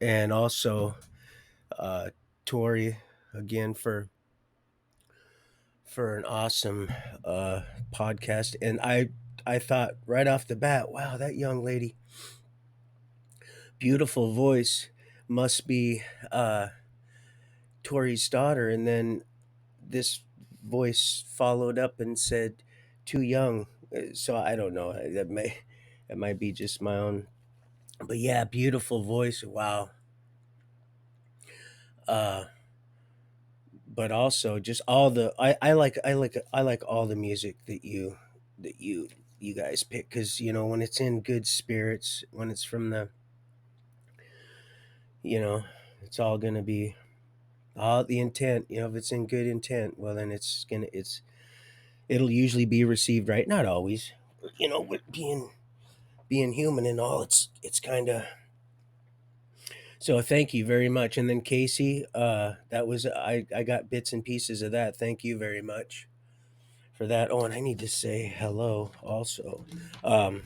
and also uh, Tori again for an awesome uh, podcast. And I thought right off the bat, wow, that young lady, beautiful voice, must be uh, Tori's daughter. And then this voice followed up and said, "Too young." So I don't know. That might be just my own. But yeah, beautiful voice. Wow. Uh, but also just all the I like all the music that you guys pick, because when it's in good spirits, when it's from the you know it's all gonna be all the intent. If it's in good intent, well then it'll usually be received right. Not always, with being human and all. It's kind of. So thank you very much. And then Casey, that was I got bits and pieces of that. Thank you very much for that. Oh, and I need to say hello also. Um,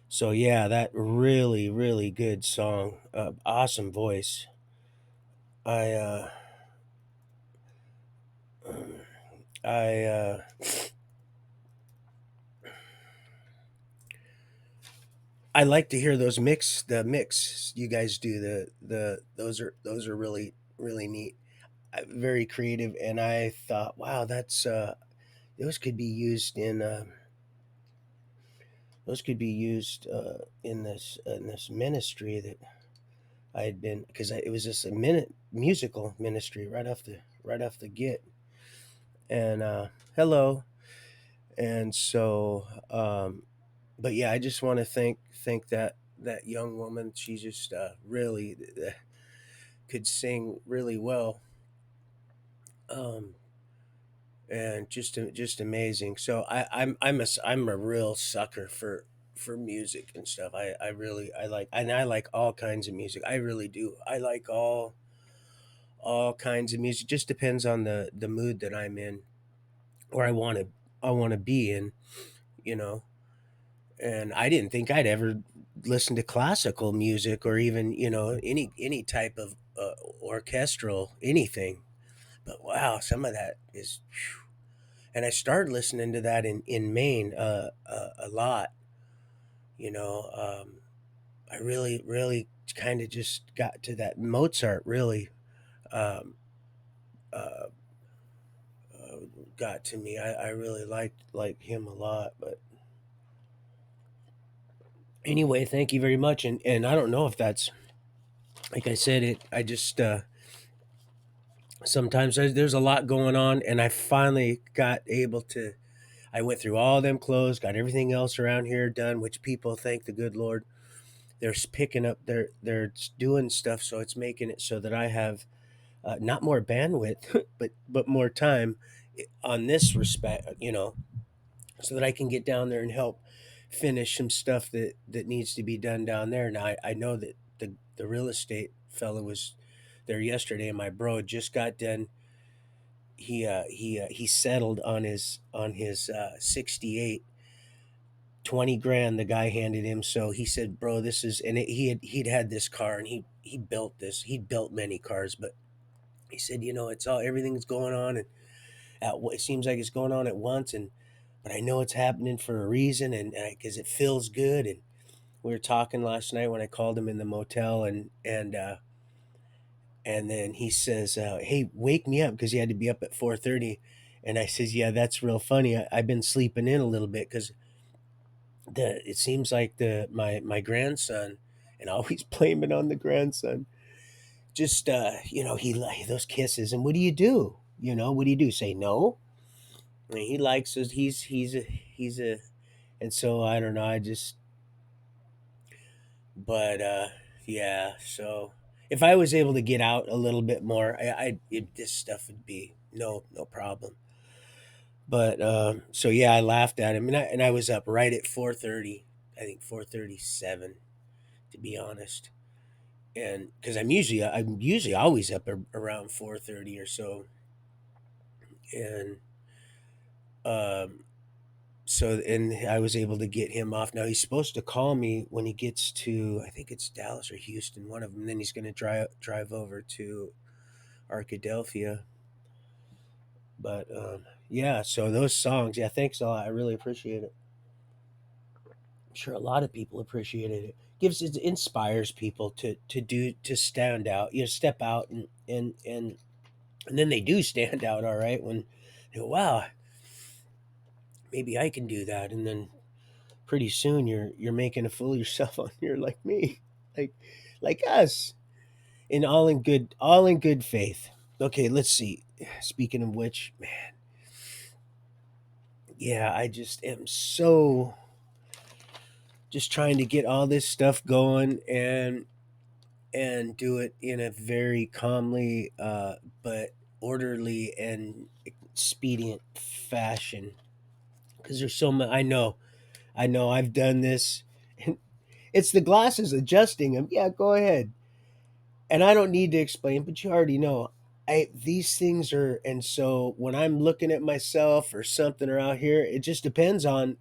so yeah, that really really good song. Awesome voice. I um, I I like to hear the mix you guys do. The those are really really neat. Very creative, and I thought, wow, that's those could be used in. Those could be used in this ministry that I had been, because it was just a minute musical ministry right off the get. And hello, and so, but yeah, I just want to thank that young woman. She just really could sing really well, um, and just amazing. So I'm a real sucker for music and stuff. I really I like and I like all kinds of music. I really do. I like all kinds of music. Just depends on the mood that I'm in, or I want to be in. You know, and I didn't think I'd ever listen to classical music, or even any type of orchestral anything. But wow, some of that is. And I started listening to that in Maine a lot. You know, I really really kind of just got to that Mozart. Really um, uh, uh, got to me. I really liked him a lot. But anyway, thank you very much. And I don't know if that's, like I said, it. I just sometimes there's a lot going on, and I finally got able to. I went through all them clothes, got everything else around here done, which people, thank the good Lord, they're picking up, they're doing stuff, so it's making it so that I have not more bandwidth, but more time on this respect, so that I can get down there and help finish some stuff that needs to be done down there. Now I know that the real estate fellow was there yesterday, and my bro just got done. He settled on his 68 20 grand the guy handed him. So he said, bro, this is, and he'd had this car, and he built this. He'd built many cars, but he said, it's all, everything's going on, and it seems like it's going on at once, and but I know it's happening for a reason, and because it feels good. And we were talking last night when I called him in the motel, and then he says, hey, wake me up, because he had to be up at 4:30. And I says, yeah, that's real funny. I've been sleeping in a little bit, because it seems like my grandson, and I always blame it on the grandson. Just he like those kisses, and what do you do? What do you do? Say no? I mean, he likes us. He's a, and so I don't know. I just, but yeah. So if I was able to get out a little bit more, this stuff would be no problem. But so yeah, I laughed at him, and I was up right at 4:30. I think 4:37, to be honest. And because I'm usually always up around 4:30 or so. And um So and I was able to get him off. Now he's supposed to call me when he gets to, I think it's Dallas or Houston, one of them. Then he's going to drive over to Arkadelphia. But yeah, so those songs, yeah, thanks a lot. I really appreciate it. I'm sure a lot of people appreciated it. Gives it inspires people to stand out, step out and then they do stand out. All right, when they go, wow, maybe I can do that, and then pretty soon you're making a fool of yourself on here like me, like like us, in all in good faith. Okay, let's see. Speaking of which, man, yeah, I just am so just trying to get all this stuff going and do it in a very calmly but orderly and expedient fashion because there's so much. I know I've done this. It's the glasses adjusting them. Yeah, go ahead. And I don't need to explain, but you already know. These things are, and so when I'm looking at myself or something or out here, it just depends on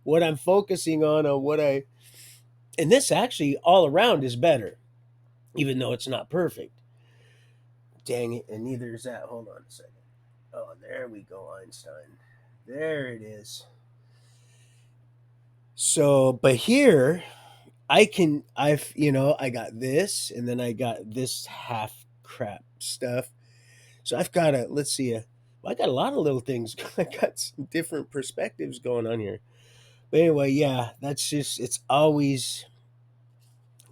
what I'm focusing on what I. And this actually all around is better, even though it's not perfect. Dang it! And neither is that. Hold on a second. Oh, there we go, Einstein. There it is. So, but here I got this, and then I got this half crap stuff. So I've got a let's see, well, I got a lot of little things. I got some different perspectives going on here. But anyway, yeah, that's just it's always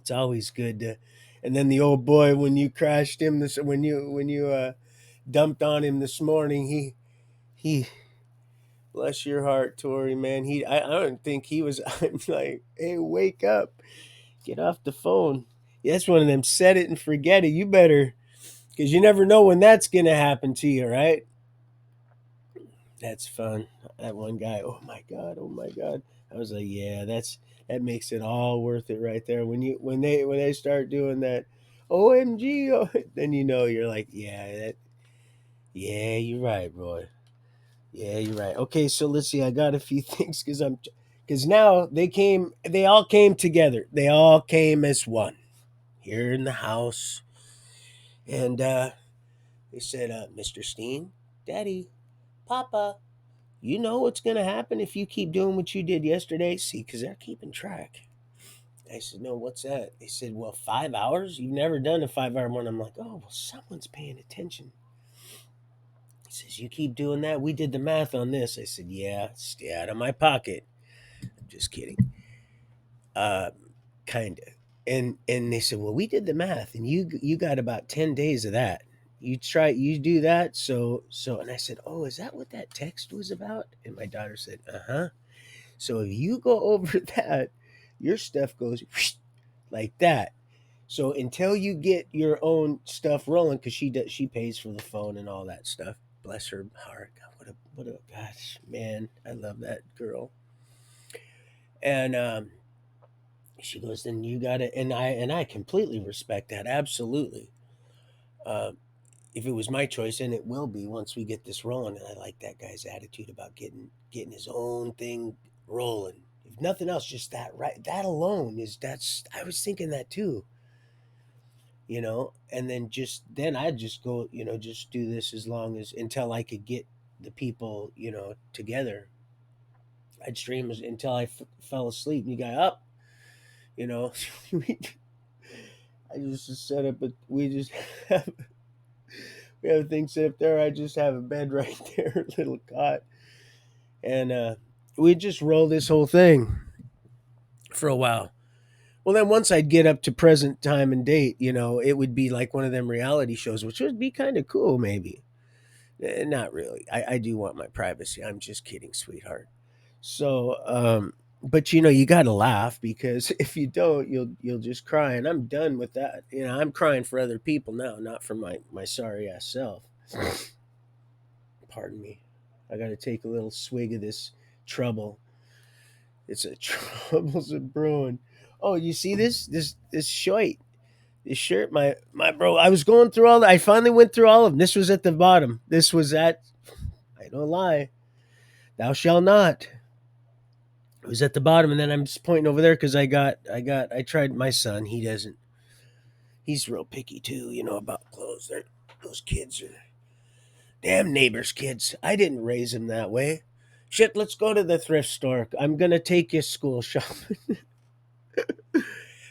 good to. And then the old boy, when you crashed him this, when you dumped on him this morning, he bless your heart, Tori, man. I don't think he was. I'm like, hey, wake up, get off the phone. Yeah, that's one of them set it and forget it. You better, because you never know when that's gonna happen to you, right? That's fun. That one guy, oh my god, oh my god. I was like, yeah, that makes it all worth it right there. When they start doing that, OMG, oh, then you're like, yeah, you're right, Roy. Yeah, you're right. Okay, so let's see. I got a few things because now they all came together. They all came as one here in the house, and they said, "Mr. Steen, Daddy, Papa, you know what's going to happen if you keep doing what you did yesterday? See, because they're keeping track." I said, "No, what's that?" They said, "Well, 5 hours? You've never done a 5 hour one." I'm like, "Oh, well, someone's paying attention." He says, "You keep doing that? We did the math on this." I said, "Yeah, stay out of my pocket." I'm just kidding. Uh, kind of. And they said, "Well, we did the math, and you got about 10 days of that. You do that, so." And I said, "Oh, is that what that text was about?" And my daughter said, "Uh huh." So if you go over that, your stuff goes like that. So until you get your own stuff rolling, because she pays for the phone and all that stuff. Bless her heart. God, what a gosh, man, I love that girl. And she goes, then you got to, and I completely respect that. Absolutely. Um, if it was my choice, and it will be once we get this rolling, and I like that guy's attitude about getting his own thing rolling. If nothing else, just that right, that alone is that's. I was thinking that too, and then I'd just go, just do this as long as until I could get the people, together. I'd stream until I fell asleep, and you got up, you know. we, I just set up, but we just have we have things set up there. I just have a bed right there, a little cot, and we just roll this whole thing for a while. Well, then once I'd get up to present time and date, it would be like one of them reality shows, which would be kind of cool, maybe. Not really. I do want my privacy. I'm just kidding, sweetheart. So, but you got to laugh because if you don't, you'll just cry, and I'm done with that. I'm crying for other people now, not for my sorry ass self. Pardon me. I got to take a little swig of this trouble. It's a troubles of brewing. Oh, you see this shirt? This shirt, my bro. I was going through all. I finally went through all of them. This was at the bottom. This was at. I don't lie. Thou shalt not. It was at the bottom, and then I'm just pointing over there because I tried my son. He doesn't. He's real picky too, about clothes. Those kids are damn neighbors' kids. I didn't raise him that way. Shit, let's go to the thrift store. I'm gonna take you school shopping.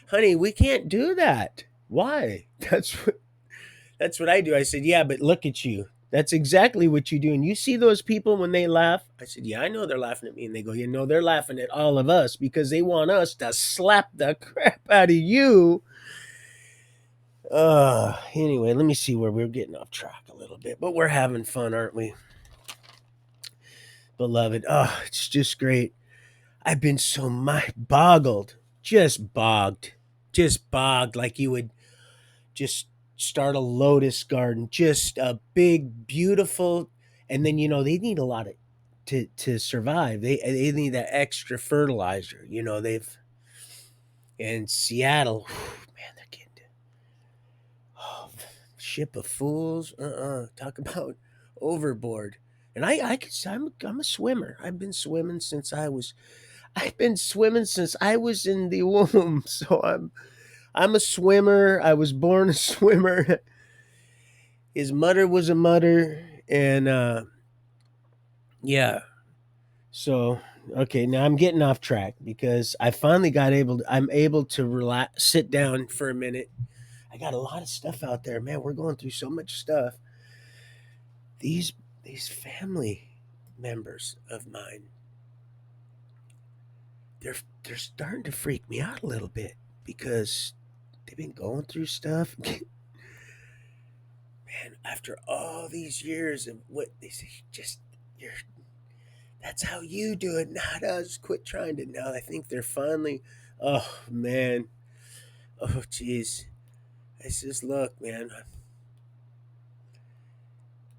Honey, we can't do that. Why? That's what I do. I said, yeah, but look at you. That's exactly what you do. And you see those people when they laugh? I said, yeah, I know they're laughing at me. And they go, they're laughing at all of us because they want us to slap the crap out of you. Anyway, let me see where we're getting off track a little bit, but we're having fun, aren't we, beloved? Oh, it's just great. I've been so boggled, just bogged like you would just start a lotus garden, just a big, beautiful, and then they need a lot of to survive. They need that extra fertilizer. They've in Seattle, man, they're getting oh, ship of fools. Talk about overboard. And I'm a swimmer. I've been swimming since I was in the womb. So I'm a swimmer. I was born a swimmer. His mother was a mother, and yeah. So okay, now I'm getting off track because I finally I'm able to relax, sit down for a minute. I got a lot of stuff out there, man. We're going through so much stuff. These these family members of mine, they're starting to freak me out a little bit because they've been going through stuff. Man, after all these years of what they say, just you're that's how you do it, not us. Quit trying to now. I think they're finally oh man. Oh jeez. I says, look, man,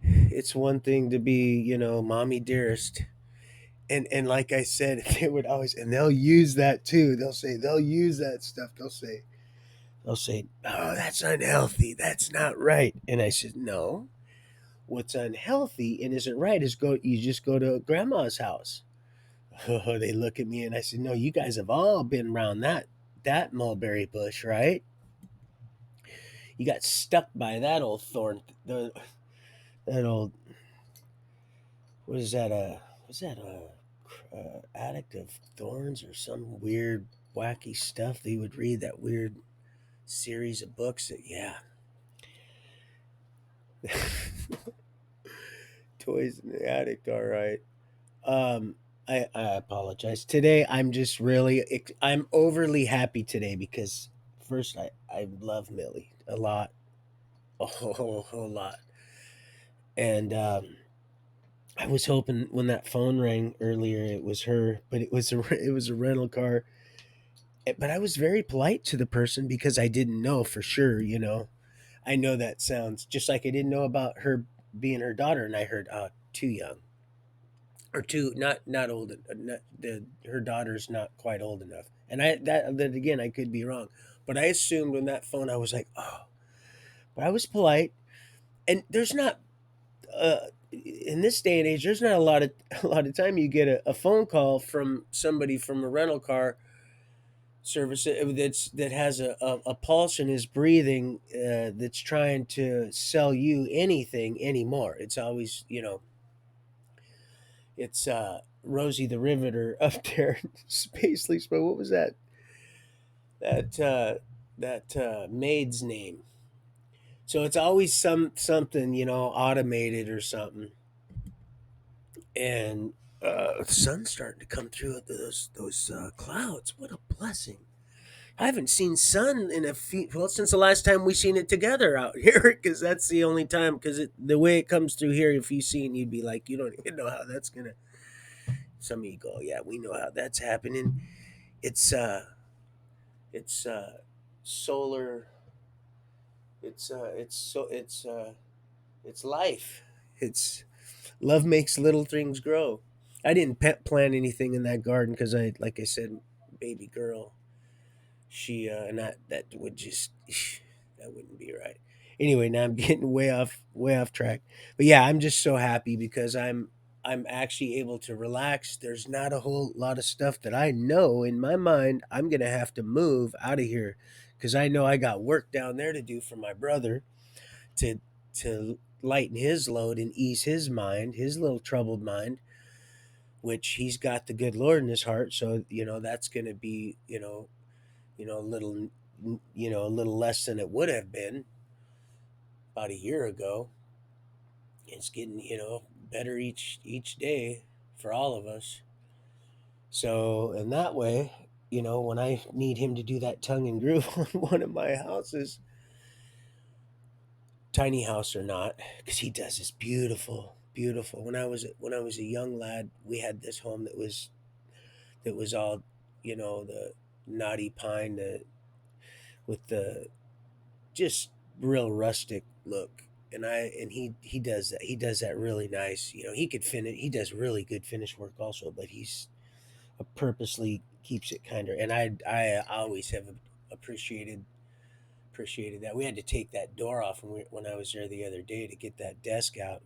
it's one thing to be, mommy dearest. And like I said, they would always and they'll use that too. They'll use that stuff. They'll say, oh, that's unhealthy. That's not right. And I said, no. What's unhealthy and isn't right is you just go to grandma's house. Oh, they look at me and I said, no, you guys have all been around that mulberry bush, right? You got stuck by that old thorn, that old what is that? Was that a addict of thorns or some weird wacky stuff that you would read? That weird series of books. That yeah, toys in the attic. All right. Um, I apologize. Today I'm just I'm overly happy today because first I love Millie a lot, a whole lot, and I was hoping when that phone rang earlier it was her, but it was a rental car. But I was very polite to the person because I didn't know for sure. I know that sounds just like I didn't know about her being her daughter, and I heard too young or too not old. Her daughter's not quite old enough, and that again I could be wrong, but I assumed when that phone I was like oh, but I was polite, and there's not in this day and age there's not a lot of time you get a phone call from somebody from a rental car service that has a pulse in his breathing that's trying to sell you anything anymore. It's always it's Rosie the Riveter up there, Spacely Spoke. What was that maid's name? So it's always something automated or something, and the sun's starting to come through those clouds. What a blessing! I haven't seen sun in a few well since the last time we seen it together out here because that's the only time because the way it comes through here if you seen you'd be like you don't even know how that's gonna some of you go yeah we know how that's happening it's solar it's life it's love makes little things grow. I didn't plant anything in that garden because I like I said baby girl she and that would just that wouldn't be right. Anyway, now I'm getting way off track. But yeah, I'm just so happy because I'm actually able to relax. There's not a whole lot of stuff that I know in my mind I'm gonna have to move out of here because I know I got work down there to do for my brother to lighten his load and ease his mind, his little troubled mind, which he's got the good Lord in his heart. So that's gonna be a little a little less than it would have been about a year ago. It's getting better each day for all of us. So in that way, when I need him to do that tongue and groove on one of my houses, tiny house or not, because he does this beautiful, beautiful. When I was a young lad, we had this home that was all the knotty pine, with the just real rustic look. And he does that. He does that really nice. He could finish. He does really good finish work also, but he's purposely keeps it kind of. And I always have appreciated that. We had to take that door off when I was there the other day to get that desk out.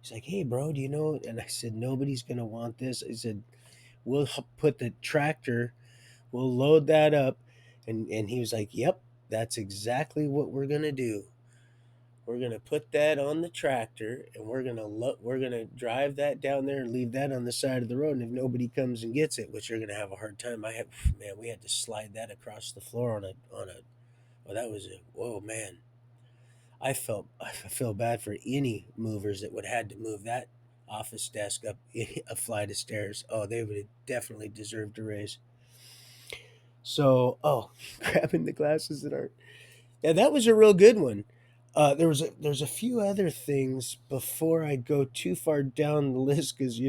He's like, "Hey, bro, do you know?" And I said, "Nobody's gonna want this." I said, "We'll put the tractor. We'll load that up," and he was like, "Yep, that's exactly what we're gonna do. We're gonna put that on the tractor, and we're gonna drive that down there and leave that on the side of the road. And if nobody comes and gets it, which you're gonna have a hard time, man, we had to slide that across the floor on a. Well, that was a whoa, man. I feel bad for any movers that would have had to move that office desk up a flight of stairs. Oh, they would have definitely deserved a raise. So, grabbing the glasses that aren't. Yeah, that was a real good one. There's a few other things before I go too far down the list because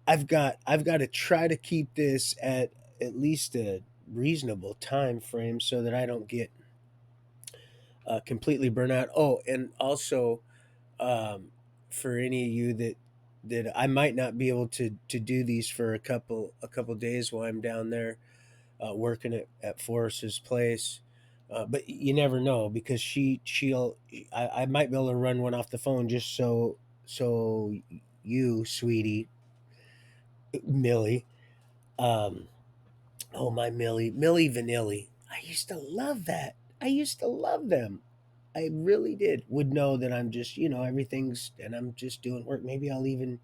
I've got to try to keep this at least a reasonable time frame so that I don't get completely burnt out. Oh, and also um, for any of you that I might not be able to do these for a couple days while I'm down there working at Forrest's place. But you never know because I might be able to run one off the phone just so you, sweetie, Millie, um, oh my Millie Vanilli, I used to love that. I used to love them. I really did. Would know that I'm just everything's and I'm just doing work. Maybe I'll even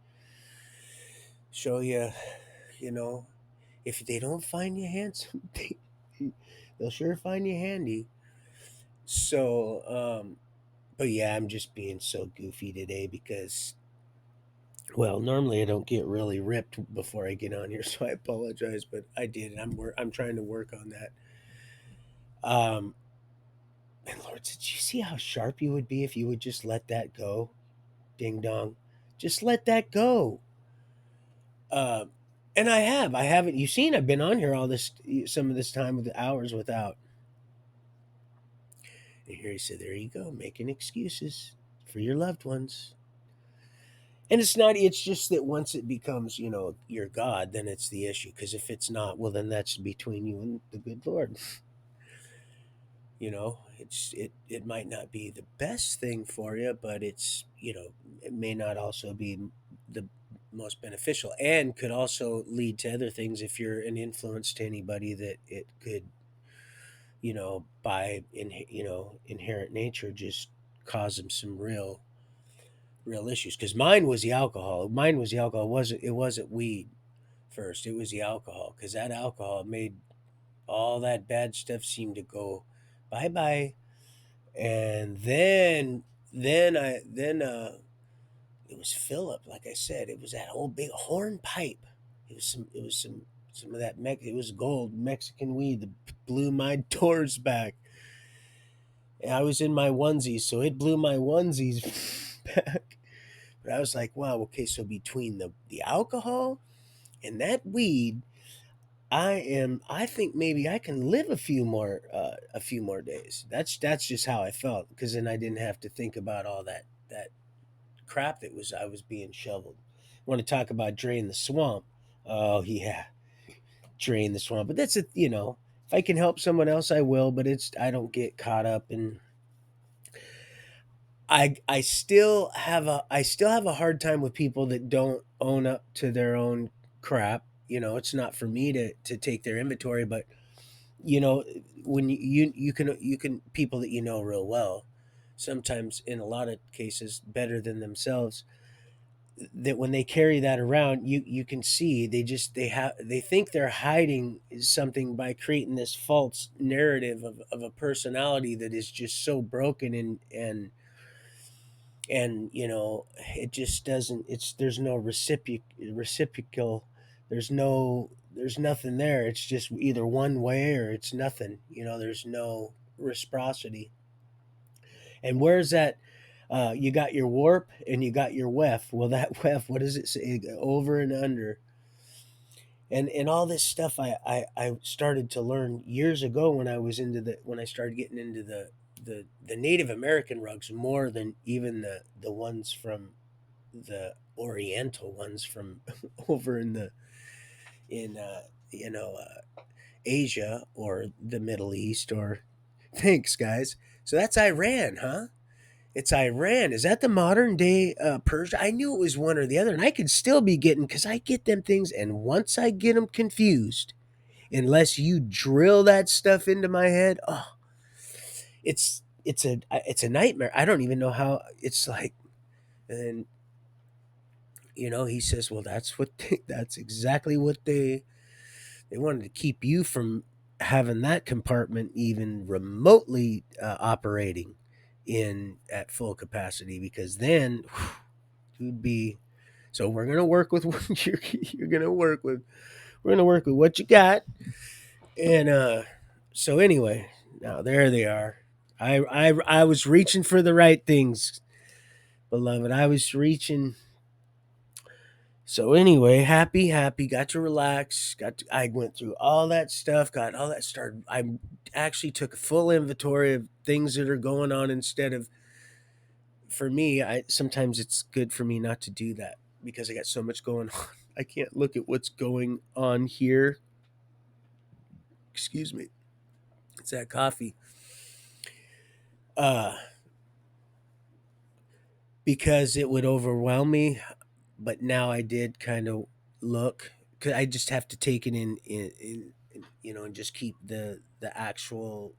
show you, you know, if they don't find you handsome, they'll sure find you handy. So, but yeah, I'm just being so goofy today because, well, normally I don't get really ripped before I get on here, so I apologize, but I did, and I'm trying to work on that. Um, and Lord, did you see how sharp you would be if you would just let that go? Ding dong, just let that go. Um, and I haven't. You've seen, I've been on here some of this time with the hours without. And here he said, "There you go, making excuses for your loved ones." And it's not. It's just that once it becomes, your God, then it's the issue. Because if it's not, well, then that's between you and the good Lord. It might not be the best thing for you, but it may not also be the most beneficial, and could also lead to other things if you're an influence to anybody that it could, by inherent nature, just cause them some real issues. Because mine was the alcohol. It wasn't weed first. It was the alcohol, because that alcohol made all that bad stuff seem to go bye bye. And then it was Philip. Like I said, it was that whole big horn pipe. It was some of that it was gold Mexican weed that blew my doors back. And I was in my onesies, so it blew my onesies back. But I was like, wow, okay, so between the alcohol and that weed, I think maybe I can live a few more days. That's just how I felt, because then I didn't have to think about all that crap that was I was being shoveled. Want to talk about drain the swamp? Oh yeah, drain the swamp. But that's if I can help someone else, I will. But I don't get caught up in I still have a hard time with people that don't own up to their own crap. You know, it's not for me to take their inventory, but you know, when you can people that you know real well, sometimes in a lot of cases better than themselves, that when they carry that around, you can see they think they're hiding something by creating this false narrative of a personality that is just so broken, and you know, it just doesn't, it's there's no reciprocal, there's nothing there. It's just either one way or it's nothing, you know, there's no reciprocity. And where's that? You got your warp and you got your wef. Well, that wef, what does it say? Over and under, and all this stuff. I started to learn years ago when I started getting into the Native American rugs more than even the ones from the Oriental ones from over in you know Asia or the Middle East or. Thanks, guys. So that's Iran, huh? It's Iran. Is that the modern day Persia? I knew it was one or the other, and I could still be getting, because I get them things, and once I get them confused, unless you drill that stuff into my head, oh, it's a nightmare. I don't even know how. It's like, and you know, he says, well, that's exactly what they wanted to keep you from having that compartment even remotely operating in at full capacity, because then you'd be. So we're gonna work with what you're gonna work with. We're gonna work with what you got, and so anyway, now there they are. I was reaching for the right things, beloved. I was reaching. So anyway, happy, got to relax. I went through all that stuff, got all that started. I actually took a full inventory of things that are going on, instead of, for me, I sometimes it's good for me not to do that because I got so much going on. I can't look at what's going on here. Excuse me. It's that coffee. Uh because it would overwhelm me, but now I did kind of look, cuz I just have to take it in, you know, and just keep the actual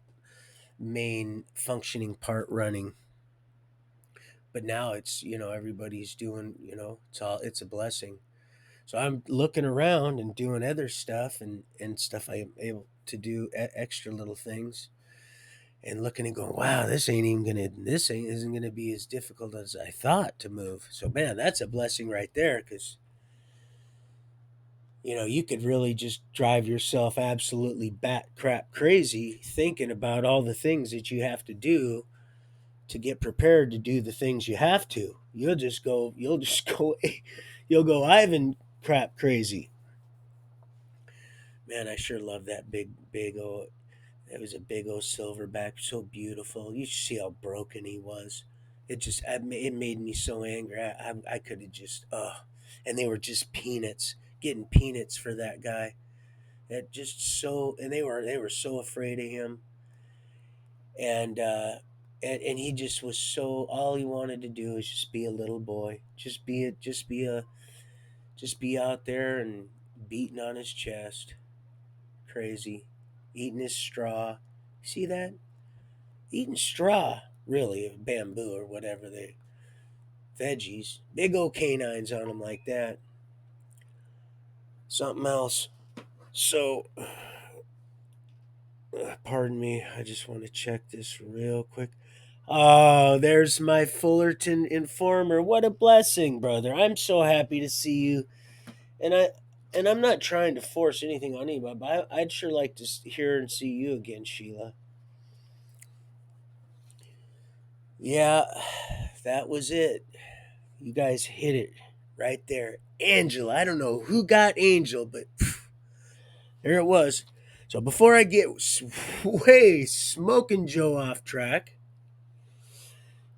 main functioning part running. But now it's, you know, everybody's doing, you know, it's a blessing. So I'm looking around and doing other stuff, and stuff I am able to do extra little things, and looking and going, wow, this ain't isn't gonna be as difficult as I thought to move. So man, that's a blessing right there, because you know, you could really just drive yourself absolutely bat crap crazy thinking about all the things that you have to do to get prepared to do the things you have to. You'll just go, you'll go Ivan crap crazy. Man, I sure love that big old. It was a big old silverback, so beautiful. You should see how broken he was. It made me so angry. I could have just, and they were just peanuts, getting peanuts for that guy. That just so, and they were so afraid of him, and and he just was so, all he wanted to do is just be a little boy, just be out there and beating on his chest, crazy, eating his straw. See that? Eating straw, really, bamboo or whatever they veggies. Big old canines on them like that. Something else. So, pardon me. I just want to check this real quick. Oh, there's my Fullerton informer. What a blessing, brother. I'm so happy to see you. And I'm not trying to force anything on anybody, but I'd sure like to hear and see you again, Sheila. Yeah, that was it. You guys hit it right there. Angel. I don't know who got Angel, but there it was. So before I get way smoking Joe off track,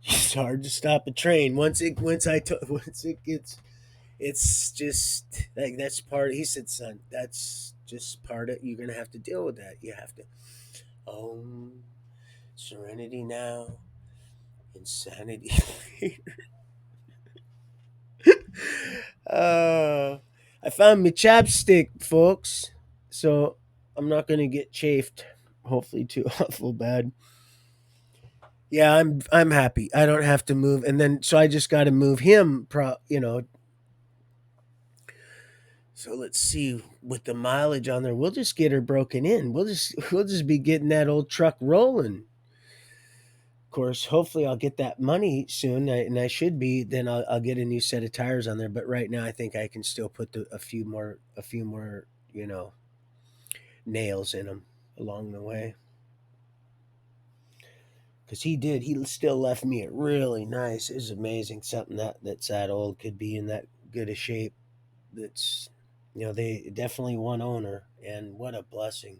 it's hard to stop a train once it gets, it's just like, that's part. He said, "Son, that's just part of. You're gonna have to deal with that. You have to, serenity now. Insanity. uh, I found my chapstick, folks. So I'm not gonna get chafed. Hopefully, too awful bad. Yeah, I'm happy. I don't have to move, and then so I just got to move him. So let's see with the mileage on there. We'll just get her broken in. We'll just be getting that old truck rolling. Of course, hopefully I'll get that money soon, and I should be. Then I'll get a new set of tires on there. But right now, I think I can still put a few more, nails in them along the way. Because he did, he still left me it really nice. It's amazing something that's that old could be in that good a shape. That's they definitely one owner, and what a blessing.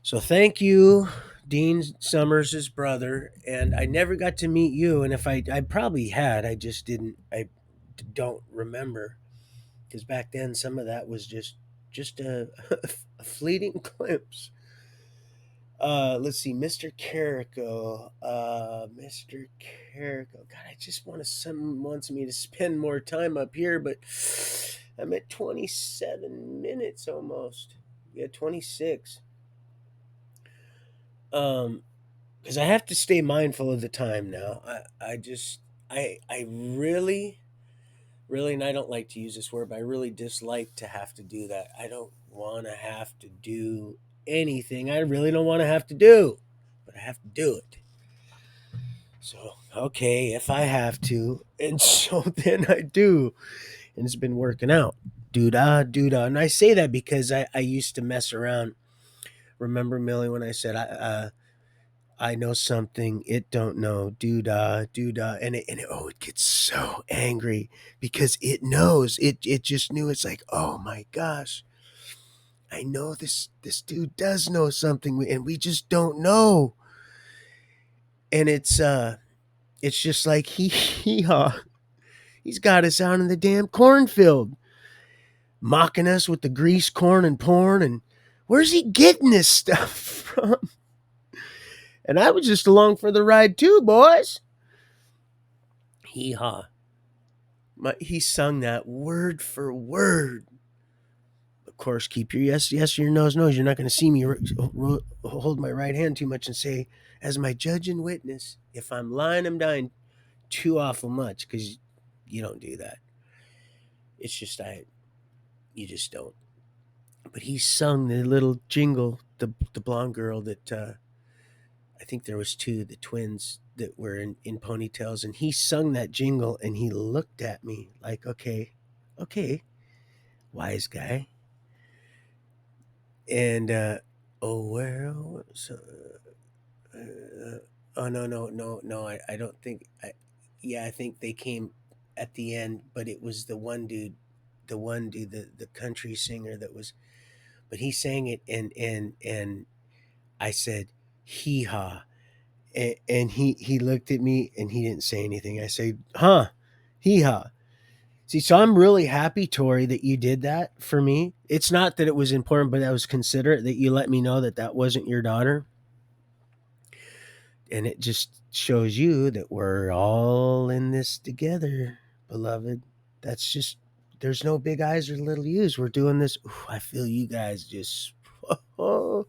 So thank you, Dean Summers' brother. And I never got to meet you. And if I probably had, I just didn't. I don't remember because back then some of that was just a fleeting glimpse. Let's see, Mr. Carrico. Mr. Carrico. God, I just want to. Someone wants me to spend more time up here, but I'm at 27 minutes almost. Yeah, 26. Um, because I have to stay mindful of the time now. I just I really, and I don't like to use this word, but I really dislike to have to do that. I don't want to have to do anything. I really don't want to have to do, but I have to do it. So okay, if I have to, and so then I do, and it's been working out. Doodah, doodah, and I say that because I used to mess around. Remember, Millie, when I said I know something it don't know, doodah, doodah, and it gets so angry because it knows, it just knew. It's like, oh my gosh, I know this dude does know something, and we just don't know, and it's just like he's got us out in the damn cornfield, mocking us with the grease corn and porn, and where's he getting this stuff from? And I was just along for the ride too, boys. Hee haw. He sung that word for word. Of course, keep your yes, yes, your nose, nose. You're not going to see me hold my right hand too much and say, as my judge and witness, if I'm lying, I'm dying too awful much, because you don't do that. It's just, you just don't. But he sung the little jingle, the blonde girl that, I think there was two, the twins that were in ponytails, and he sung that jingle, and he looked at me like, okay, okay, wise guy. And oh, well, so, oh, no, no, no, no, I don't think yeah, I think they came at the end, but it was the one dude, the country singer that was, but he sang it, and I said hee haw, and he looked at me and he didn't say anything. I said, huh, hee haw. See, so I'm really happy, Tori, that you did that for me. It's not that it was important, but I was considerate that you let me know that that wasn't your daughter. And it just shows you that we're all in this together, beloved. That's just, there's no big eyes or little U's. We're doing this. Ooh, I feel you guys just, oh,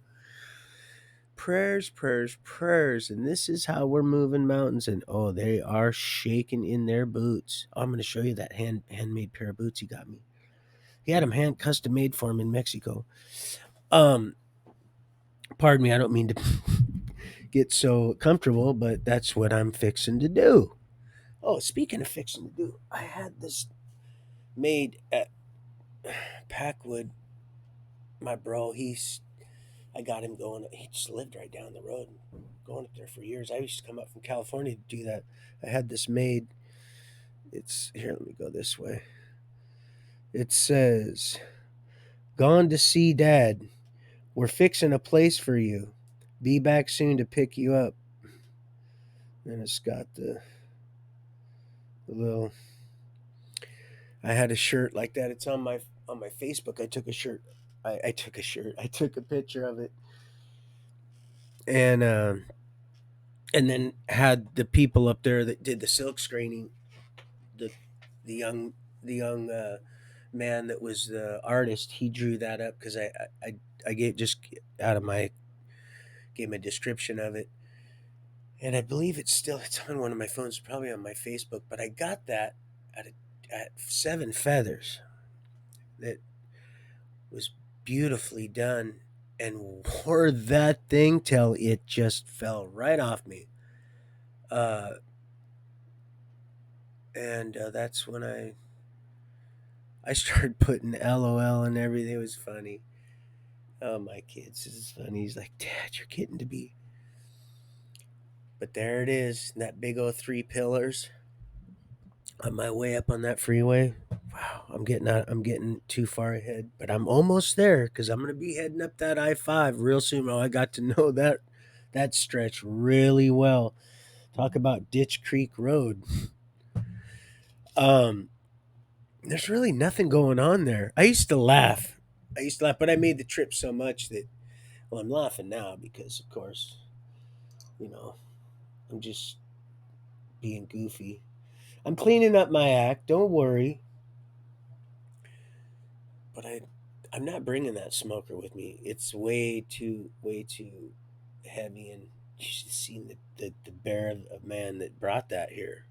prayers, prayers, prayers. And this is how we're moving mountains. And oh, they are shaking in their boots. Oh, I'm going to show you that handmade pair of boots he got me. He had them hand custom made for him in Mexico. Um, Pardon me, I don't mean to get so comfortable, but that's what I'm fixing to do. Oh, speaking of fixing to do, I had this made at Packwood. My bro, I got him going. He just lived right down the road, going up there for years. I used to come up from California to do that. I had this made. It's here. Let me go this way. It says, "Gone to see Dad. We're fixing a place for you. Be back soon to pick you up." And it's got the little. I had a shirt like that. It's on my Facebook. I took a shirt. I took a shirt. I took a picture of it, and and then had the people up there that did the silk screening. The the young the young man that was the artist, he drew that up because I gave just out of my gave him a description of it, and I believe it's on one of my phones, probably on my Facebook. But I got that at at Seven Feathers. That was beautifully done, and wore that thing till it just fell right off me. Uh, and that's when I started putting LOL and everything. It was funny. Oh, my kids, this is funny. He's like, Dad, you're getting to be. But there it is, that big old three pillars on my way up on that freeway. Wow, I'm getting too far ahead, but I'm almost there because I'm gonna be heading up that I-5 real soon. Oh, I got to know that stretch really well. Talk about Ditch Creek Road. Um, there's really nothing going on there. I used to laugh. But I made the trip so much that, well, I'm laughing now because, of course, you know, I'm just being goofy. I'm cleaning up my act. Don't worry. But I'm not bringing that smoker with me. It's way too heavy, and you should have seen the bear of man that brought that here.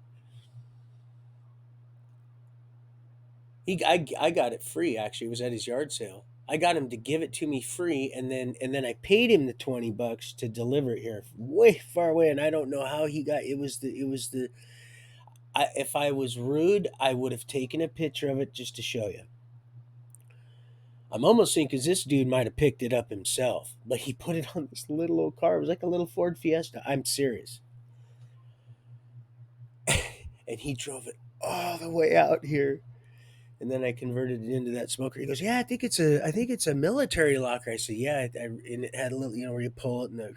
I got it free, actually. It was at his yard sale. I got him to give it to me free, and then I paid him the $20 to deliver it here, way far away. And I don't know how he got it was the if I was rude, I would have taken a picture of it just to show you. I'm almost thinking because this dude might have picked it up himself, but he put it on this little old car. It was like a little Ford Fiesta. I'm serious. And he drove it all the way out here. And then I converted it into that smoker. He goes, "Yeah, I think it's a military locker." I said, "Yeah," and it had a little, where you pull it and the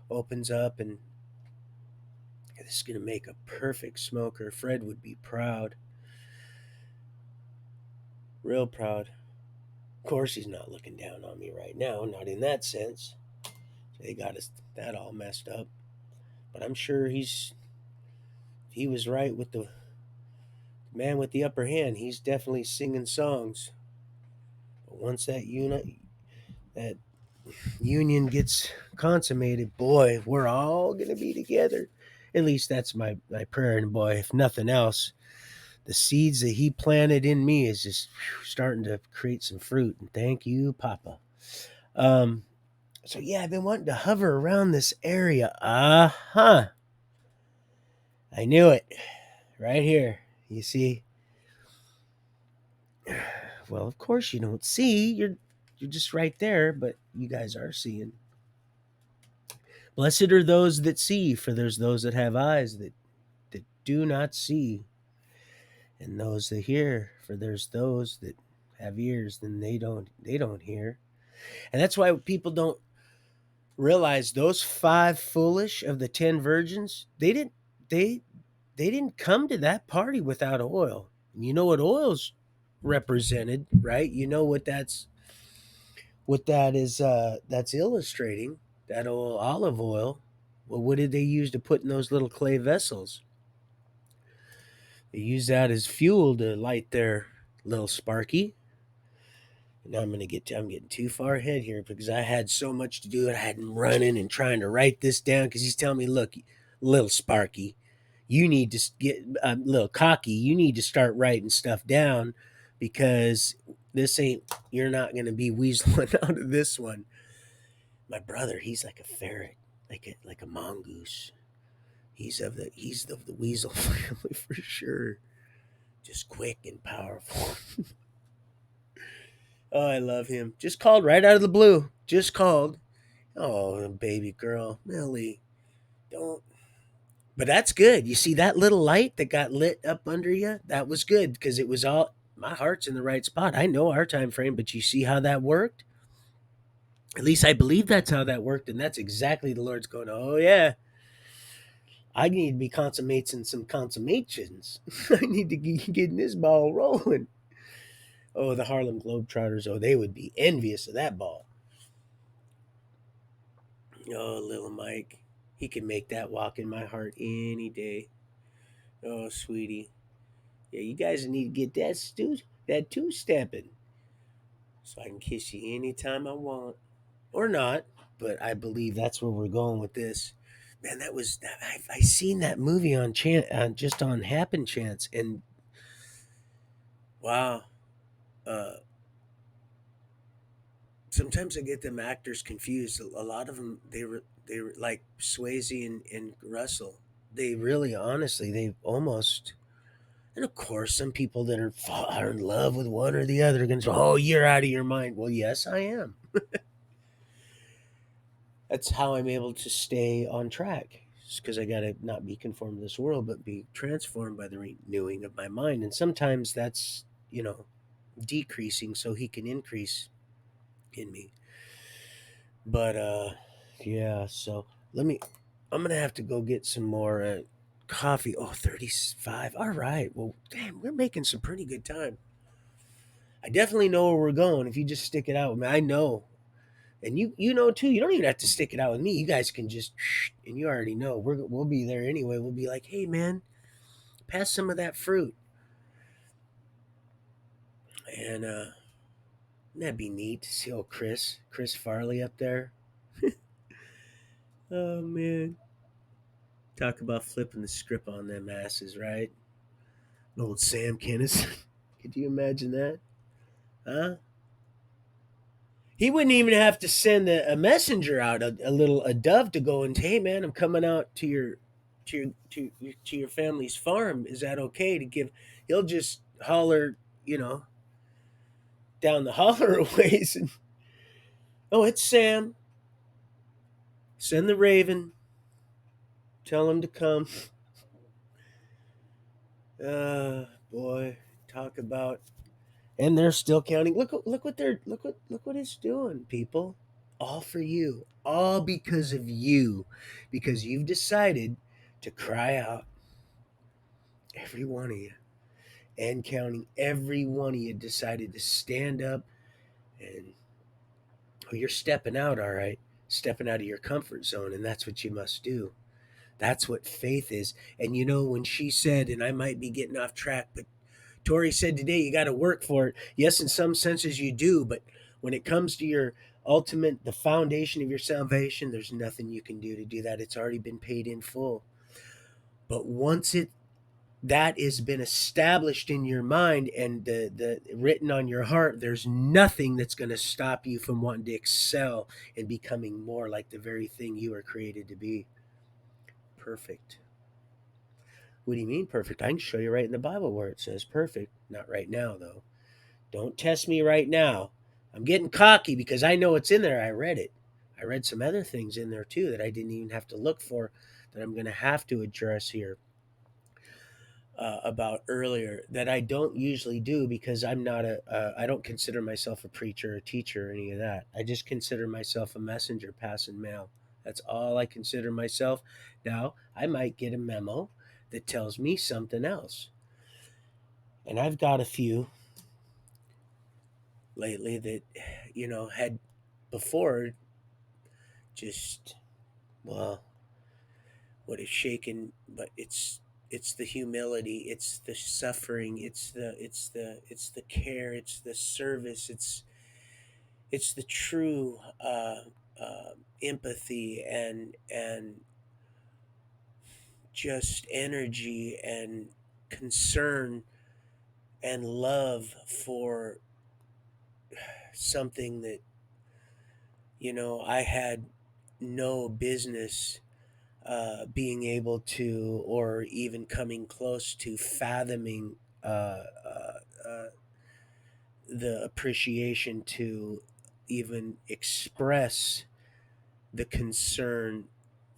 opens up, and this is gonna make a perfect smoker. Fred would be proud, real proud. Of course, he's not looking down on me right now, not in that sense. They got us that all messed up, but I'm sure he was right with the man with the upper hand. He's definitely singing songs. But once that union gets consummated, boy, we're all gonna be together. At least that's my prayer. And boy, if nothing else, the seeds that he planted in me is just starting to create some fruit. And thank you, Papa. Um, so yeah, I've been wanting to hover around this area. I knew it. Right here. You see? Well, of course you don't see. You're just right there, but you guys are seeing. Blessed are those that see, for there's those that have eyes that do not see, and those that hear, for there's those that have ears and they don't hear. And that's why people don't realize those five foolish of the 10 virgins, they they didn't come to that party without oil. And you know what oil's represented, right? You know what that is that's illustrating, that old olive oil. Well, what did they use to put in those little clay vessels? They use that as fuel to light their little sparky. Now I'm getting too far ahead here because I had so much to do and I had him running and trying to write this down because he's telling me, look, little Sparky, you need to get a little cocky. You need to start writing stuff down because this ain't, you're not going to be weaseling out of this one. My brother, he's like a ferret, like a mongoose. He's of the weasel family for sure. Just quick and powerful. Oh, I love him. Just called right out of the blue. Just called. Oh, baby girl, Millie, don't. But that's good. You see that little light that got lit up under you? That was good because it was all my heart's in the right spot. I know our time frame, but you see how that worked? At least I believe that's how that worked, and that's exactly the Lord's going, oh yeah, I need to be consummating some consummations. I need to get getting this ball rolling. Oh, the Harlem Globetrotters, oh, they would be envious of that ball. Oh, little Mike. He can make that walk in my heart any day. Oh, sweetie. Yeah, you guys need to get that two stepping, so I can kiss you anytime I want, or not. But I believe that's where we're going with this. Man, that was I seen that movie on just on Happen Chance, and wow. Uh, Sometimes I get them actors confused. A lot of them, they were like Swayze and Russell. They really, honestly, they almost. And of course, some people that are in love with one or the other are going to say, "Oh, you're out of your mind." Well, yes, I am. That's how I'm able to stay on track. Because I got to not be conformed to this world, but be transformed by the renewing of my mind. And sometimes that's, decreasing so he can increase in me. But yeah, so let me I'm going to have to go get some more coffee. Oh, 35. All right. Well, damn, we're making some pretty good time. I definitely know where we're going if you just stick it out with me. I know. And you know too. You don't even have to stick it out with me. You guys can just and you already know. We'll be there anyway. We'll be like, "Hey man, pass some of that fruit." And that'd be neat to see old Chris Farley up there. Oh man. Talk about flipping the script on them asses, right? Old Sam Kinison. Could you imagine that? Huh? He wouldn't even have to send a messenger out, a dove to go and, "Hey man, I'm coming out to your family's farm. Is that okay to give?" He'll just holler, you know, down the holler a ways, and, "Oh, it's Sam. Send the raven. Tell him to come." Boy, talk about. And they're still counting. Look what it's doing, people. All for you. All because of you. Because you've decided to cry out, every one of you. And counting, every one of you decided to stand up and, oh, you're stepping out, all right. Stepping out of your comfort zone, and that's what you must do. That's what faith is. And when she said, and I might be getting off track, but Tori said today, you got to work for it. Yes, in some senses you do, but when it comes to your ultimate, the foundation of your salvation, there's nothing you can do to do that. It's already been paid in full. But once that has been established in your mind and the written on your heart, there's nothing that's going to stop you from wanting to excel and becoming more like the very thing you were created to be. Perfect. What do you mean perfect? I can show you right in the Bible where it says perfect. Not right now, though. Don't test me right now. I'm getting cocky because I know it's in there. I read it. I read some other things in there too that I didn't even have to look for, that I'm going to have to address here about earlier, that I don't usually do because I'm not I don't consider myself a preacher or teacher or any of that. I just consider myself a messenger passing mail. That's all I consider myself. Now, I might get a memo that tells me something else. And I've got a few lately that, had before just, well, what is shaken, but it's the humility, it's the suffering, it's the care, it's the service, it's the true empathy and just energy and concern and love for something that I had no business being able to, or even coming close to fathoming the appreciation to even express the concern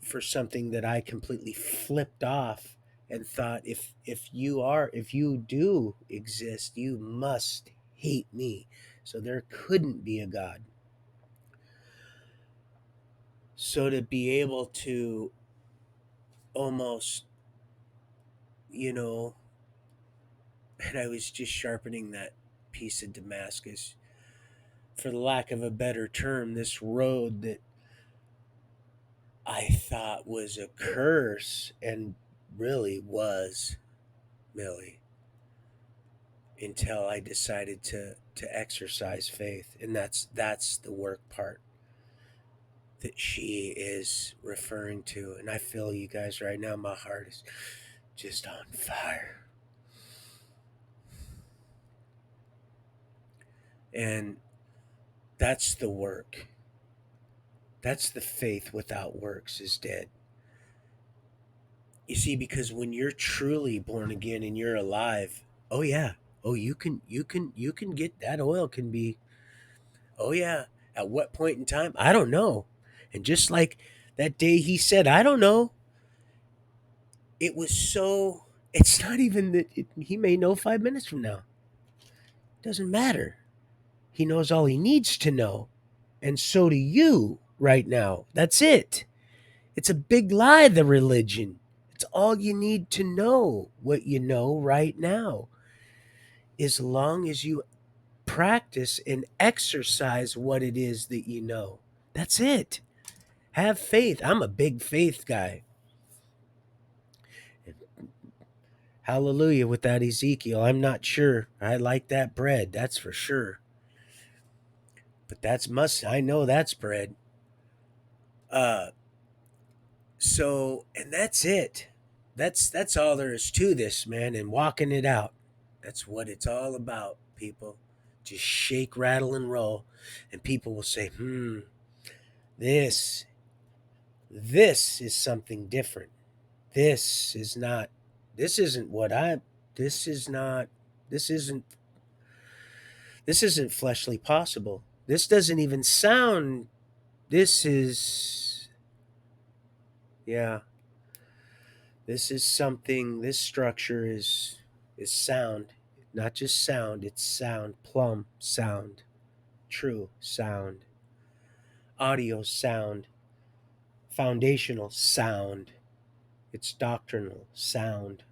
for something that I completely flipped off and thought, if you do exist, you must hate me. So there couldn't be a God. So to be able to almost, you know, and I was just sharpening that piece of Damascus, for the lack of a better term, this road that I thought was a curse and really was, Millie, until I decided to exercise faith. And that's the work part that she is referring to. And I feel you guys right now, my heart is just on fire. And that's the work. That's the faith without works is dead. You see, because when you're truly born again and you're alive, oh yeah, oh you can get that oil can be, oh yeah, at what point in time? I don't know. And just like that day he said, I don't know. It was so. It's not even that he may know 5 minutes from now. Doesn't matter. He knows all he needs to know, and so do you right now. That's it. It's a big lie, the religion. It's all you need to know what you know right now. As long as you practice and exercise what it is that you know. That's it. Have faith. I'm a big faith guy. Hallelujah with that Ezekiel. I'm not sure. I like that bread, that's for sure. But that's must I know that's bread. Uh and that's it. That's all there is to this, man, and walking it out. That's what it's all about, people. Just shake, rattle, and roll. And people will say, this, this is something different. This is not, this isn't what I, this is not, this isn't, this isn't fleshly possible. This doesn't even sound, this is, yeah, this is something, this structure is sound, not just sound, it's sound, plumb sound, true sound, audio sound, foundational sound, it's doctrinal sound.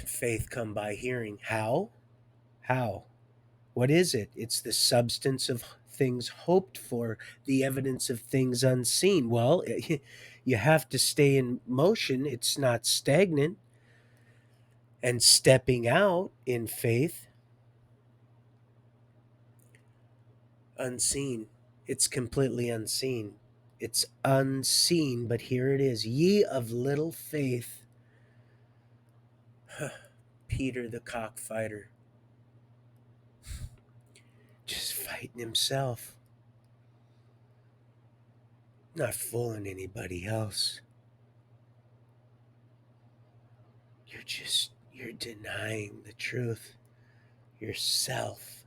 Faith come by hearing. How? How? What is it? It's the substance of things hoped for, the evidence of things unseen. Well, you have to stay in motion. It's not stagnant. And stepping out in faith, unseen. It's completely unseen. It's unseen, but here it is. Ye of little faith. Peter the cockfighter, just fighting himself, not fooling anybody else. You're denying the truth, yourself,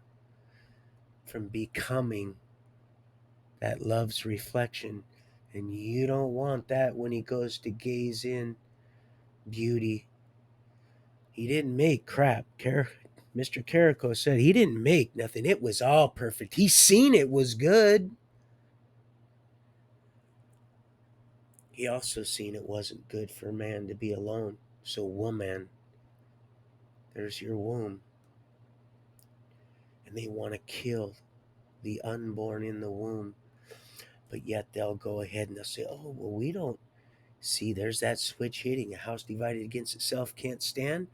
from becoming that love's reflection. And you don't want that when he goes to gaze in beauty. He didn't make crap. Mr. Carrico said he didn't make nothing. It was all perfect. He seen it was good. He also seen it wasn't good for man to be alone. So woman, there's your womb. And they want to kill the unborn in the womb. But yet they'll go ahead and they'll say, oh, well, we don't see, there's that switch hitting. A house divided against itself can't stand.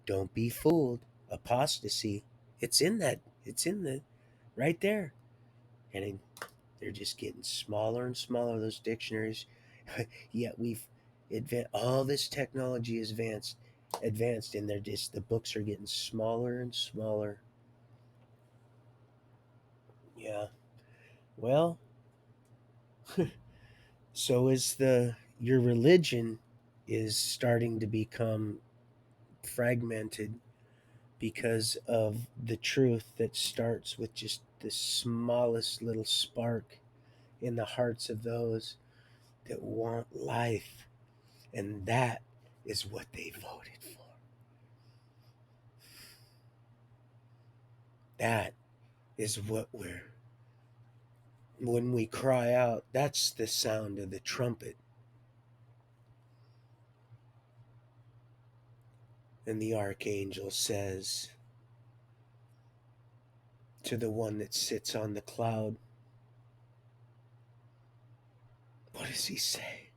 Don't be fooled. Apostasy. It's in that. It's in the right there. And they're just getting smaller and smaller, those dictionaries. Yet we've all this technology is advanced, and they're just, the books are getting smaller and smaller. Yeah. Well, so is your religion is starting to become fragmented because of the truth that starts with just the smallest little spark in the hearts of those that want life. And that is what they voted for. That is what when we cry out, that's the sound of the trumpet. And the archangel says to the one that sits on the cloud, What does he say?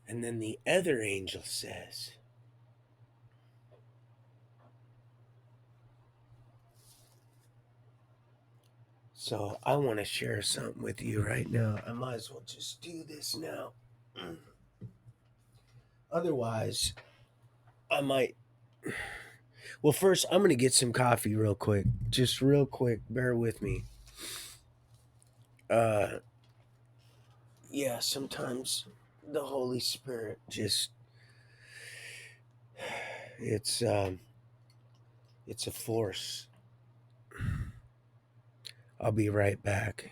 And then the other angel says, so I want to share something with you right now. I might as well just do this now. Otherwise, I might. Well, first, I'm going to get some coffee real quick. Just real quick. Bear with me. Uh, yeah, sometimes the Holy Spirit just. It's it's a force. I'll be right back.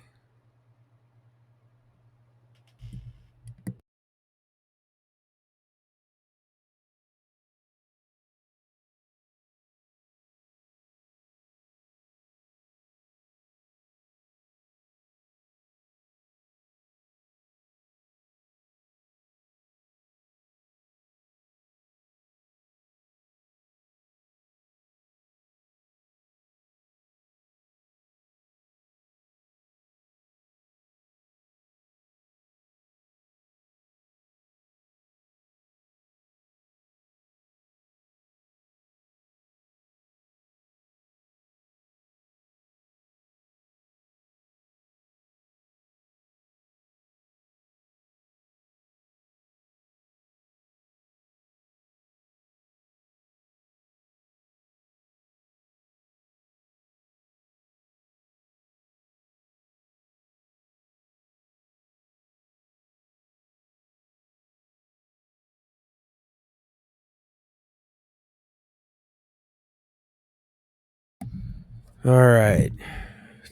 All right.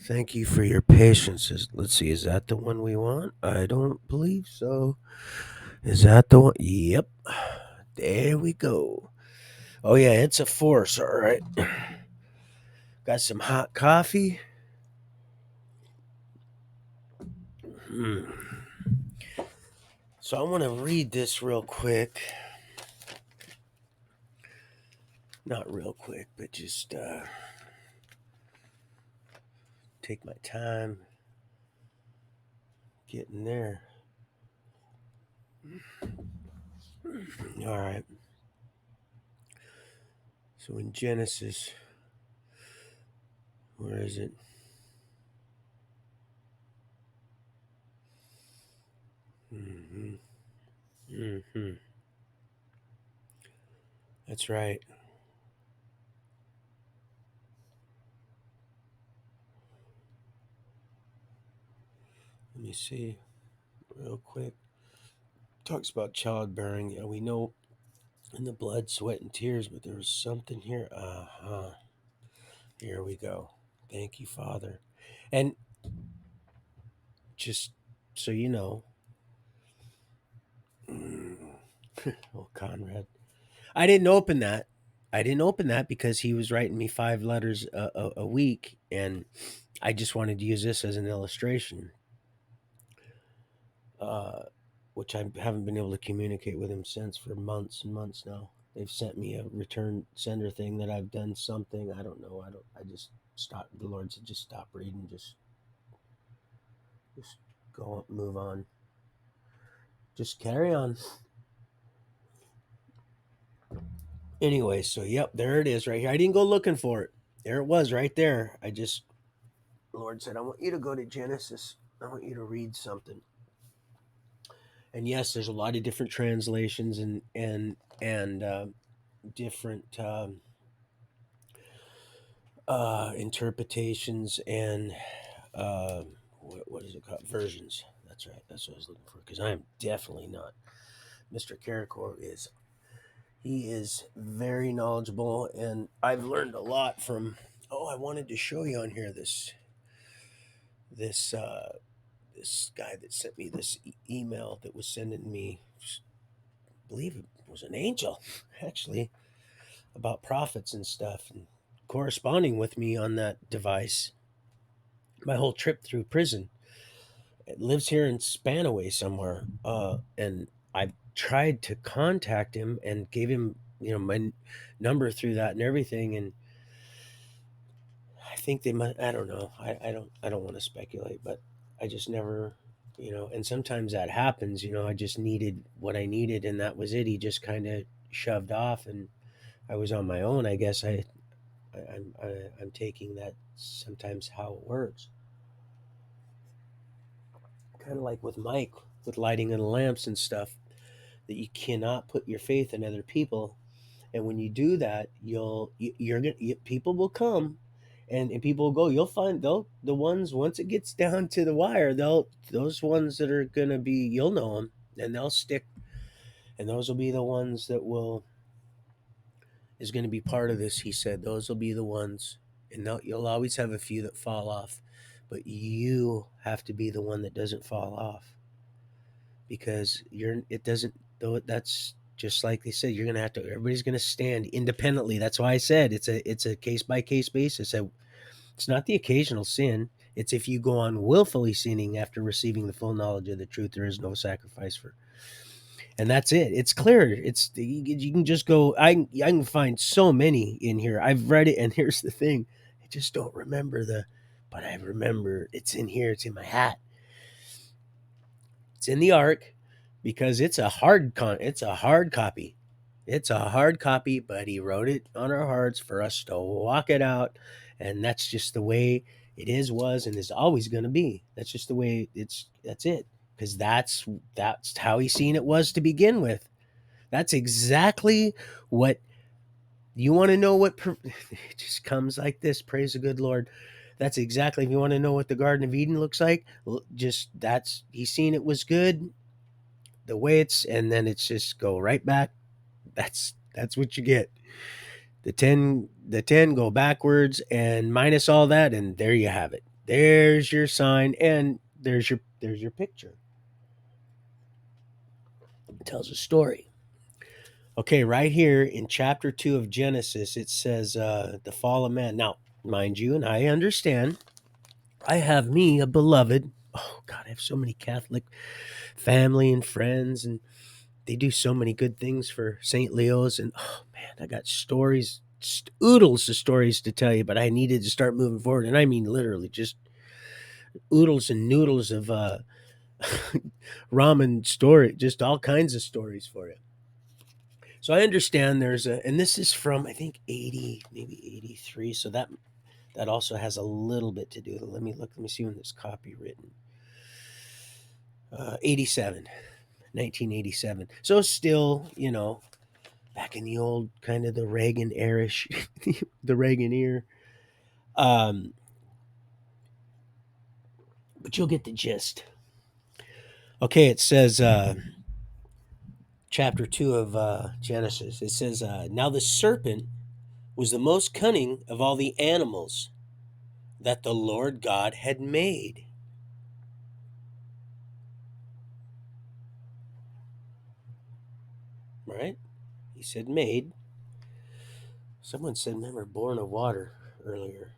Thank you for your patience. Let's see. Is that the one we want? I don't believe so. Is that the one? Yep. There we go. Oh, yeah. It's a force. All right. Got some hot coffee. Hmm. So I want to read this real quick. Not real quick, but just take my time getting there. All right. So in Genesis, where is it? Mm-hmm. Mm-hmm. That's right. Let me see real quick. Talks about childbearing. Yeah, we know in the blood, sweat, and tears, but there was something here. Uh-huh. Here we go. Thank you, Father. And just so you know, oh, Conrad, I didn't open that. I didn't open that because he was writing me 5 letters a week, and I just wanted to use this as an illustration, uh, which I haven't been able to communicate with him since for months and months now. They've sent me a return sender thing that I've done something. I don't know. I don't. I just stopped. The Lord said, just stop reading. Just go move on. Just carry on. Anyway, so yep, there it is right here. I didn't go looking for it. There it was right there. I just Lord said, I want you to go to Genesis. I want you to read something. And yes, there's a lot of different translations and different interpretations and what is it called? Versions. That's right. That's what I was looking for. Because I am definitely not. Mr. Caricor is. He is very knowledgeable, and I've learned a lot from. Oh, I wanted to show you on here this this guy that sent me this email that was sending me. I believe it was an angel, actually, about prophets and stuff, and corresponding with me on that device. My whole trip through prison. It lives here in Spanaway somewhere, and I tried to contact him and gave him, my number through that and everything, and think they might. I don't know. I don't want to speculate, but I just never, And sometimes that happens. I just needed what I needed, and that was it. He just kind of shoved off, and I was on my own. I guess I'm taking that sometimes how it works. Kind of like with Mike, with lighting of the lamps and stuff. That you cannot put your faith in other people, and when you do that, you're gonna people will come, and people will go. You'll find the ones once it gets down to the wire, those ones that are gonna be, you'll know them, and they'll stick, and those will be the ones that will is going to be part of this. He said those will be the ones, and you'll always have a few that fall off, but you have to be the one that doesn't fall off, because it doesn't, though. That's just like they said, you're gonna have to, everybody's gonna stand independently. That's why I said it's a case by case basis. It's not the occasional sin. It's if you go on willfully sinning after receiving the full knowledge of the truth, there is no sacrifice for, and that's it. It's clear. You can just go. I can find so many in here. I've read it, and here's the thing: I just don't remember but I remember it's in here. It's in my hat. It's in the ark, because it's a hard copy. It's a hard copy, but he wrote it on our hearts for us to walk it out, and that's just the way it is, was, and is always going to be. That's just the way that's it, because that's how he seen it was to begin with. That's exactly what you want to know. It just comes like this. Praise the good Lord. That's exactly, if you want to know what the Garden of Eden looks like, just that's, he's seen it was good the way it's, and then it's just go right back. That's what you get. The ten go backwards and minus all that, and there you have it. There's your sign, and there's your picture. It tells a story. Okay, right here in chapter 2 of Genesis, it says the fall of man. Now, mind you, and I understand, I have me a beloved. Oh God, I have so many Catholic family and friends, and they do so many good things for St. Leo's, and oh man, I got stories, oodles of stories to tell you, but I needed to start moving forward, and I mean literally just oodles and noodles of ramen story, just all kinds of stories for you. So I understand and this is from, I think, 80, maybe 83. So that also has a little bit to do with it. Let me look. Let me see when this copy written. 87, 1987. So still, back in the old kind of the Reagan erish, the Reagan ear. Um, but you'll get the gist. Okay, it says chapter 2 of Genesis. It says, now the serpent was the most cunning of all the animals that the Lord God had made. Right? He said made. Someone said, remember, born of water earlier.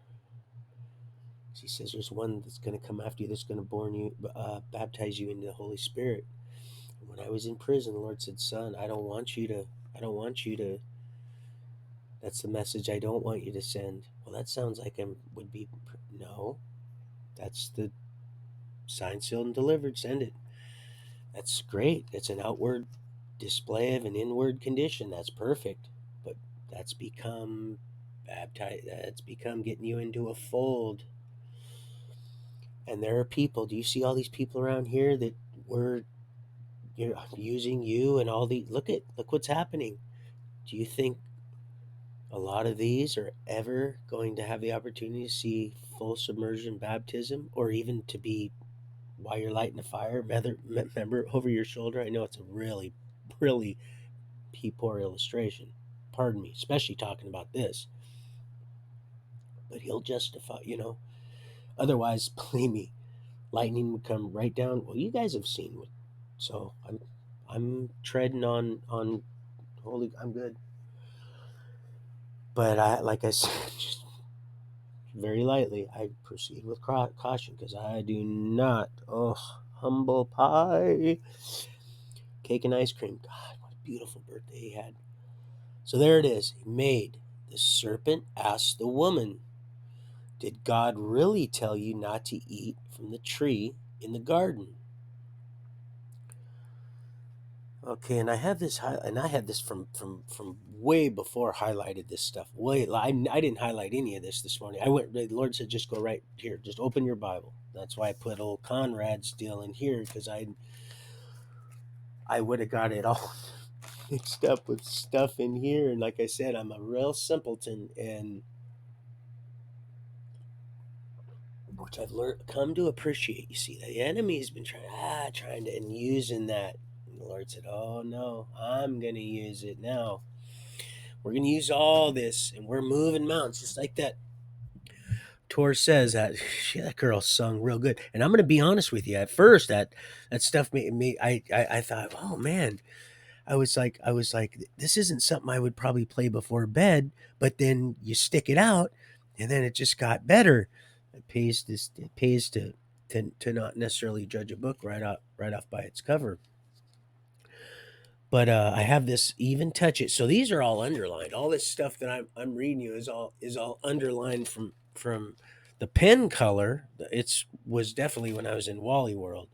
He says there's one that's going to come after you that's going to baptize you in the Holy Spirit. And when I was in prison, the Lord said, son, I don't want you to, that's the message I don't want you to send. Well, that sounds like no, that's the signed, sealed, and delivered. Send it. That's great. It's an outward display of an inward condition. That's perfect. But that's become baptized. That's become getting you into a fold. And there are people. Do you see all these people around here that were using you and all the look what's happening? Do you think a lot of these are ever going to have the opportunity to see full submersion baptism, or even to be, while you're lighting a fire, remember over your shoulder? I know it's a really, really poor illustration. Pardon me, especially talking about this. But he'll justify, Otherwise, believe me, lightning would come right down. Well, you guys have seen what. So I'm treading on holy. I'm good. But like I said, just very lightly, I proceed with caution, because I do not. Oh, humble pie, cake and ice cream. God, what a beautiful birthday he had. So there it is. He made. The serpent asked the woman, Did God really tell you not to eat from the tree in the garden? Okay, and I have this, and I had this from way before highlighted this stuff. I didn't highlight any of this morning. I went. The Lord said, just go right here. Just open your Bible. That's why I put old Conrad's deal in here, because I would have got it all mixed up with stuff in here. And like I said, I'm a real simpleton, and which I've learned come to appreciate. You see, the enemy has been trying to and using that. And the Lord said, "Oh no, I'm going to use it now. We're going to use all this, and we're moving mountains, just like that." Tor says that that girl sung real good, and I'm going to be honest with you. At first, that stuff made me. I thought, oh man, I was like, this isn't something I would probably play before bed. But then you stick it out, and then it just got better. It pays to not necessarily judge a book right off by its cover. But I have this even touch it. So these are all underlined. All this stuff that I'm reading you is all underlined from the pen color. It's was definitely when I was in Wally World,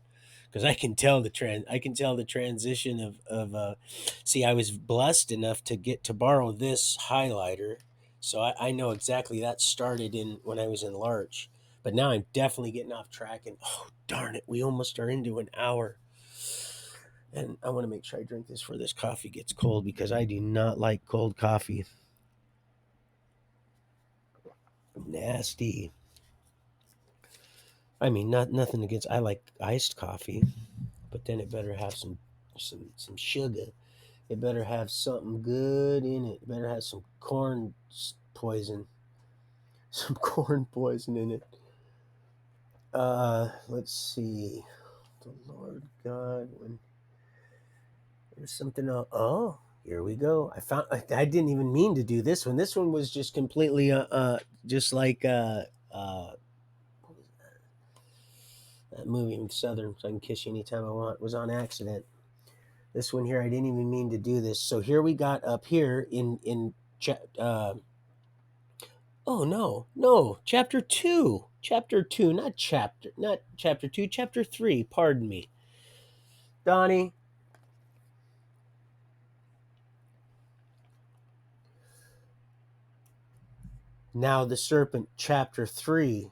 because I can tell the transition of see, I was blessed enough to get to borrow this highlighter, so I know exactly that started in when I was in Larch. But now I'm definitely getting off track, and oh darn it, we almost are into an hour. And I want to make sure I drink this before this coffee gets cold, because I do not like cold coffee. Nasty. I mean, nothing against. I like iced coffee, but then it better have some sugar. It better have something good in it. It better have some corn poison, some corn poison in it. Let's see. The Lord God, when there's something else. Oh, here we go. I didn't even mean to do this one. This one was just completely just like what was that movie with Southern, so I can kiss you anytime I want, was on accident. This one here, I didn't even mean to do this. So here we got up here in oh no, chapter 2, not chapter 2, chapter 3, pardon me. Donnie, now the serpent, chapter 3.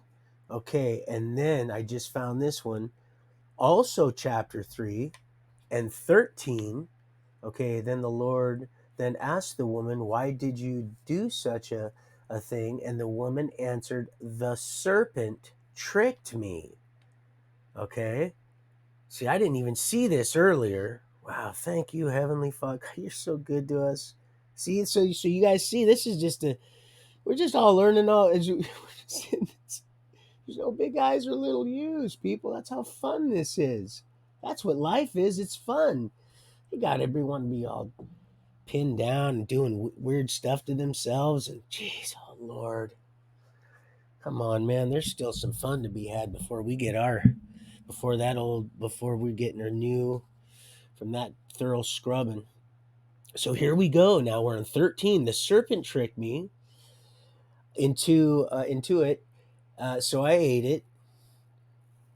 Okay, and then I just found this one, also chapter 3 and 13. Okay, then the Lord then asked the woman, why did you do such a thing? And the woman answered, the serpent tricked me. Okay, see, I didn't even see this earlier. Wow, thank you, Heavenly Father. You're so good to us. See, so you guys see, this is just we're just all learning all. There's no big eyes or little U's, people. That's how fun this is. That's what life is. It's fun. You got everyone to be all pinned down and doing weird stuff to themselves. And jeez, oh Lord, come on, man. There's still some fun to be had before we get before we're getting our new from that thorough scrubbing. So here we go. Now we're on 13. The serpent tricked me into it. So I ate it.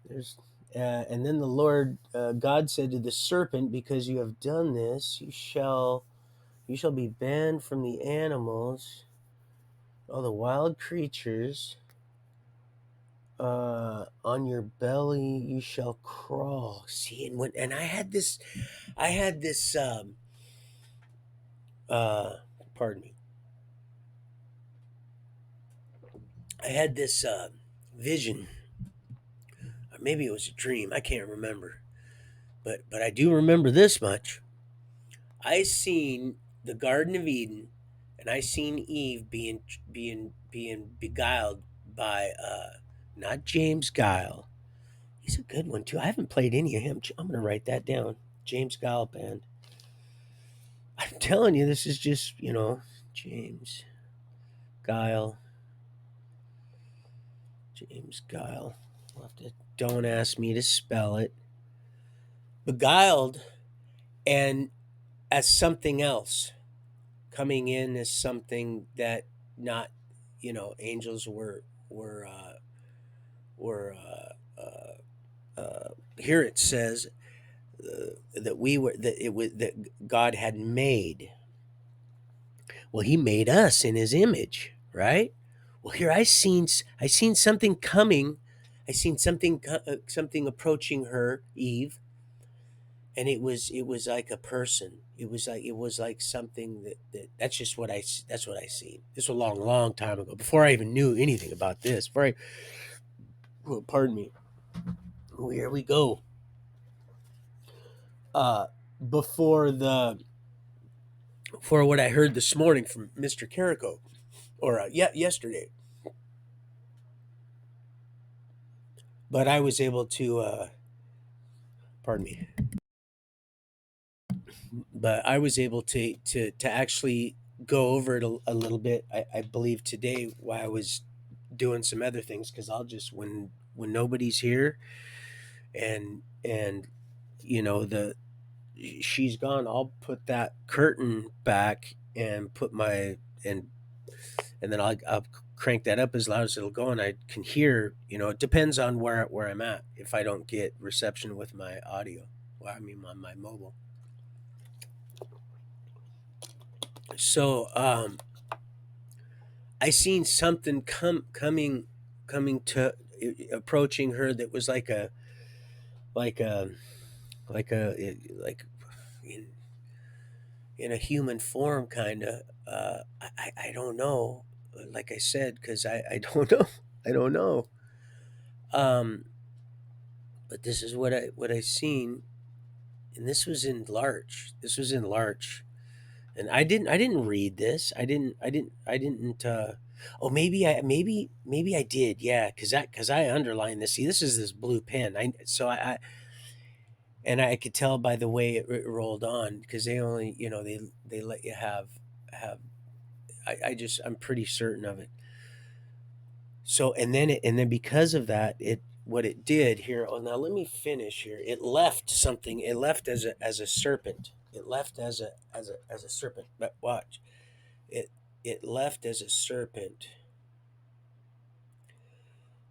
There's and then the Lord God said to the serpent, because you have done this, you shall be banned from the animals, all the wild creatures. On your belly you shall crawl. See, and I had this uh pardon me. I had this vision, or maybe it was a dream. I can't remember, but I do remember this much. I seen the Garden of Eden, and I seen Eve being beguiled by not James Guile. He's a good one too. I haven't played any of him. I'm gonna write that down. James Guile band. I'm telling you, this is just James Guile. James Guile. We'll have to, don't ask me to spell it. Beguiled, and as something else, coming in as something that not angels were here it says that God had made. Well, He made us in His image, right? Well, here I seen something coming. I seen something approaching her, Eve, and it was like a person. It was like something that's just that's what I seen. This was a long time ago, before I even knew anything about this. Well, pardon me. Oh, here we go. Uh, before the for what I heard this morning from Mr. Carrico, or yesterday, but I was able to. Pardon me. But I was able to actually go over it a little bit. I believe today while I was doing some other things, because I'll just when nobody's here and the she's gone, I'll put that curtain back and put my and then I'll crank that up as loud as it'll go, and I can hear. It depends on where I'm at. If I don't get reception with my audio, well, I mean on my mobile. So I seen something coming to approaching her that was like a like in, in a human form, kind of. I don't know. Like I said, because I don't know. I don't know. Um, but this is what I seen, and this was in Larch. This was in Larch, and I didn't read this. I didn't. Oh, maybe I did. Yeah, because I underlined this. See, this blue pen. I could tell by the way it rolled on, because they only they let you have. I'm pretty certain of it. So and then because of that, what it did here. Oh, now let me finish here. It left something. It left as a serpent. It left as a serpent. But watch it. It left as a serpent.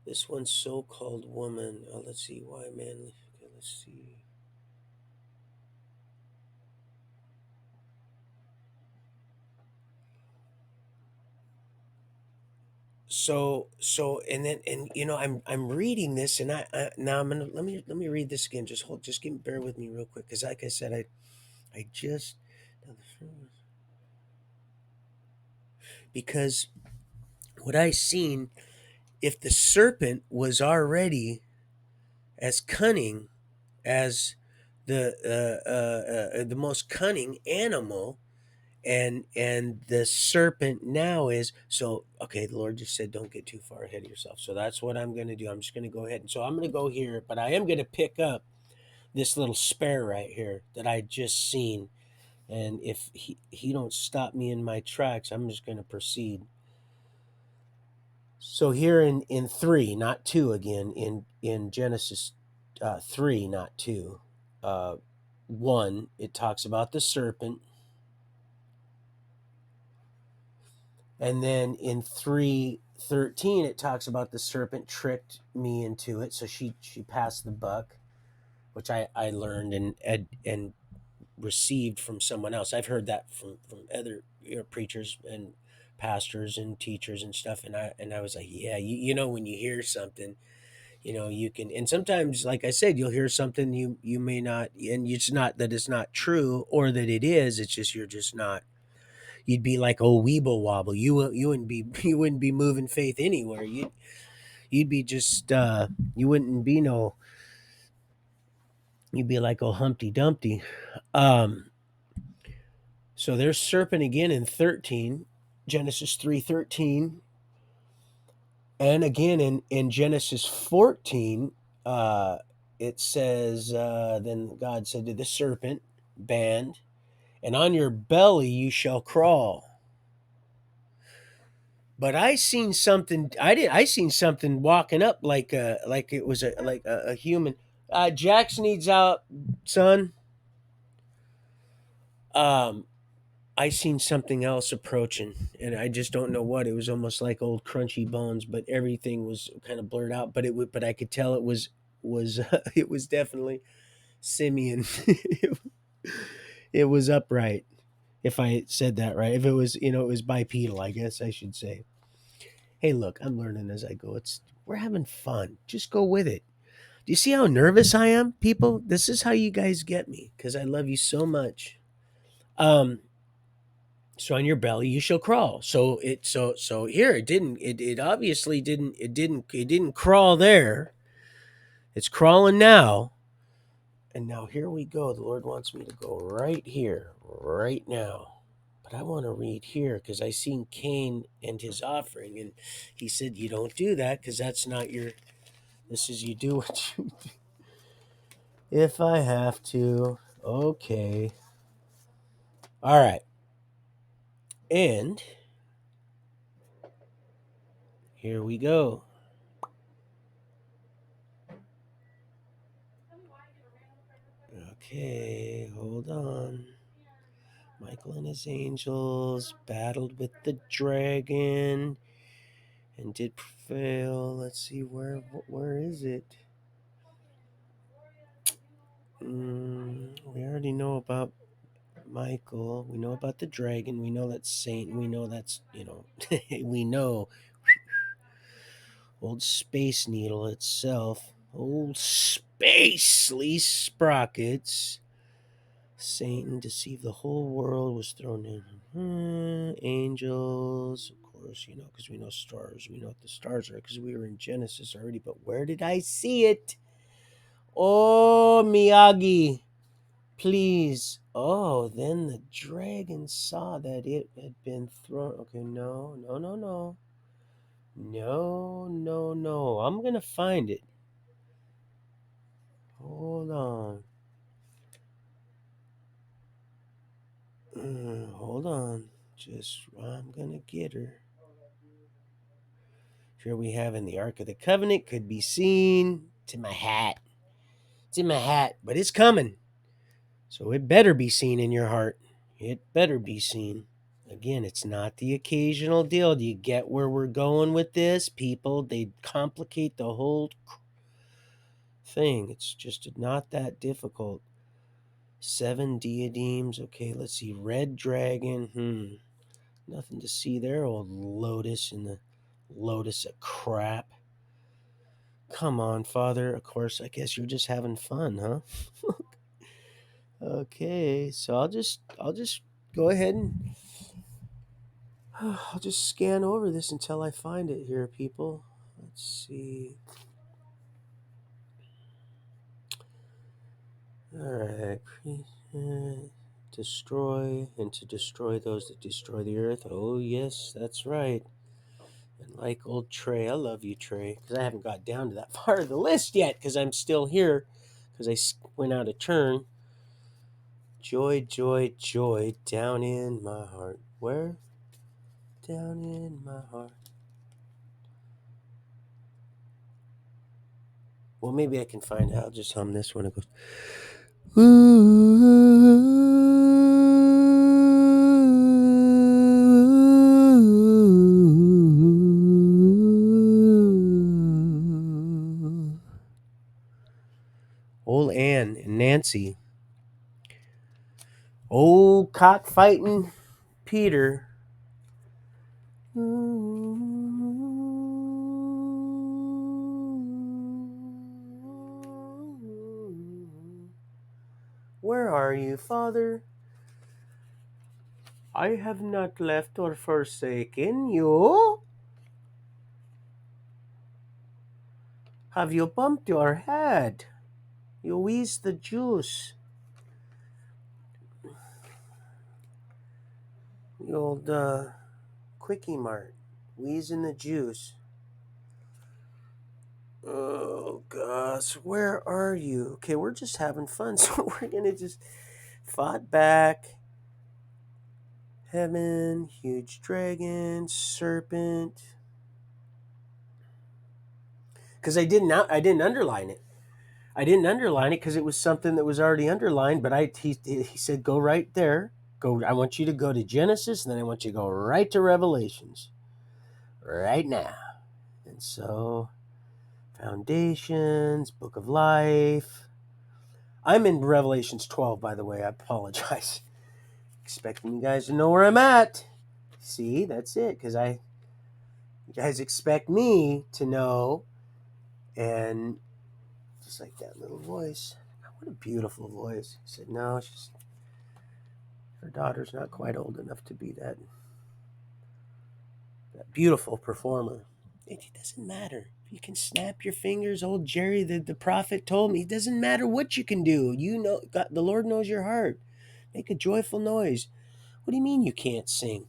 This one so-called woman. Oh, let's see why manly. Okay, let's see. So I'm reading this, and now I'm gonna let me read this again. Just bear with me real quick, because like I said, I just because what I seen, if the serpent was already as cunning as the most cunning animal, and the serpent now is, so okay, the Lord just said don't get too far ahead of yourself, so that's what I'm going to do. I'm just going to go ahead, and so I'm going to go here, but I am going to pick up this little spare right here that I just seen, and if he don't stop me in my tracks, I'm just going to proceed. So here in 3, not 2, again, in Genesis 3, not 2, 1, it talks about the serpent. And then in 3:13, it talks about the serpent tricked me into it. So she passed the buck, which I learned and received from someone else. I've heard that from other preachers and pastors and teachers and stuff. And I was like, yeah, when you hear something, you can. And sometimes, like I said, you'll hear something you may not, and it's not that it's not true or that it is. It's just you're just not. You'd be like, oh, weeble wobble. You wouldn't be you wouldn't be moving faith anywhere. You'd be just you wouldn't be no. You'd be like, oh, Humpty Dumpty. Um, so there's serpent again in 13, Genesis 3:13, and again in Genesis 14. It says, then God said to the serpent, band, and on your belly you shall crawl. But I seen something. I seen something walking up like it was a human. Jax needs out, son. Um, I seen something else approaching, and I just don't know what. It was almost like old crunchy bones, but everything was kind of blurred out. But it would, but I could tell it was it was definitely simian. It was upright. If I said that right, if it was, it was bipedal, I guess I should say. Hey, look, I'm learning as I go. We're having fun. Just go with it. Do you see how nervous I am, people? This is how you guys get me because I love you so much. Um, so on your belly you shall crawl. So here it obviously didn't crawl there. It's crawling now. And now here we go. The Lord wants me to go right here, right now. But I want to read here because I seen Cain and his offering, and he said you don't do that because that's not your. This is you do what you. If I have to, okay, all right, and here we go. Okay, hold on. Michael and his angels battled with the dragon and did prevail. Let's see where is it? We already know about Michael. We know about the dragon. We know that's Satan. We know that's we know old Space Needle itself. Old Space Lee Sprockets. Satan deceived the whole world, was thrown in. Angels, of course, because we know stars. We know what the stars are because we were in Genesis already. But where did I see it? Oh, Miyagi, please. Oh, then the dragon saw that it had been thrown. Okay, no, no, no, no. No, no, no. I'm going to find it. Hold on. Hold on. I'm going to get her. Here we have in the Ark of the Covenant, could be seen. It's in my hat. It's in my hat, but it's coming. So it better be seen in your heart. It better be seen. Again, it's not the occasional deal. Do you get where we're going with this, people? They complicate the whole thing. It's just not that difficult. 7 diadems. Okay, let's see. Red dragon. Nothing to see there. Old lotus and the lotus of crap. Come on, Father. Of course, I guess you're just having fun, huh? Okay, so I'll just go ahead and I'll just scan over this until I find it here, people. Let's see. All right. Destroy and to destroy those that destroy the earth. Oh, yes, that's right. And like old Trey, I love you, Trey, because I haven't got down to that part of the list yet because I'm still here because I went out of turn. Joy, joy, joy down in my heart. Where? Down in my heart. Well, maybe I can find out. I'll just hum this one. It goes. Old Ann and Nancy. Old cockfighting Peter. Where are you, Father? I have not left or forsaken you. Have you bumped your head? You wheezed the juice. The old Quickie Mart. Wheezing the juice. Oh, gosh. Where are you? Okay, we're just having fun. So we're going to just fought back. Heaven, huge dragon, serpent. Because I didn't underline it. I didn't underline it because it was something that was already underlined. But he said go right there. I want you to go to Genesis, and then I want you to go right to Revelations right now. And so, foundations, book of life. I'm in Revelations 12, by the way. I apologize. Expecting you guys to know where I'm at. See, that's it, because you guys expect me to know, and just like that little voice. What a beautiful voice. He said, no, her daughter's not quite old enough to be that beautiful performer. It doesn't matter. You can snap your fingers. Old Jerry, the prophet, told me, it doesn't matter what you can do. You know, God, the Lord knows your heart. Make a joyful noise. What do you mean you can't sing?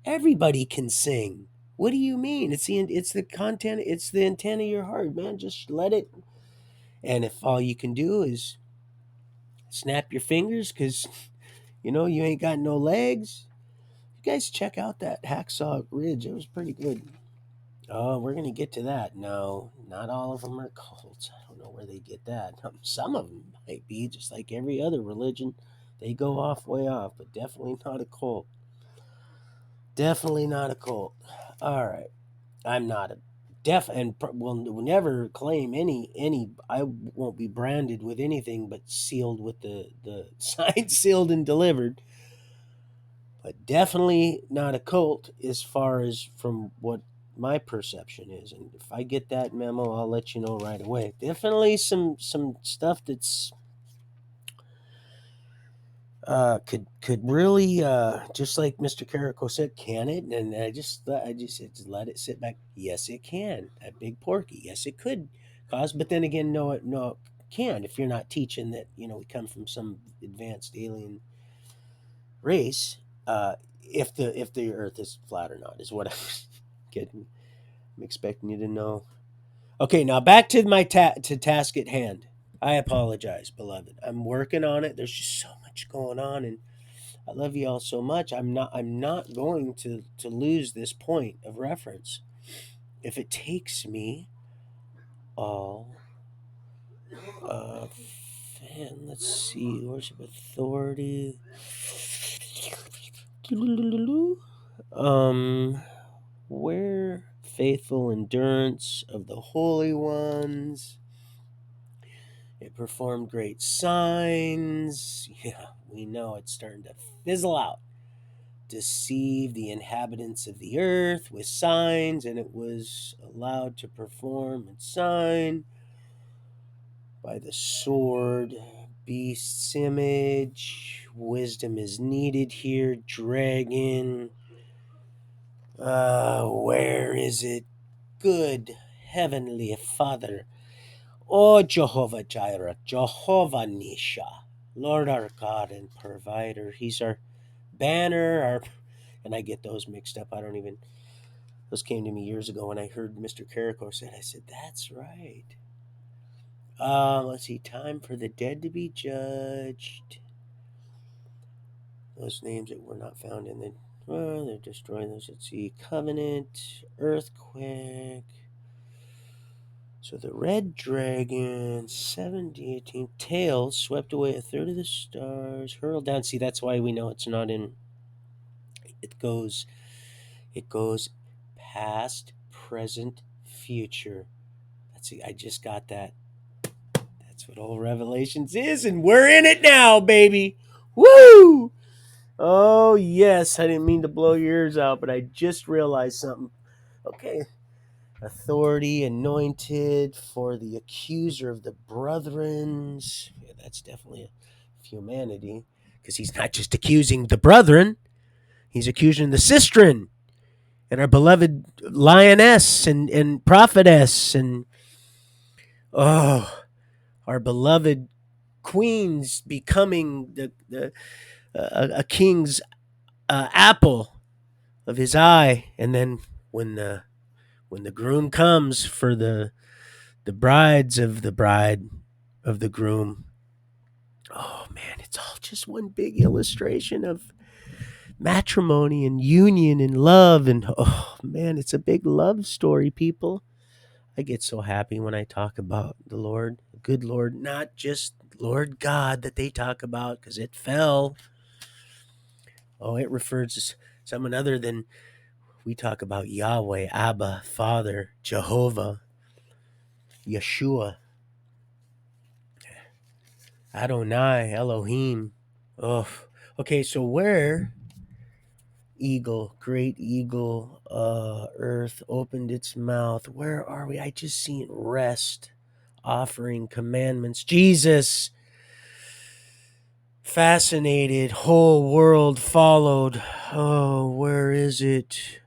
Everybody can sing. What do you mean? It's the content. It's the intent of your heart, man. Just let it. And if all you can do is snap your fingers, because you ain't got no legs. You guys check out that Hacksaw Ridge. It was pretty good. Oh, we're going to get to that. No, not all of them are cults. I don't know where they get that. Some of them might be, just like every other religion. They go off way off, but definitely not a cult. Definitely not a cult. All right. I'm not a will never claim any. I won't be branded with anything but sealed with the sign, sealed and delivered. But definitely not a cult as far as from what my perception is. And if I get that memo, I'll let you know right away. Definitely some stuff that's could really just like Mr. Carrico said, can it? And I just said, just let it sit back. Yes, it can. That big porky. Yes, it could cause. But then again, no, it can if you're not teaching that we come from some advanced alien race. If the Earth is flat or not is what I'm getting. I'm expecting you to know. Okay, now back to my task at hand. I apologize, beloved. I'm working on it. There's just so much going on, and I love you all so much. I'm not going to lose this point of reference. If it takes me all and let's see, worship authority. Where faithful endurance of the holy ones. It performed great signs. Yeah, we know it's starting to fizzle out. Deceive the inhabitants of the earth with signs, and it was allowed to perform its sign by the sword, beast's image. Wisdom is needed here. Dragon. Where is it? Good Heavenly Father. Oh, Jehovah Jireh, Jehovah Nisha, Lord our God and provider. He's our banner, and I get those mixed up. Those came to me years ago when I heard Mr. Carrico said, I said, that's right. Let's see, time for the dead to be judged. Those names that were not found in they're destroying those. Let's see, covenant, earthquake. So the red dragon, 18 tails, swept away a third of the stars, hurled down. See, that's why we know it's not in. It goes past, present, future. I just got that. That's what all Revelations is, and we're in it now, baby. Woo! Oh, yes. I didn't mean to blow your ears out, but I just realized something. Okay. Authority anointed for the accuser of the brethren. Yeah, that's definitely a humanity, because he's not just accusing the brethren, he's accusing the sistren and our beloved lioness and prophetess and our beloved queens becoming the a king's apple of his eye. And then when the groom comes for the brides of the bride of the groom, oh man, it's all just one big illustration of matrimony and union and love. And oh man, it's a big love story, people. I get so happy when I talk about the Lord, the good Lord, not just Lord God that they talk about, because it fell. Oh, it refers to someone other than we talk about Yahweh, Abba, Father, Jehovah, Yeshua, Adonai, Elohim. Oh, okay. So where eagle, great eagle, earth opened its mouth. Where are we? I just seen rest, offering commandments. Jesus, fascinated, whole world followed. Oh, where is it?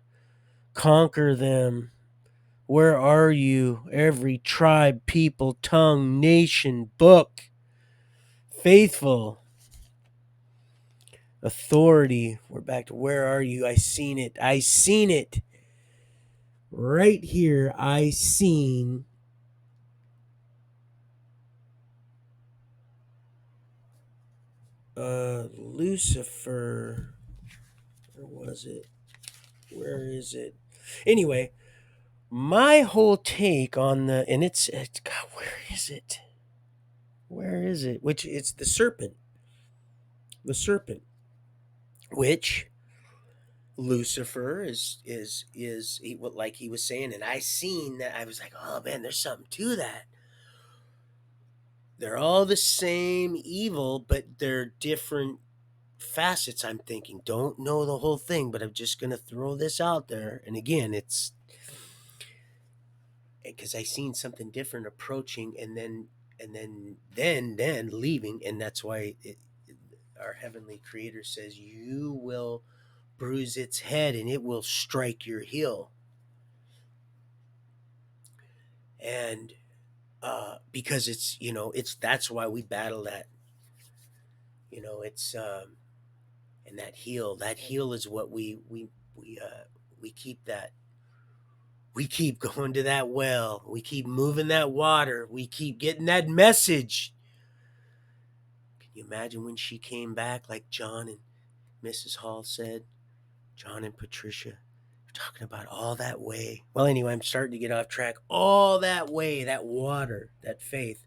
Conquer them. Where are you? Every tribe, people, tongue, nation, book, faithful, authority. We're back to where are you? I seen it. I seen it. Right here, I seen Lucifer. Where was it? Where is it? Anyway, my whole take on and it's God, where is it? Where is it? Which it's the serpent, which Lucifer like he was saying, and I seen that. I was like, oh man, there's something to that. They're all the same evil, but they're different facets. I'm thinking, don't know the whole thing, but I'm just gonna throw this out there. And again, it's because I seen something different approaching, and then leaving, and that's why our heavenly Creator says, "You will bruise its head, and it will strike your heel." And because it's that's why we battle that. It's and that heel is what we keep that. We keep going to that well. We keep moving that water. We keep getting that message. Can you imagine when she came back, like John and Mrs. Hall said? John and Patricia, you're talking about all that way. Well, anyway, I'm starting to get off track. All that way, that water, that faith.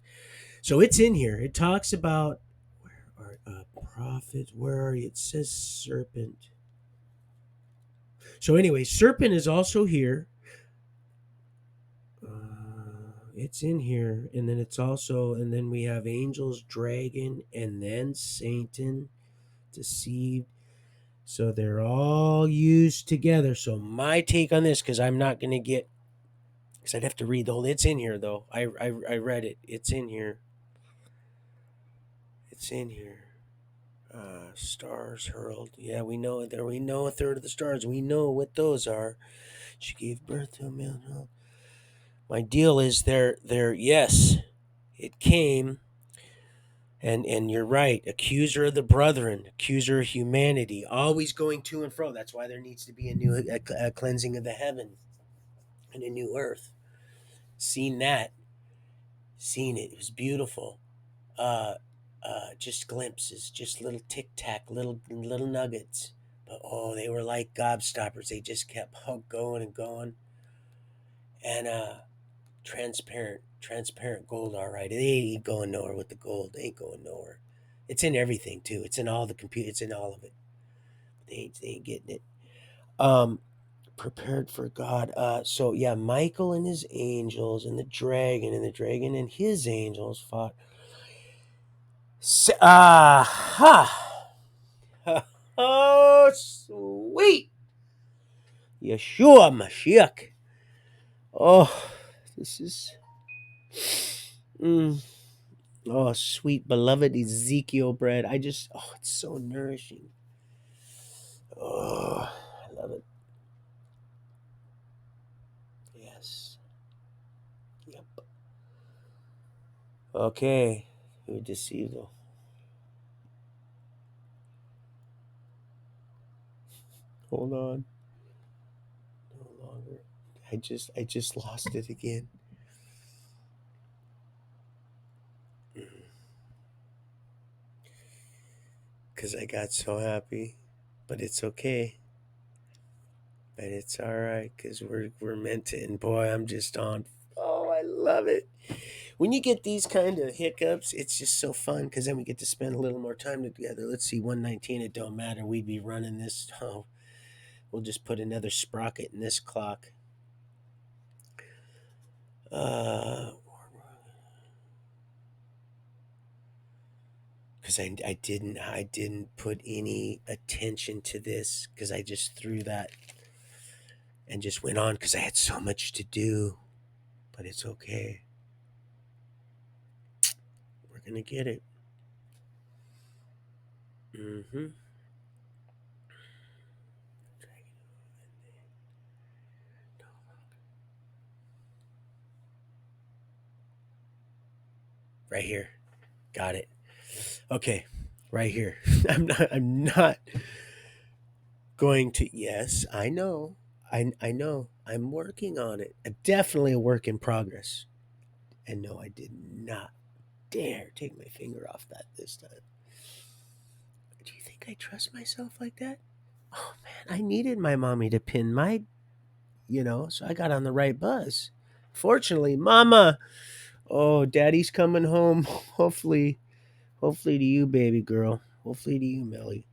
So it's in here. It talks about where are prophets? Where are you? It says serpent. So anyway, serpent is also here. It's in here, and then and then we have angels, dragon, and then Satan, deceived. So they're all used together. So my take on this, because I'm not going to because I'd have to read the whole. It's in here though. I read it. It's in here. It's in here. Stars hurled. Yeah, we know it. There, we know a third of the stars. We know what those are. She gave birth to a male. My deal is there. Yes, it came. And you're right, accuser of the brethren, accuser of humanity, always going to and fro. That's why there needs to be a cleansing of the heaven and a new earth. Seen that, seen it. It was beautiful. Uh, just glimpses, just little tic tac, little nuggets. But oh, they were like gobstoppers. They just kept going and going. And transparent gold. All right, they ain't going nowhere with the gold. They ain't going nowhere. It's in everything too. It's in all the compute. It's in all of it. They ain't getting it. Um, prepared for God. So yeah, Michael and his angels, and the dragon and his angels fought. Ha! Oh, sweet Yeshua Mashiach. Oh, this is. Mm, oh, sweet beloved Ezekiel bread. It's so nourishing. Oh, I love it. Yes. Yep. Okay. Who deceived them? Hold on. No longer. I just lost it again. Because I got so happy. But it's okay. But it's all right. Because we're meant to. And boy, I'm just on. Oh, I love it. when you get these kind of hiccups, it's just so fun because then we get to spend a little more time together. Let's see, 119. It don't matter. We'd be running this. Oh, we'll just put another sprocket in this clock. Uh, because I didn't put any attention to this because I just threw that and just went on because I had so much to do. But it's okay. We're gonna get it. Mm-hmm. Right here. Got it. Okay. Right here. I'm not going to. Yes, I know. I know. I'm working on it. Definitely a work in progress. And no, I did not dare take my finger off that this time. Do you think I trust myself like that? Oh man, I needed my mommy to pin my, so I got on the right bus. Fortunately, mama, oh, daddy's coming home. Hopefully to you, baby girl. Hopefully to you, Millie.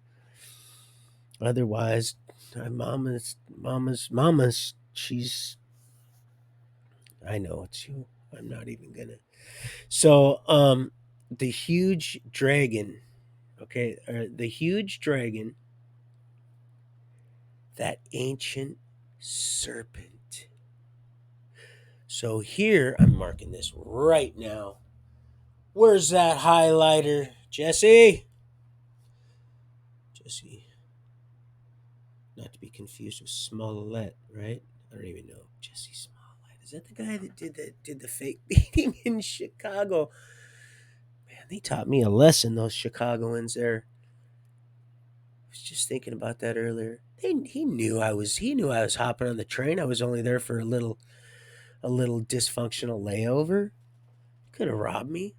Otherwise, mama's. I know it's you. I'm not even gonna. So, the huge dragon. Okay, the huge dragon, that ancient serpent. So here, I'm marking this right now. Where's that highlighter, Jesse? Jesse, not to be confused with Smollett, right? I don't even know Jesse Smollett. Is that the guy that did the fake beating in Chicago? Man, they taught me a lesson. Those Chicagoans there. I was just thinking about that earlier. He knew I was. He knew I was hopping on the train. I was only there for a little dysfunctional layover. Could have robbed me.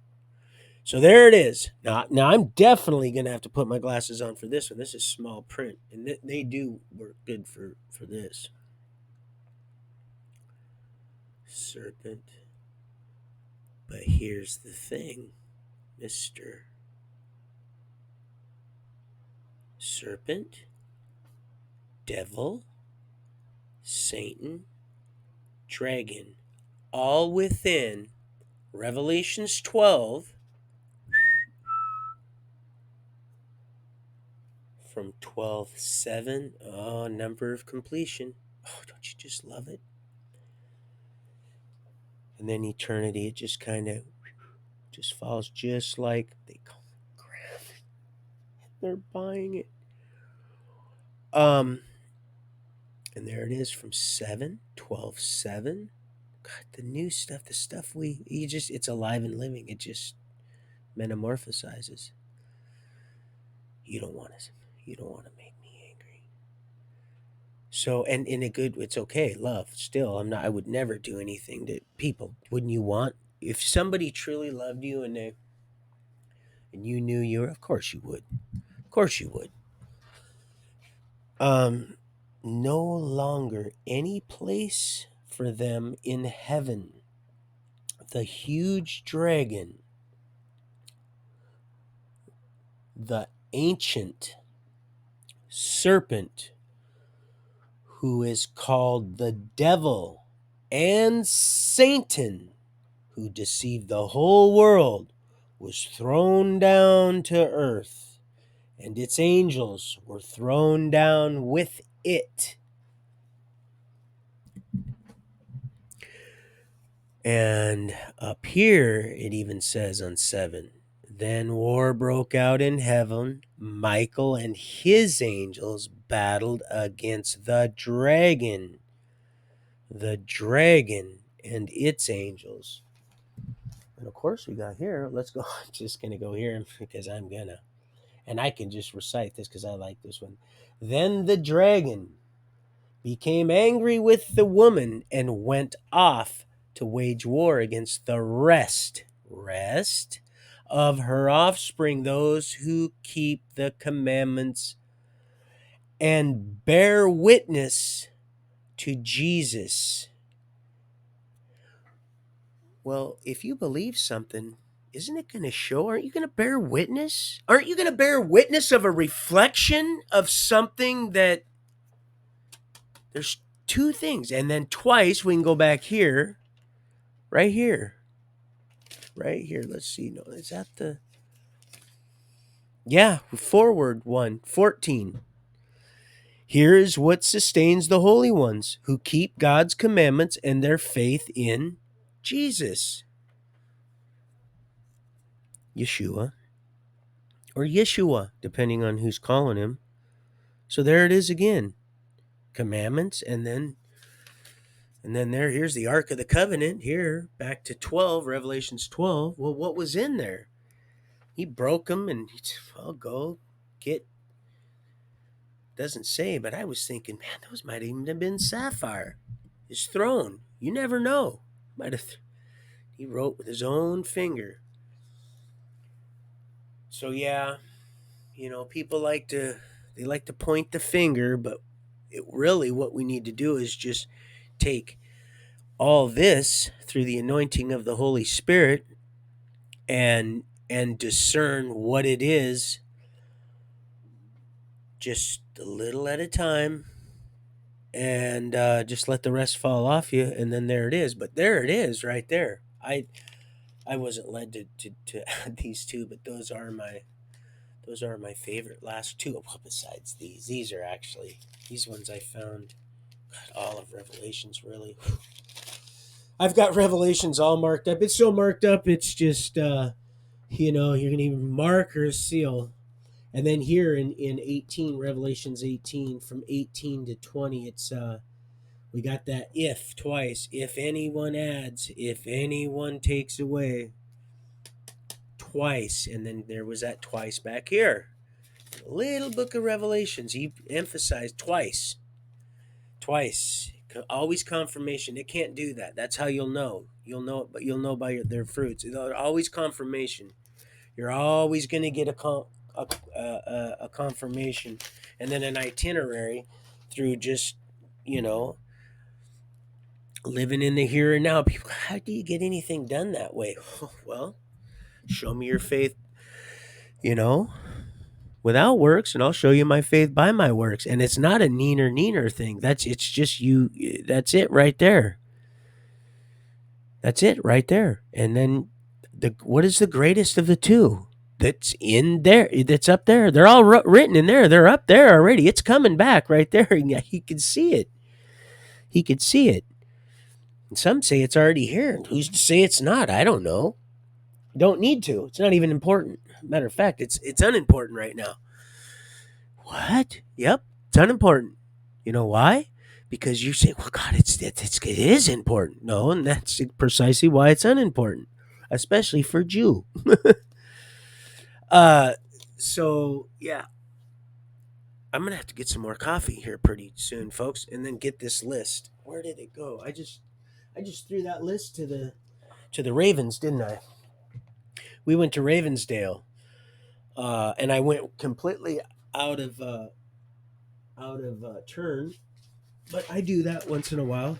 So there it is. Now I'm definitely gonna have to put my glasses on for this one. This is small print, and they do work good for this. Serpent. But here's the thing, Mister Serpent, Devil, Satan, Dragon, all within Revelations 12 from 12:7. Oh, number of completion. Oh, don't you just love it? And then eternity, it just kind of just falls just like they call it graph. They're buying it. And there it is from 7, 12:7. God, the new stuff, the stuff it's alive and living. It just metamorphosizes. You don't want to, you don't want to make me angry. So, and in a good, it's okay, love. Still, I would never do anything to people. Wouldn't you want, if somebody truly loved you and you knew you were, of course you would. Of course you would. Um, no longer any place for them in heaven. The huge dragon, the ancient serpent, who is called the devil and Satan, who deceived the whole world, was thrown down to earth, and its angels were thrown down with it. And up here, it even says on 7, then war broke out in heaven. Michael and his angels battled against the dragon and its angels. And of course, we got here. Let's go. I'm just going to go here because I'm going to. And I can just recite this because I like this one. Then the dragon became angry with the woman and went off to wage war against the rest of her offspring, those who keep the commandments and bear witness to Jesus. Well, if you believe something, isn't it going to show? Aren't you going to bear witness? Aren't you going to bear witness of a reflection of something that there's two things? And then twice we can go back here, right here, right here. Let's see. No, is that the. Yeah, forward 1:14. Here is what sustains the holy ones who keep God's commandments and their faith in Jesus, Yeshua, or Yeshua, depending on who's calling him. So there it is again. Commandments, and then here's the Ark of the Covenant here, back to 12, Revelations 12. Well, what was in there? He broke them, and I'll go get. Doesn't say, but I was thinking, man, those might even have been sapphire. His throne. You never know. Might have. He wrote with his own finger. So yeah, people like to point the finger, but really what we need to do is just take all this through the anointing of the Holy Spirit and discern what it is, just a little at a time, and just let the rest fall off you, and then there it is. But there it is right there. I wasn't led to add these two, but those are my favorite last two. Well, besides these are actually these ones I found. God, all of Revelations, really. I've got Revelations all marked up. It's so marked up, it's just you're gonna even mark or seal. And then here in 18, Revelations 18, from 18 to 20, it's we got that if twice. If anyone adds, if anyone takes away, twice. And then there was that twice back here. Little book of Revelations, he emphasized twice. Twice. Always confirmation. It can't do that. That's how you'll know. You'll know it, but you'll know by their fruits. Always confirmation. You're always going to get a confirmation, and then an itinerary through just living in the here and now. People, how do you get anything done that way? Well, show me your faith, without works, and I'll show you my faith by my works. And it's not a neener thing. It's just you. That's it right there. That's it right there. And then what is the greatest of the two? That's in there. That's up there. They're all written in there. They're up there already. It's coming back right there. He can see it. He could see it. And some say it's already here. Who's to say it's not? I don't know. Don't need to. It's not even important. Matter of fact, it's unimportant right now. What? Yep, it's unimportant. You know why? Because you say, "Well, God, it is important." No, and that's precisely why it's unimportant, especially for Jew. uh, so yeah, I'm gonna have to get some more coffee here pretty soon, folks, and then get this list. Where did it go? I just threw that list to the Ravens, didn't I? We went to Ravensdale, and I went completely out of turn, but I do that once in a while.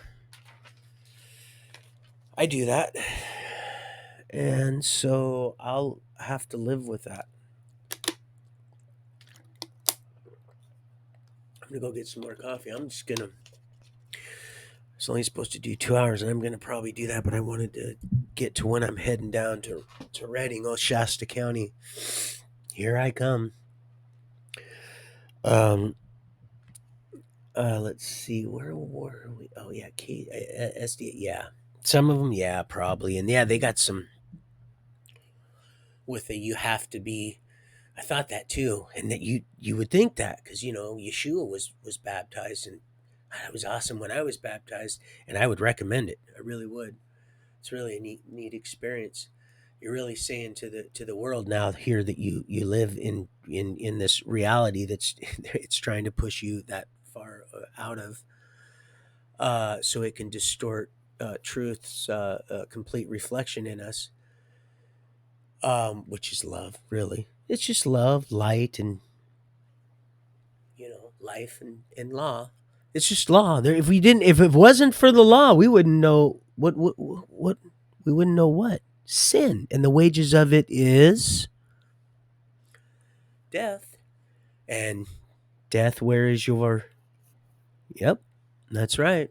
I do that, and so I'll have to live with that. I'm gonna go get some more coffee. It's only supposed to do 2 hours, and I'm gonna probably do that. But I wanted to get to when I'm heading down to Redding, Shasta County. Here I come. Let's see, where were we? Oh yeah, SD. Yeah, some of them. Yeah, probably, and yeah, they got some with the you have to be. I thought that too, and that you would think that because Yeshua was baptized, and it was awesome when I was baptized, and I would recommend it. I really would. It's really a neat experience. You're really saying to the world now here that you live in this reality that's it's trying to push you that far out of, so it can distort truth's complete reflection in us, which is love. Really, it's just love, light, and life and law. It's just law. If it wasn't for the law, we wouldn't know what. We wouldn't know what? Sin. And the wages of it is death. And death, where is your. Yep, that's right.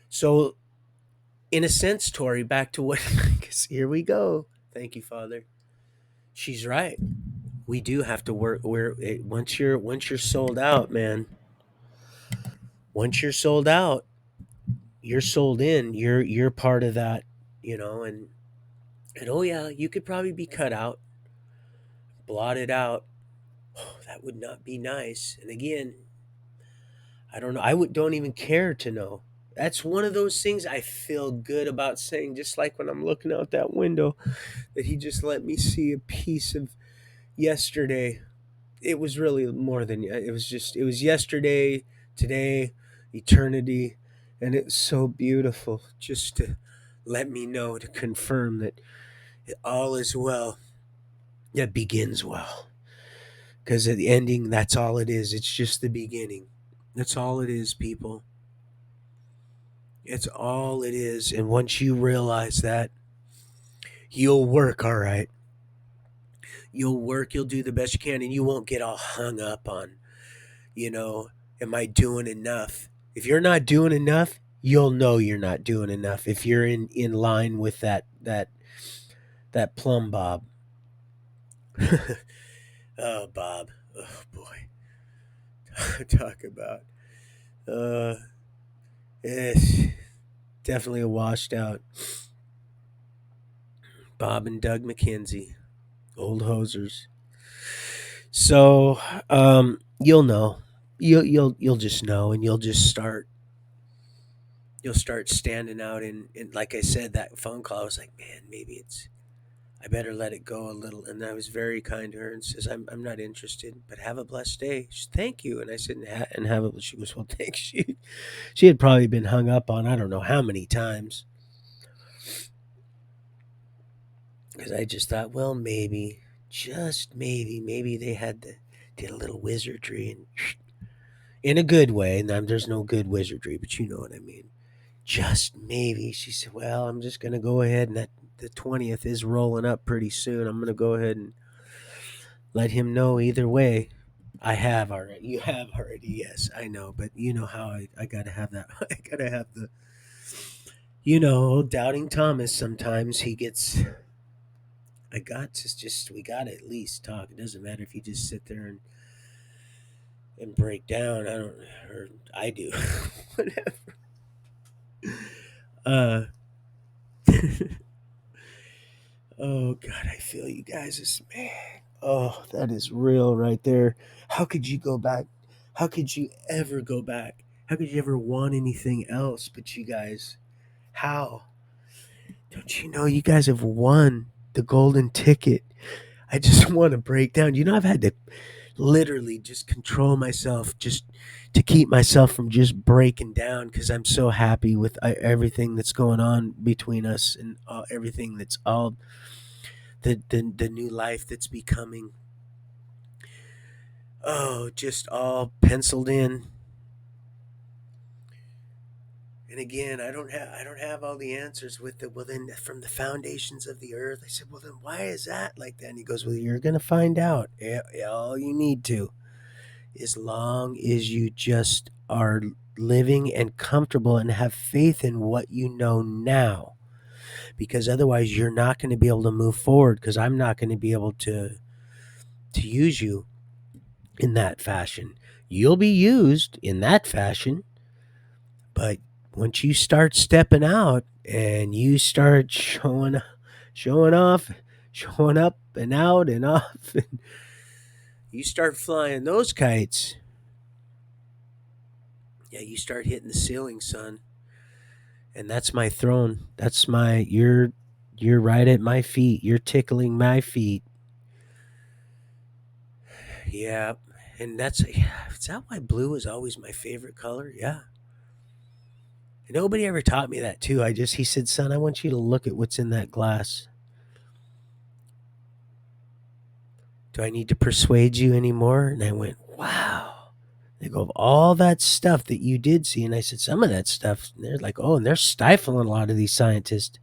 So, in a sense, Tori, back to what. 'Cause here we go. Thank you, Father. She's right. We do have to work. Once you're sold out, man. Once you're sold out, you're sold in. You're part of that, and oh yeah, you could probably be cut out, blotted out. Oh, that would not be nice. And again, I don't know. Don't even care to know. That's one of those things I feel good about saying. Just like when I'm looking out that window, that he just let me see a piece of yesterday. It was really more than it was yesterday, today, eternity, and it's so beautiful just to let me know, to confirm that all is well, that begins well. Because at the ending, that's all it is. It's just the beginning. That's all it is, people. It's all it is. And once you realize that, you'll work all right. You'll work, you'll do the best you can, and you won't get all hung up on, you know, am I doing enough? If you're not doing enough, you'll know you're not doing enough. If you're in line with that plumb bob. Oh, Bob. Oh boy. Talk about uh it's definitely a washed out Bob and Doug McKenzie, old hosers. So, you'll know. You'll just know, and you'll start standing out in, like I said, that phone call. I was like, man, maybe I better let it go a little. And I was very kind to her and says, I'm not interested, but have a blessed day. She said, thank you. And I said, and have it. She goes, well, thanks. She had probably been hung up on, I don't know how many times. Because I just thought, well, maybe, just maybe they did a little wizardry, and in a good way. And there's no good wizardry, but you know what I mean. Just maybe. She said, well, I'm just going to go ahead, and that the 20th is rolling up pretty soon. I'm going to go ahead and let him know either way. I have already. You have already. Yes, I know. But you know how I got to have that. I got to have the, doubting Thomas. Sometimes he gets. We got to at least talk. It doesn't matter if you just sit there and break down. I do. Whatever. Uh, oh God, I feel you guys. Man. Oh, that is real right there. How could you go back? How could you ever go back? How could you ever want anything else but you guys? How? Don't you know you guys have won the golden ticket? I just want to break down. I've had to literally just control myself just to keep myself from just breaking down because I'm so happy with everything that's going on between us and everything that's all the new life that's becoming. Oh, just all penciled in. And again, I don't have all the answers with it. Well, then from the foundations of the earth, I said, well, then why is that like that? And he goes, well, you're gonna find out. Yeah, all you need to, as long as you just are living and comfortable and have faith in what you know now, because otherwise you're not going to be able to move forward. Because I'm not going to be able to use you in that fashion. You'll be used in that fashion, but once you start stepping out and you start showing off, showing up and out and off, and you start flying those kites, yeah, you start hitting the ceiling, son. And that's my throne. That's my you're right at my feet. You're tickling my feet. Yeah. And is that why blue is always my favorite color? Yeah. And nobody ever taught me that too. He said, son, I want you to look at what's in that glass. Do I need to persuade you anymore? And I went, wow. They go, of all that stuff that you did see. And I said, some of that stuff, and they're like, oh, and they're stifling a lot of these scientists.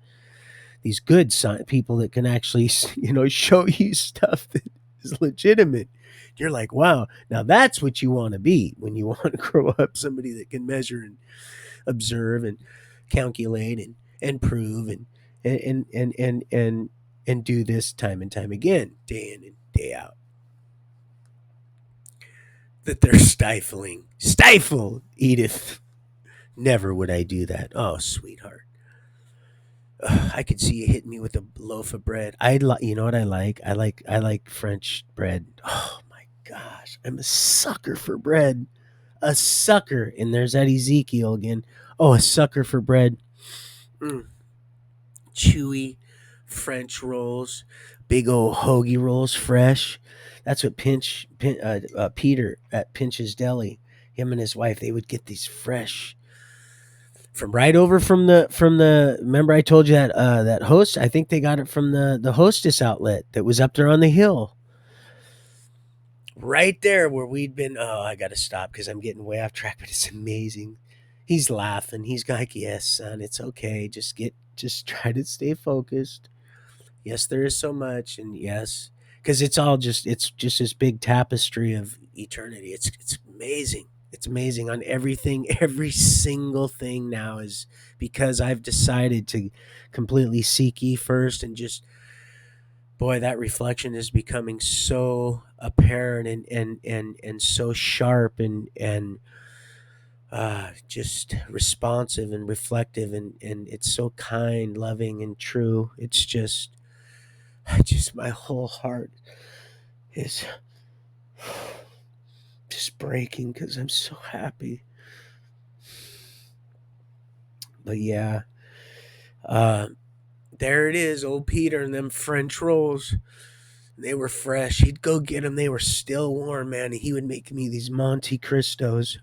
these good people that can actually, show you stuff that is legitimate. You're like, wow, now that's what you want to be when you want to grow up, somebody that can measure and observe and calculate and prove and do this time and time again, day in and day out. That they're stifling. Stifle, Edith. Never would I do that. Oh, sweetheart. I could see you hitting me with a loaf of bread. You know what I like? I like French bread. Oh my gosh, I'm a sucker for bread. A sucker. And there's that Ezekiel again. Oh, a sucker for bread. Mm. Chewy French rolls, big old hoagie rolls, fresh. That's what Peter at Pinch's Deli, him and his wife, they would get these fresh from right over from the. Remember, I told you that host. I think they got it from the Hostess outlet that was up there on the hill, right there where we'd been. Oh, I got to stop because I'm getting way off track, but it's amazing. He's laughing. He's like, "Yes, son, it's okay. Just try to stay focused. Yes, there is so much, and yes, because it's just this big tapestry of eternity. It's amazing. It's amazing on everything. Every single thing now is because I've decided to completely seek ye first, and just boy, that reflection is becoming so apparent and so sharp and just responsive and reflective, and it's so kind, loving, and true. It's just my whole heart is just breaking because I'm so happy. But yeah, uh, there it is, old Peter and them French rolls. They were fresh. He'd go get them. They were still warm, man. And he would make me these Monte Cristos.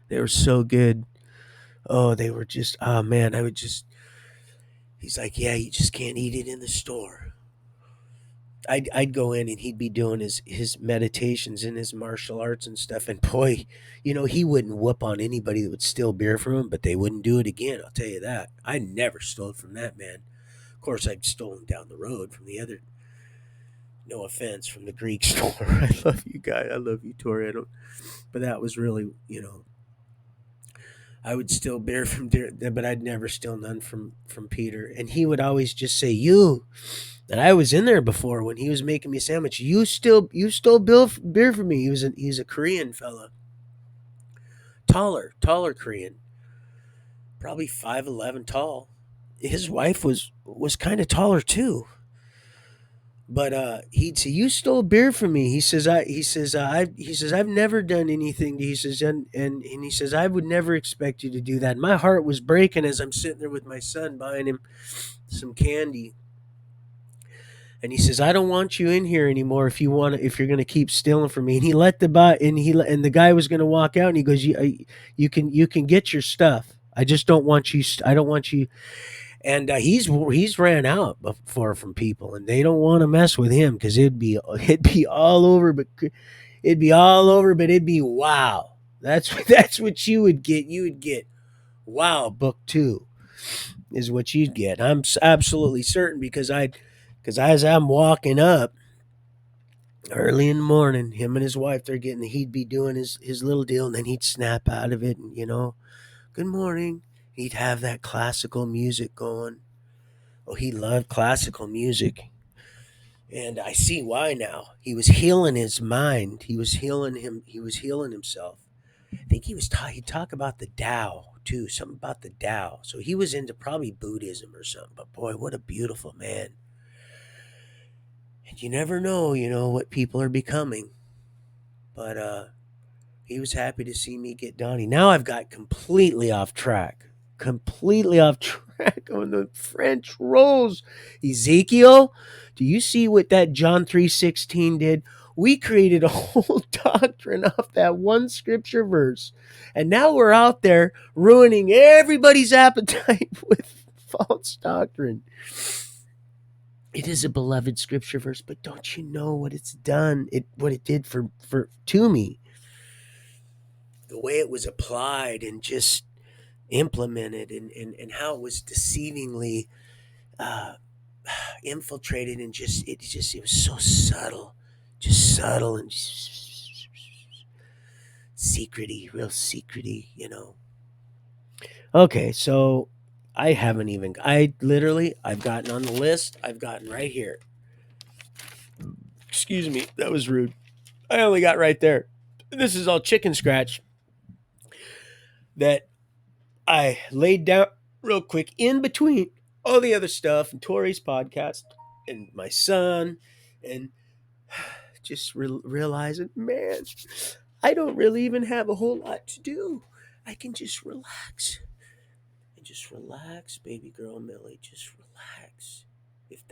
They were so good. Oh, they were just, oh man, I would just, he's like, yeah, you just can't eat it in the store. I'd go in and he'd be doing his meditations and his martial arts and stuff. And boy, he wouldn't whoop on anybody that would steal beer from him, but they wouldn't do it again. I'll tell you that. I never stole from that man. Of course, I'd stolen down the road from the other. No offense, from the Greek store. I love you, guy. I love you, Tori. I don't, but that was really, I would steal beer from, but I'd never steal none from Peter. And he would always just say, "You." And I was in there before when he was making me a sandwich. You stole beer from me. He's a Korean fella, taller Korean, probably 5'11" tall. His wife was kind of taller too. But he'd say, "You stole beer from me." He says I've never done anything. He says and he says I would never expect you to do that. My heart was breaking as I'm sitting there with my son buying him some candy. And he says, "I don't want you in here anymore if you're going to keep stealing from me." And he let the buy and the guy was going to walk out and he goes, "You can get your stuff. I just don't want you. I don't want you." And he's ran out before from people, and they don't want to mess with him because it'd be all over, but it'd be all over, but it'd be wow. That's what you would get. You would get wow. Book two is what you'd get. I'm absolutely certain because as I'm walking up early in the morning, him and his wife, he'd be doing his little deal, and then he'd snap out of it, and good morning. He'd have that classical music going. Oh, he loved classical music. And I see why now. He was healing his mind. He was healing him. He was healing himself. I think he'd talk about the Tao too, something about the Tao. So he was into probably Buddhism or something. But boy, what a beautiful man. And you never know, what people are becoming. But he was happy to see me get Donnie. Now I've got completely off track. Completely off track on the French rolls. Ezekiel, do you see what that John 3:16 did? We created a whole doctrine off that one scripture verse. And now we're out there ruining everybody's appetite with false doctrine. It is a beloved scripture verse, but don't you know what it's done? What it did for to me? The way it was applied and just implemented and how it was deceivingly uh, infiltrated, and it was so subtle, just subtle and secrety, real secrety, you know. Okay, so I've gotten on the list. I've gotten right here. Excuse me, that was rude. I only got right there. This is all chicken scratch that I laid down real quick in between all the other stuff and Tori's podcast and my son, and just realizing, man, I don't really even have a whole lot to do. I can just relax and just relax, baby girl Millie. Just relax. If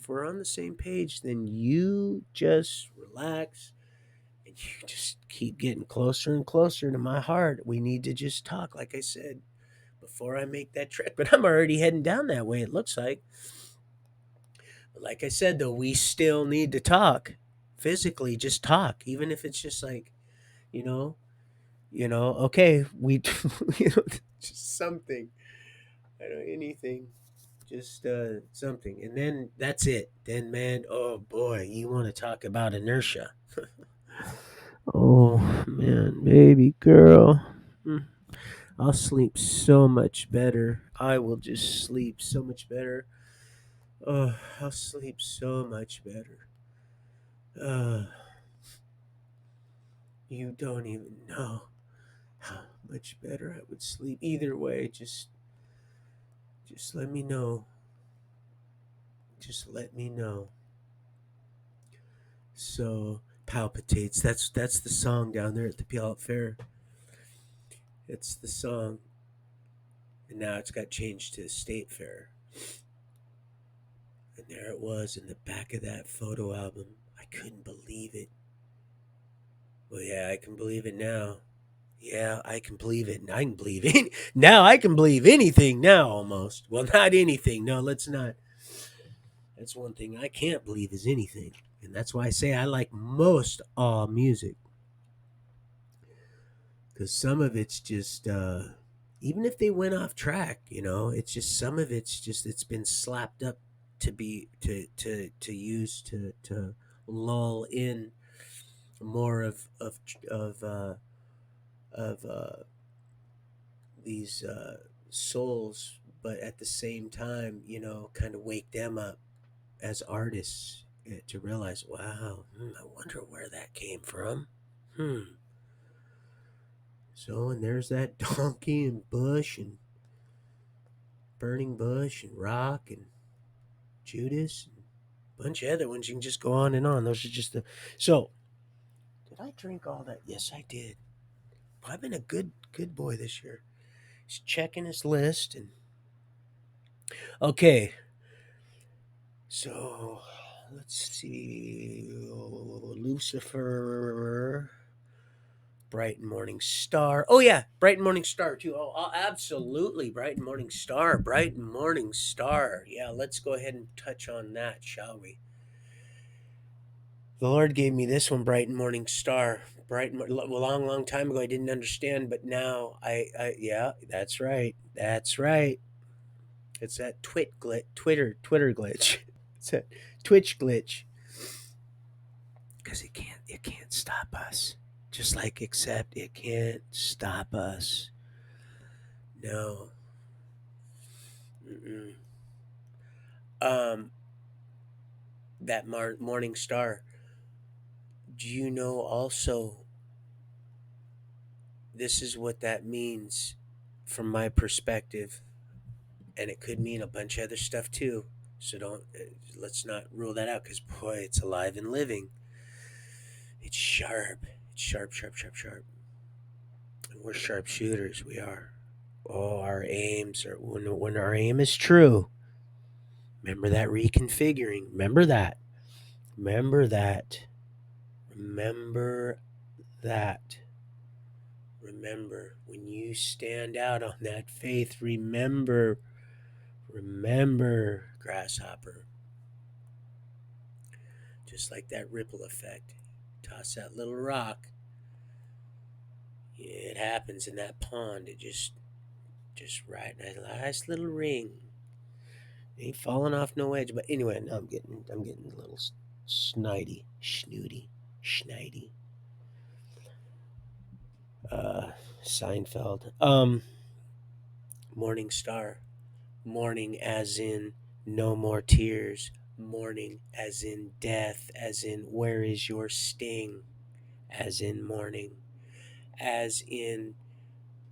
we're on the same page, then you just relax and you just keep getting closer and closer to my heart. We need to just talk, like I said, before I make that trek. But I'm already heading down that way, it looks like. But like I said, though, we still need to talk physically, just talk, even if it's just like, you know, okay, you know, just something. I don't anything. Just something. And then that's it. Then, man, oh boy, you want to talk about inertia. Oh, man, baby girl. Mm. I'll sleep so much better. I will just sleep so much better. Oh, I'll sleep so much better. Uh, you don't even know how much better I would sleep. Either way, just let me know. Just let me know. So palpitates. That's the song down there at the Puyallup Fair. It's the song, and now it's got changed to the State Fair. And there it was in the back of that photo album. I couldn't believe it. Well, yeah, I can believe it now. Yeah, I can believe it. I can believe it. Now I can believe anything now almost. Well, not anything. No, let's not. That's one thing I can't believe is anything. And that's why I say I like most all music. Because some of it's just, even if they went off track, it's just some of it's been slapped up to be, to use to lull in more of these souls, but at the same time, kind of wake them up as artists, to realize, wow, I wonder where that came from. Hmm. So, and there's that donkey and bush and burning bush and rock and Judas and a bunch of other ones. You can just go on and on. Those are just the. So, did I drink all that? Yes, I did. I've been a good boy this year. He's checking his list and okay. So let's see. Lucifer, Bright and Morning Star. Oh yeah, Bright and Morning Star too. Oh, absolutely, Bright and Morning Star. Bright and Morning Star. Yeah, let's go ahead and touch on that, shall we? The Lord gave me this one, Bright and Morning Star. Long time ago, I didn't understand, but now yeah, that's right. That's right. It's that Twitter glitch. It's that Twitch glitch. Because it can't stop us. Just like accept, it can't stop us. No. Mm-mm. Um, that morning star. Do you know also? This is what that means, from my perspective, and it could mean a bunch of other stuff too. So don't let's not rule that out, because boy, it's alive and living. It's sharp. It's sharp, sharp, sharp, sharp. And we're sharpshooters. We are. Oh, our aims are when our aim is true. Remember that reconfiguring. Remember that. Remember that. Remember that. Remember when you stand out on that faith. Remember, grasshopper. Just like that ripple effect. Toss that little rock. It happens in that pond. It just right. A nice little ring. Ain't falling off no edge. But anyway, now I'm getting a little snooty. Uh, Seinfeld. Morning Star. Mourning as in no more tears. Mourning as in death. As in where is your sting? As in mourning. As in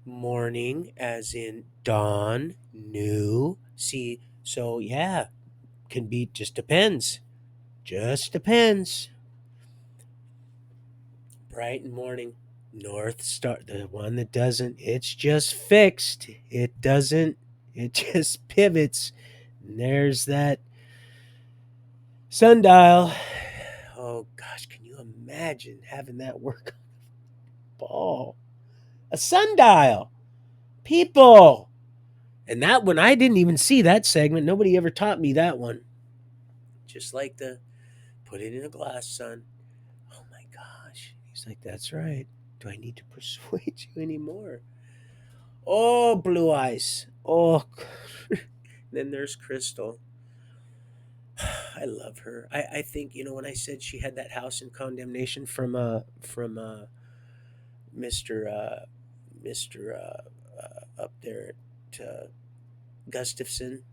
morning. As in dawn. New. See, so yeah, can be just depends. Just depends. Bright and morning. North Star, the one that doesn't, it's just fixed. It doesn't, it just pivots. And there's that sundial. Oh gosh, can you imagine having that work on the ball? A sundial. People. And that one, I didn't even see that segment. Nobody ever taught me that one. Just like the put it in a glass, son. Oh my gosh. He's like, that's right. Do I need to persuade you anymore? Oh, Blue Eyes. Oh, then there's Crystal. I love her. I think when I said she had that house in condemnation from Mister Mister up there at Gustafson,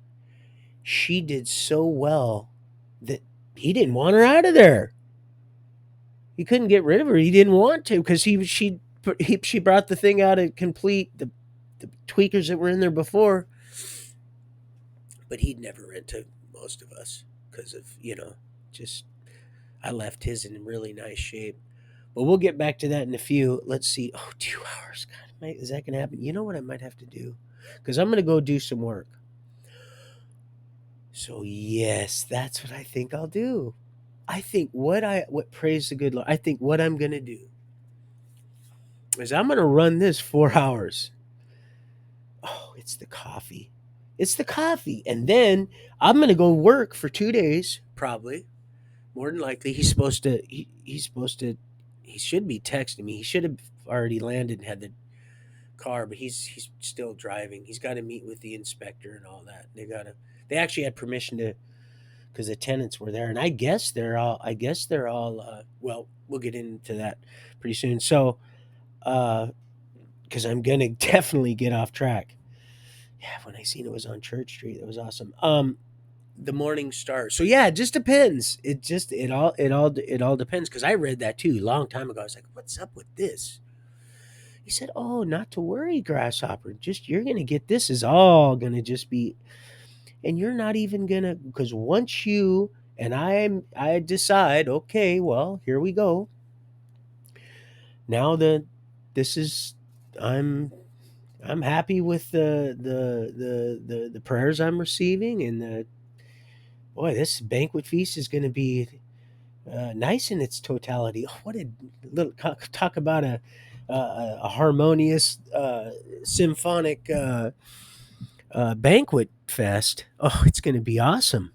she did so well that he didn't want her out of there. He couldn't get rid of her. He didn't want to because she brought the thing out and complete the tweakers that were in there before, but he'd never rent to most of us because of just I left his in really nice shape. But we'll get back to that in a few. Let's see. Oh, 2 hours. God, is that going to happen? You know what I might have to do? Because I'm going to go do some work. So yes, that's what I think I'll do. I think what praise the good Lord. I think what I'm going to do is I'm going to run this 4 hours. Oh, it's the coffee. It's the coffee. And then I'm going to go work for 2 days, probably. More than likely, he's supposed to he should be texting me. He should have already landed and had the car, but he's still driving. He's got to meet with the inspector and all that. They actually had permission to because the tenants were there, and I guess they're all well, we'll get into that pretty soon. So because I'm gonna definitely get off track. Yeah, when I seen it was on Church Street, that was awesome. The Morning Star. So yeah, it just depends. It all depends because I read that too a long time ago. I was like, what's up with this? He said, oh, not to worry, Grasshopper. Just you're gonna get this is all gonna just be, and you're not even gonna because once you and I decide, okay, well, here we go. Now that this is I'm I'm happy with the prayers I'm receiving and the boy, this banquet feast is going to be nice in its totality. Oh, what a little talk about a harmonious symphonic banquet fest. Oh, it's going to be awesome,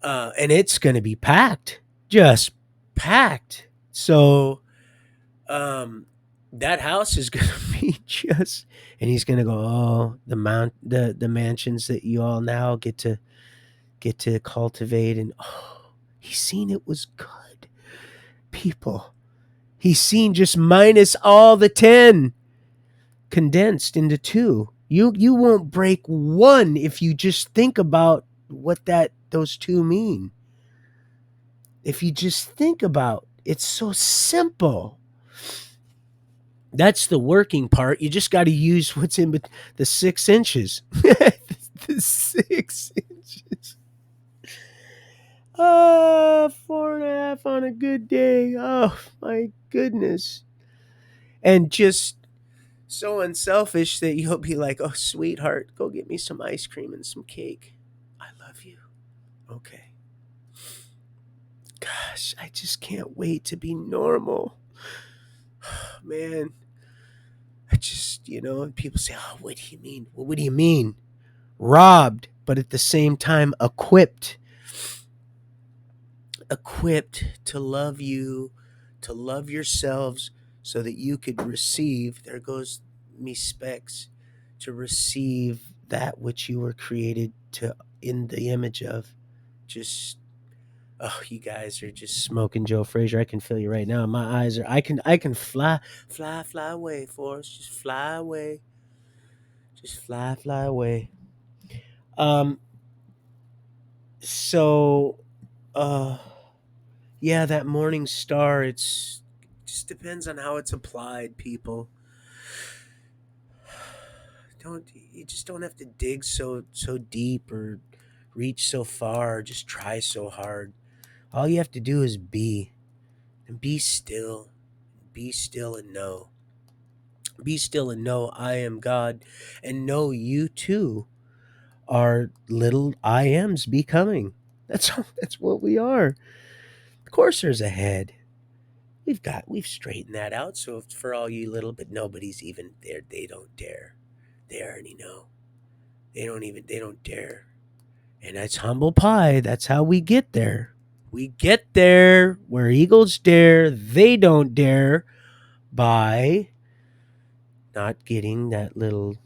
and it's going to be packed, just packed. So that house is going to be just, and he's going to go, oh, the mansions that you all now get to cultivate, and oh, he's seen it was good. People, he's seen just minus all the 10 condensed into 2. You won't break one if you just think about what that those 2 mean. If you just think about it's so simple. That's the working part. You just got to use what's in the 6 inches. The 6 inches. 4.5 on a good day. Oh my goodness. And just so unselfish that you'll be like, oh, sweetheart, go get me some ice cream and some cake. I love you. Okay. Gosh, I just can't wait to be normal. Man, I just, people say, oh, what do you mean? Well, what do you mean? Robbed, but at the same time, equipped to love you, to love yourselves so that you could receive, there goes me specs, to receive that which you were created to in the image of. Just oh, you guys are just smoking Joe Frazier. I can feel you right now. My eyes are. I can fly away, Forrest. Just fly away. Just fly away. Um. So, uh, yeah, that morning star. It's just depends on how it's applied. People don't. You just don't have to dig so deep or reach so far. Or just try so hard. All you have to do is be and be still. Be still and know. Be still and know I am God, and know you too are little I ams becoming. That's what we are. Of course, there's a head. We've straightened that out. So for all you little, but nobody's even there. They don't dare. They already know. They don't dare. And that's humble pie. That's how we get there. We get there where eagles dare. They don't dare by not getting that little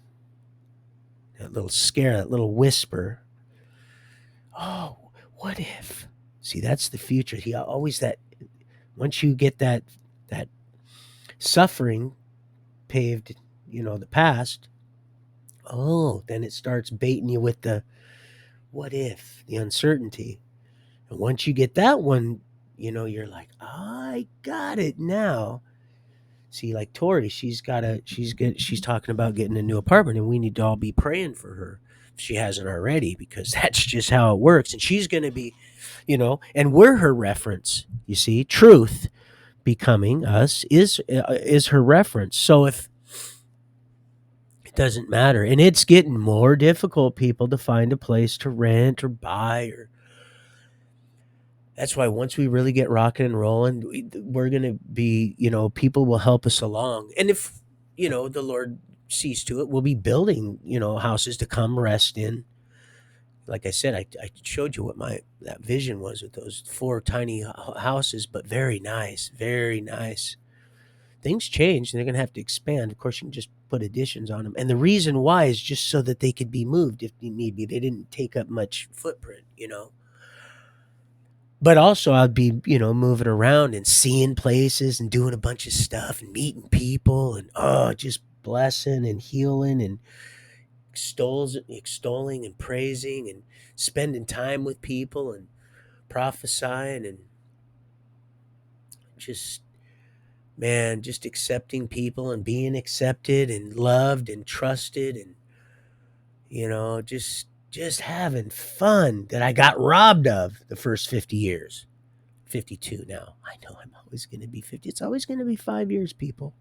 scare, that little whisper. Oh, what if? See, that's the future. He always that once you get that suffering paved, the past. Oh, then it starts baiting you with the what if, the uncertainty. And once you get that one, you're like, I got it now. See, like Tori, she's talking about getting a new apartment, and we need to all be praying for her if she hasn't already, because that's just how it works. And she's going to be, and we're her reference. You see, truth becoming us is her reference. So if it doesn't matter, and it's getting more difficult, people, to find a place to rent or buy or that's why once we really get rocking and rolling, we're going to be, people will help us along. And if, the Lord sees to it, we'll be building, houses to come rest in. Like I said, I showed you what that vision was with those four tiny houses, but very nice, very nice. Things change and they're going to have to expand. Of course, you can just put additions on them. And the reason why is just so that they could be moved if need be. They didn't take up much footprint. But also I'd be, moving around and seeing places and doing a bunch of stuff and meeting people and just blessing and healing and extolling and praising and spending time with people and prophesying and just man, just accepting people and being accepted and loved and trusted and just having fun that I got robbed of the first 50 years. 52 now. I know I'm always going to be 50. It's always going to be 5 years, people.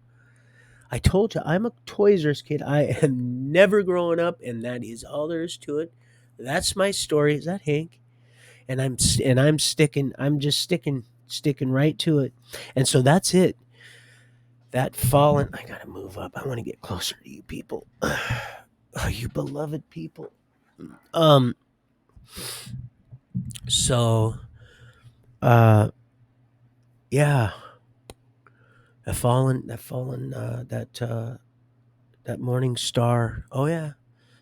I told you I'm a Toys R Us kid. I am never growing up, and that is all there is to it. That's my story. Is that Hank? And I'm sticking. I'm just sticking right to it. And so that's it. That fallen. I gotta move up. I want to get closer to you people. Oh, you beloved people. Um. So. Yeah. That morning star. Oh yeah,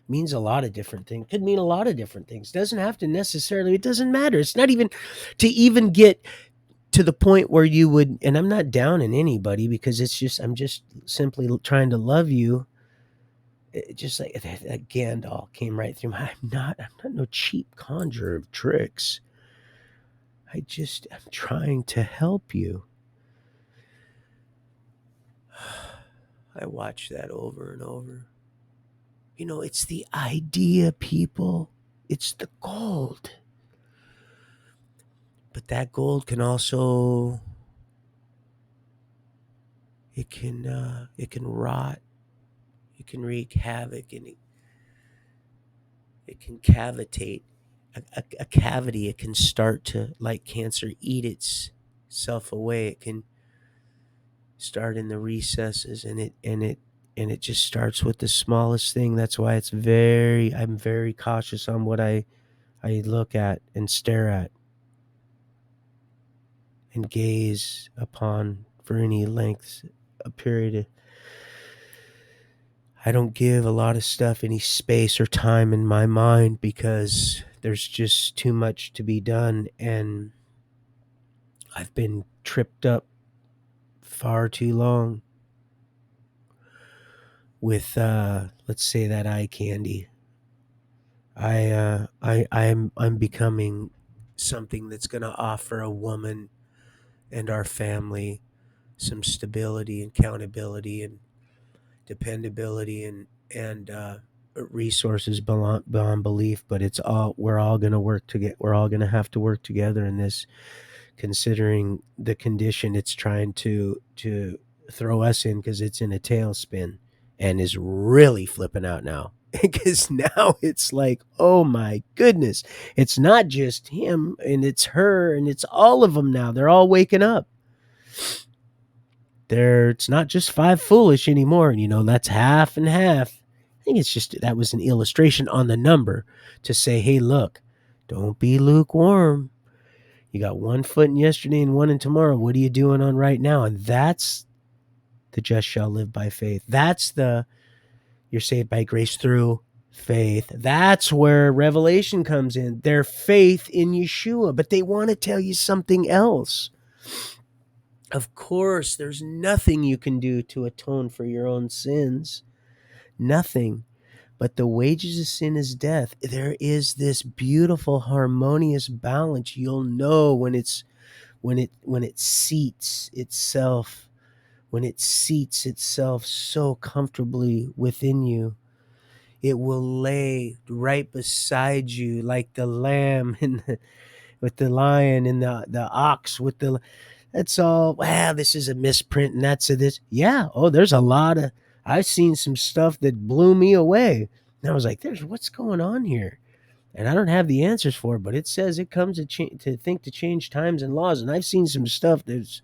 means a lot of different things. Could mean a lot of different things. Doesn't have to necessarily. It doesn't matter. It's not even to even get to the point where you would. And I'm not downing anybody because it's just I'm just simply trying to love you. Just like that Gandalf came right through my. I'm not no cheap conjurer of tricks. I'm trying to help you. I watch that over and over. It's the idea, people. It's the gold. But that gold can also it can rot. It can wreak havoc and it can cavitate. A cavity, it can start to, like cancer, eat itself away. It can start in the recesses and it just starts with the smallest thing. That's why I'm very cautious on what I look at and stare at and gaze upon for any length a period. I don't give a lot of stuff any space or time in my mind because there's just too much to be done, and I've been tripped up far too long with let's say that eye candy. I'm becoming something that's going to offer a woman and our family some stability and accountability and dependability and resources beyond belief. But it's all we're all going to work to get. We're all going to have to work together in this, considering the condition it's trying to throw us in, because it's in a tailspin and is really flipping out now. Because now it's like, oh my goodness, it's not just him and it's her and it's all of them now. They're all waking up. It's not just five foolish anymore. And that's half and half. I think it's just that was an illustration on the number to say, hey, look, don't be lukewarm. You got one foot in yesterday and one in tomorrow. What are you doing on right now? And that's the just shall live by faith. That's the you're saved by grace through faith. That's where revelation comes in. Their faith in Yeshua, but they want to tell you something else. Of course, there's nothing you can do to atone for your own sins. Nothing. But the wages of sin is death. There is this beautiful harmonious balance. You'll know when it seats itself, so comfortably within you. It will lay right beside you like the lamb with the lion and the ox with the. That's all. Wow, this is a misprint and that's a this. Yeah. Oh, there's a lot of. I've seen some stuff that blew me away. And I was like, "There's what's going on here." And I don't have the answers for it, but it says it comes to change times and laws. And I've seen some stuff it's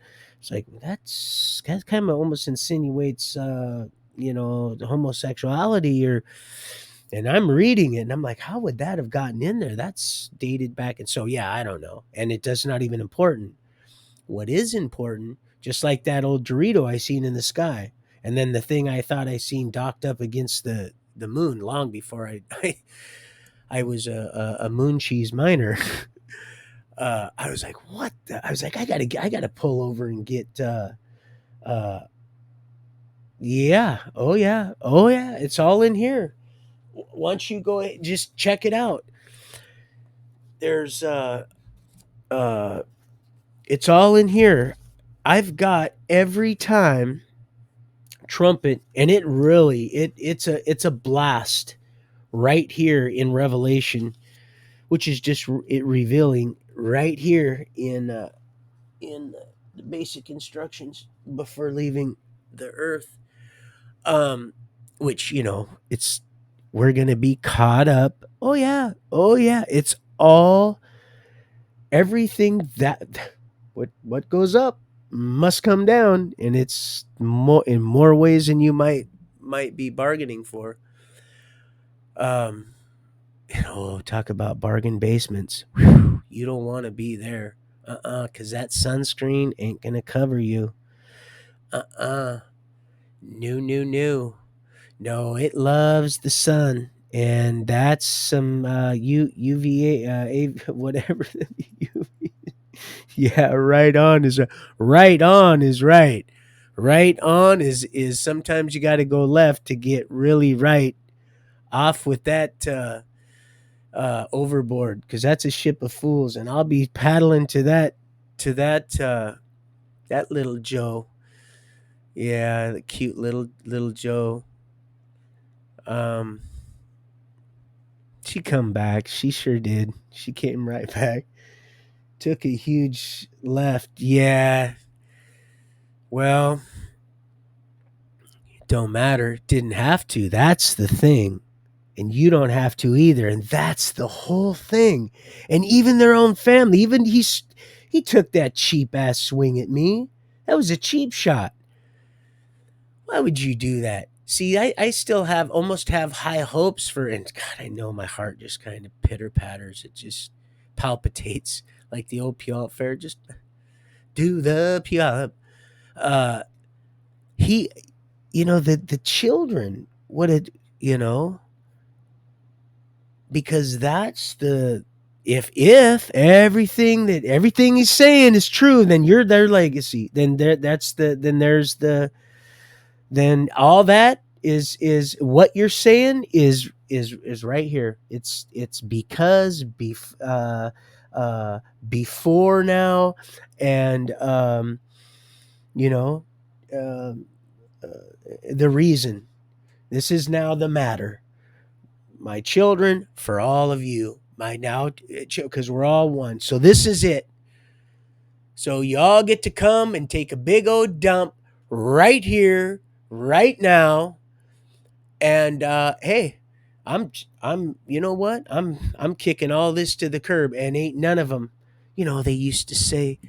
like that kind of almost insinuates, the homosexuality and I'm reading it and I'm like, how would that have gotten in there? That's dated back. And so, yeah, I don't know. And it's not even important. What is important, just like that old Dorito I seen in the sky. And then the thing I thought I seen docked up against the moon long before I was a moon cheese miner. I was like, what? I was like, I gotta pull over and get. Uh, yeah, oh yeah, oh yeah. It's all in here. Once you go, just check it out. There's uh, it's all in here. I've got every time trumpet, and it's a blast right here in Revelation, which is just it revealing right here in the basic instructions before leaving the earth. Um, which it's we're gonna be caught up. Oh yeah, oh yeah. It's all everything that what goes up must come down, and it's more in more ways than you might be bargaining for. Um, talk about bargain basements. Whew, you don't want to be there. Because that sunscreen ain't going to cover you. No. No, it loves the sun. And that's some UVA, whatever. Yeah, right on is right on is right. Right on is sometimes you got to go left to get really right. Off with that overboard, because that's a ship of fools, and I'll be paddling to that little Joe. Yeah, the cute little Joe. Um, she come back. She sure did. She came right back. Took a huge left. Yeah. Well, don't matter. Didn't have to. That's the thing. And you don't have to either. And that's the whole thing. And even their own family, even he took that cheap ass swing at me. That was a cheap shot. Why would you do that? See, I still almost have high hopes for, and God, I know my heart just kind of pitter patters. It just palpitates like the old Puyallup Fair. Just do the Puyallup. He, the children what it, you know, because that's the, if everything he's saying is true, then you're their legacy. Then that's the, then there's the, then all that is what you're saying is right here. It's because before now, and you know, um, uh, the reason, this is now the matter, my children, for all of you, my now, because we're all one. So this is it. So y'all get to come and take a big old dump right here, right now. And hey, I'm you know what? I'm kicking all this to the curb, and ain't none of them. They used to say,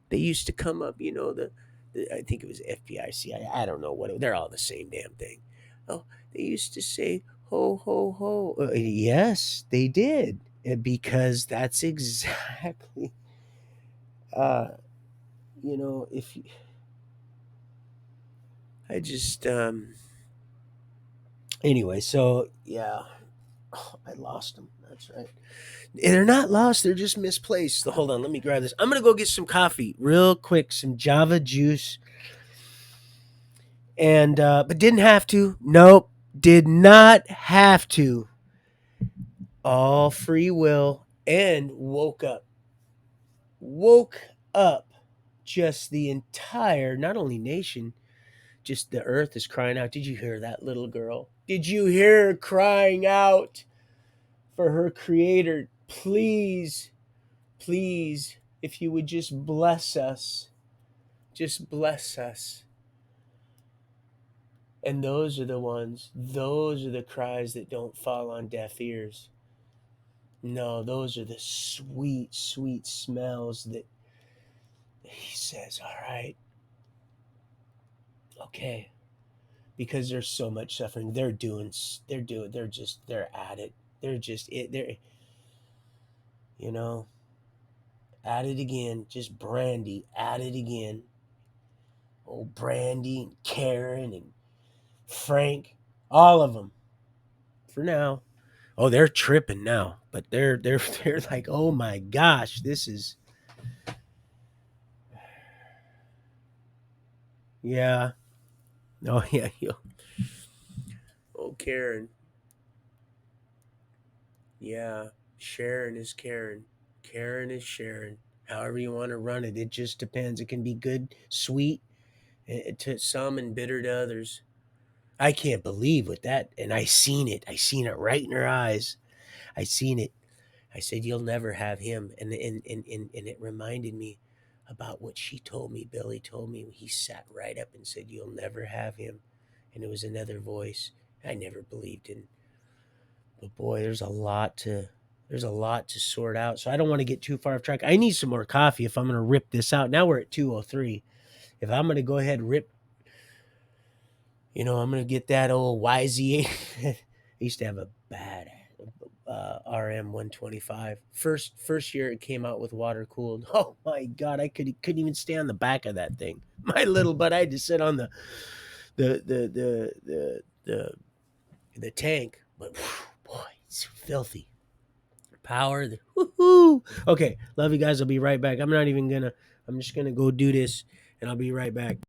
they used to come up. I think it was FBI, CIA. I don't know what. They're all the same damn thing. Oh, they used to say ho ho ho. Yes, they did, because that's exactly. Uh, if you, I just anyway. So yeah, I lost them. That's right. And they're not lost, they're just misplaced. So hold on, let me grab this. I'm gonna go get some coffee real quick, some Java juice. And but didn't have to. Nope. Did not have to. All free will, and woke up. Woke up. Just the entire, not only nation, just the earth is crying out. Did you hear that little girl? Did you hear her crying out for her creator? Please, please, if you would just bless us. Just bless us. And those are the cries that don't fall on deaf ears. No, those are the sweet, sweet smells that he says, all right, okay. Because there's so much suffering. They're at it. They're, you know, at it again. Just Brandy, at it again. Oh, Brandy and Karen and Frank, all of them for now. Oh, they're tripping now, but they're like, oh my gosh, this is, yeah. Oh yeah, oh Karen, yeah. Sharon is Karen. Karen is Sharon. However you want to run it, it just depends. It can be good, sweet, to some, and bitter to others. I can't believe what that, and I seen it. I seen it right in her eyes. I seen it. I said, "You'll never have him," and it reminded me about what she told me. Billy told me. He sat right up and said, "You'll never have him," and it was another voice. I never believed in, but boy, there's a lot to sort out. So I don't want to get too far off track. I need some more coffee if I'm going to rip this out. Now we're at 2:03. If I'm going to go ahead and rip, I'm going to get that old YZ8. I used to have a bad RM 125. First year it came out with water cooled. Oh my god, couldn't even stay on the back of that thing. My little butt, I had to sit on the tank. But whew, boy, it's filthy. Power. Woohoo. Okay, love you guys. I'll be right back. I'm just gonna go do this, and I'll be right back.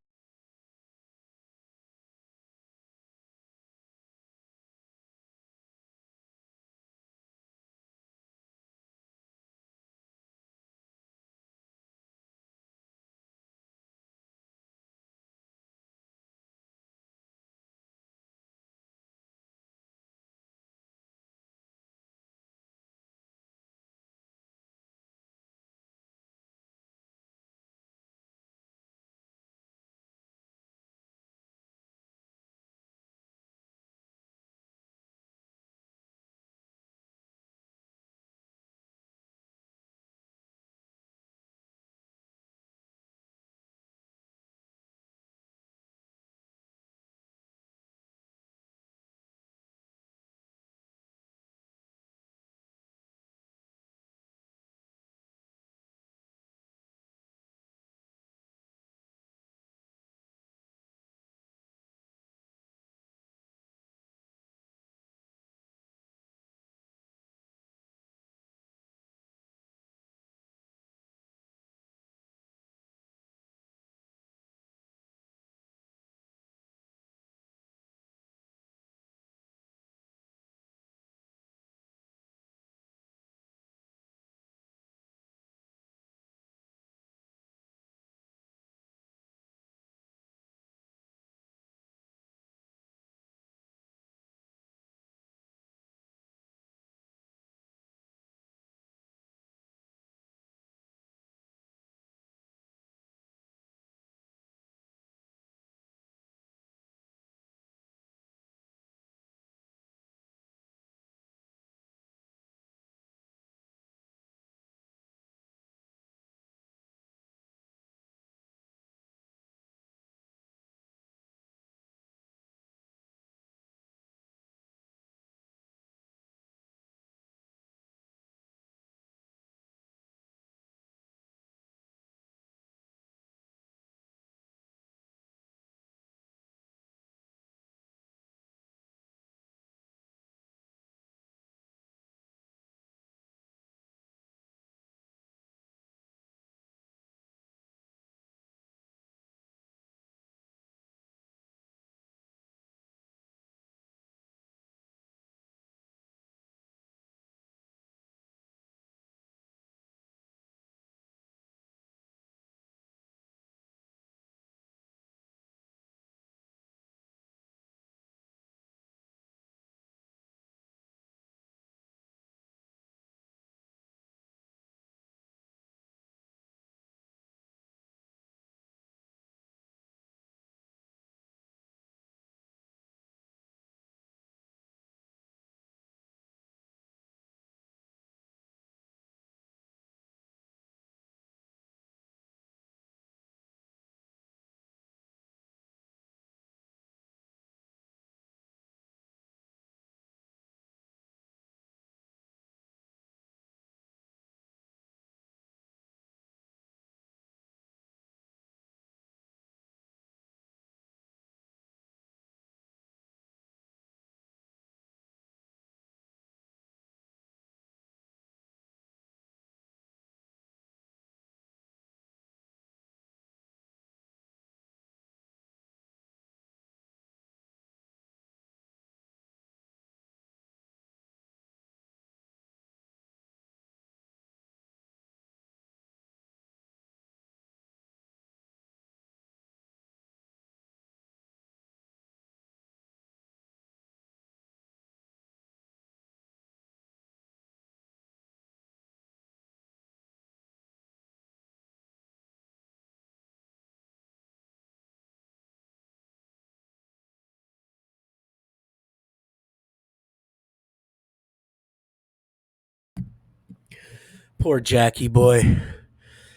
Poor Jackie boy.